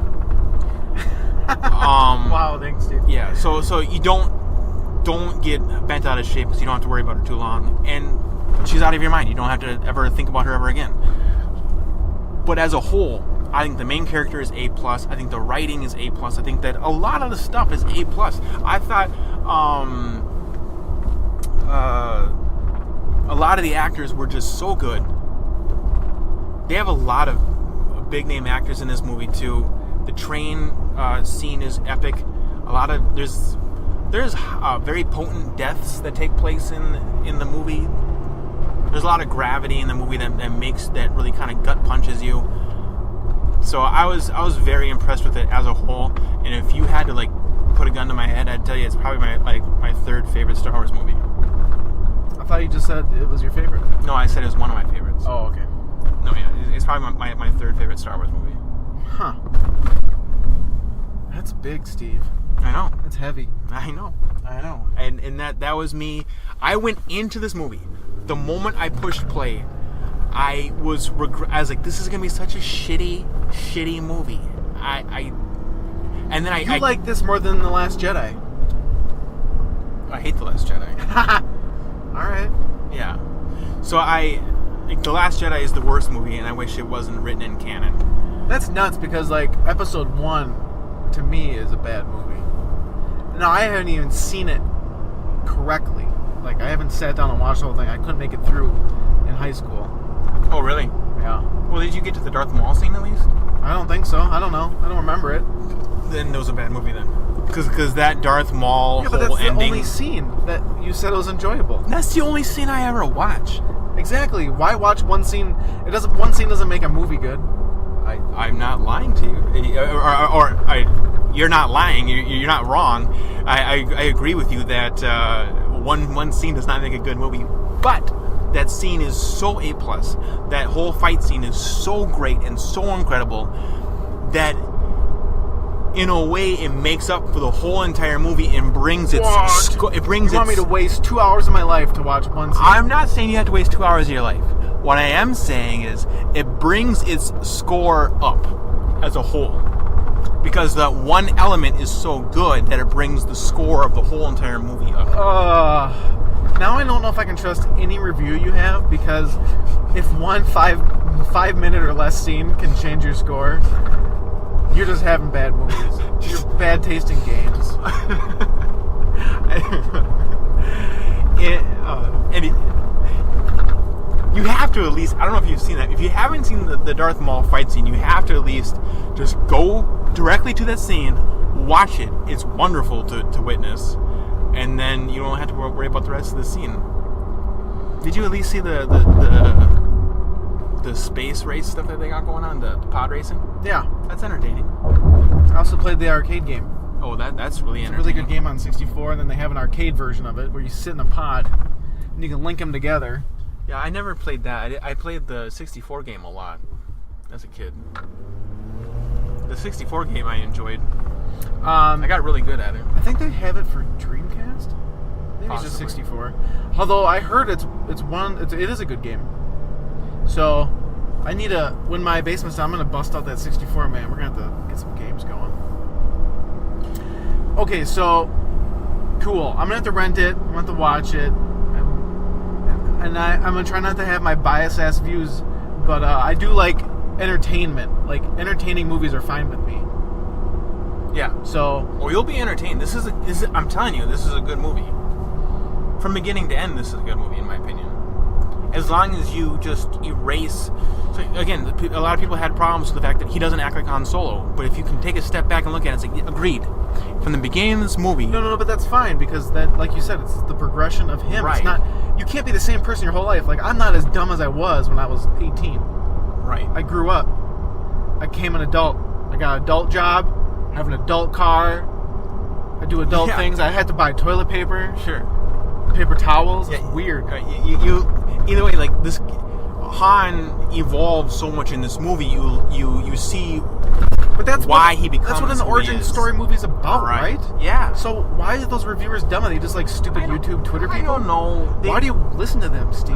Wow, thanks, Steve. Yeah, so you don't get bent out of shape because you don't have to worry about her too long. And she's out of your mind. You don't have to ever think about her ever again. But as a whole, I think the main character is A+. I think the writing is A+. I think that a lot of the stuff is A+. I thought a lot of the actors were just so good. They have a lot of big-name actors in this movie, too. The train scene is epic. There's very potent deaths that take place in the movie. There's a lot of gravity in the movie that really kind of gut punches you. So I was very impressed with it as a whole. And if you had to put a gun to my head, I'd tell you it's probably my third favorite Star Wars movie. I thought you just said it was your favorite. No, I said it was one of my favorites. Oh, okay. No, yeah, it's probably my third favorite Star Wars movie. Huh. That's big, Steve. I know. That's heavy. I know. And that was me. I went into this movie. The moment I pushed play, I was like, this is going to be such a shitty movie. You like this more than The Last Jedi. I hate The Last Jedi. Alright. Yeah. So The Last Jedi is the worst movie, and I wish it wasn't written in canon. That's nuts, because episode 1 to me is a bad movie. Now, I haven't even seen it correctly. I haven't sat down and watched the whole thing. I couldn't make it through in high school. Oh, really? Yeah. Well, did you get to the Darth Maul scene at least? I don't think so. I don't know. I don't remember it. Then it was a bad movie then. Because that Darth Maul but whole that's ending... the only scene that you said was enjoyable. That's the only scene I ever watch. Exactly. Why watch one scene? One scene doesn't make a movie good. I'm not lying to you. You're not lying. You're not wrong. I agree with you that one scene does not make a good movie. But that scene is so A+. That whole fight scene is so great and so incredible that in a way it makes up for the whole entire movie and brings its... You want me to waste 2 hours of my life to watch one scene? I'm not saying you have to waste 2 hours of your life. What I am saying is it brings its score up as a whole. Because that one element is so good that it brings the score of the whole entire movie up. Now I don't know if I can trust any review you have, because if one 5 minute or less scene can change your score, you're just having bad movies. You're bad tasting games. You have to at least, I don't know if you've seen that. If you haven't seen the Darth Maul fight scene, you have to at least just go directly to that scene, watch it. It's wonderful to witness. And then you don't have to worry about the rest of the scene. Did you at least see the space race stuff that they got going on, the pod racing? Yeah. That's entertaining. I also played the arcade game. Oh, that's really entertaining. It's a really good game on 64, and then they have an arcade version of it where you sit in a pod and you can link them together. Yeah, I never played that. I played the 64 game a lot as a kid. The 64 game I enjoyed. I got really good at it. I think they have it for Dreamcast. Maybe it's just 64. Although I heard it is a good game. So I need when my basement's down, I'm gonna bust out that 64, man. We're gonna have to get some games going. Okay, so cool. I'm gonna have to rent it. I'm gonna have to watch it. And I'm gonna try not to have my bias ass views, but I do like entertainment. Like, entertaining movies are fine with me. Yeah. So. Well, you'll be entertained. I'm telling you, this is a good movie. From beginning to end, this is a good movie, in my opinion. as long as you just erase. So again, a lot of people had problems with the fact that he doesn't act like Han Solo. But if you can take a step back and look at it, it's like, agreed. From the beginning of this movie. No, but that's fine because that, like you said, it's the progression of him. Right. It's not. You can't be the same person your whole life. Like, I'm not as dumb as I was when I was 18. Right. I grew up. I became an adult. I got an adult job. I have an adult car. I do adult things. I had to buy toilet paper. Sure. Paper towels. It's weird. You either way, like this, Han evolved so much in this movie. You see, but that's why he becomes. That's what an origin story movie's about, right? Yeah. So why are those reviewers dumb? Are they just like stupid YouTube, Twitter people? I don't know. Why do you listen to them, Steve?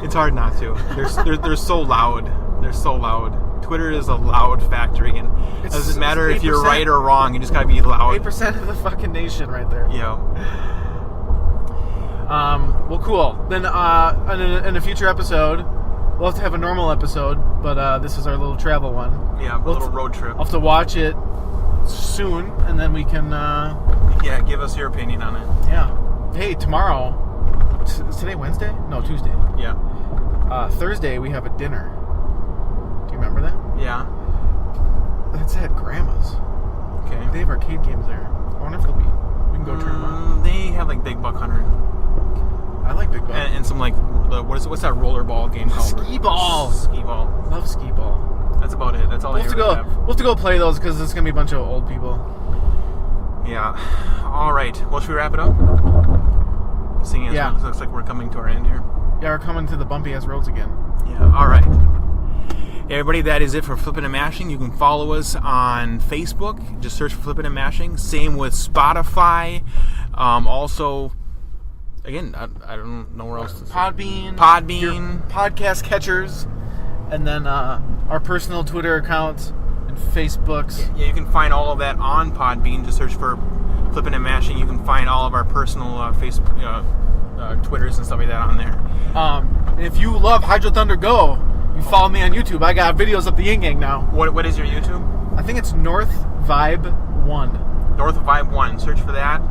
It's hard not to. They're so loud. They're so loud. Twitter is a loud factory, and it doesn't matter if you're right or wrong. You just gotta be loud. 8% of the fucking nation, right there. Yeah. Well, cool. Then in a future episode, we'll have to have a normal episode, but this is our little travel one. Yeah, a little road trip. I'll have to watch it soon, and then we can... yeah, give us your opinion on it. Yeah. Hey, tomorrow... Is today Wednesday? No, Tuesday. Yeah. Thursday, we have a dinner. Do you remember that? Yeah. It's at Grandma's. Okay. They have arcade games there. I wonder if they'll be... We can go turn them on. They have, like, Big Buck Hunter. I like Big Buck. And some, like, what's that rollerball game called? Skee ball. Skee ball. Love skee ball. That's about it. That's all I really have. We'll have to go play those because it's going to be a bunch of old people. Yeah. All right. Well, should we wrap it up? Seeing as it looks like we're coming to our end here. Yeah, we're coming to the bumpy-ass roads again. Yeah. All right. Hey, everybody, that is it for Flippin' and Mashing. You can follow us on Facebook. Just search for Flippin' and Mashing. Same with Spotify. Also... Again, I don't know where else to say. PodBean. Your podcast catchers. And then our personal Twitter accounts and Facebooks. Yeah, you can find all of that on PodBean. Just search for Flippin' and Mashing. You can find all of our personal Facebook, Twitters and stuff like that on there. And if you love Hydro Thunder Go, you follow me on YouTube. I got videos of the Yin Gang now. What is your YouTube? I think it's North Vibe 1. North Vibe 1. Search for that.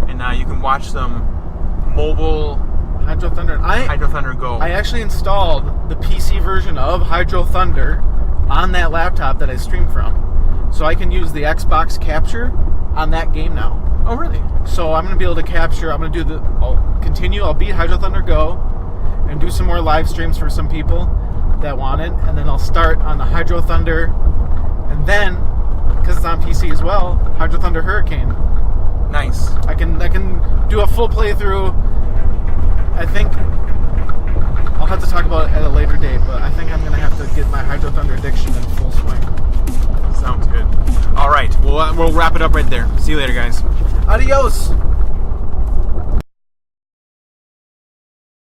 And you can watch some mobile Hydro Thunder. Hydro Thunder Go. I actually installed the PC version of Hydro Thunder on that laptop that I stream from. So I can use the Xbox capture on that game now. Oh, really? So I'm going to be able to capture, I'll beat Hydro Thunder Go and do some more live streams for some people that want it. And then I'll start on the Hydro Thunder. And then, because it's on PC as well, Hydro Thunder Hurricane. Nice. I can do a full playthrough. I think I'll have to talk about it at a later date, but I think I'm going to have to get my Hydro Thunder addiction in full swing. Sounds good. All right. We'll wrap it up right there. See you later, guys. Adios.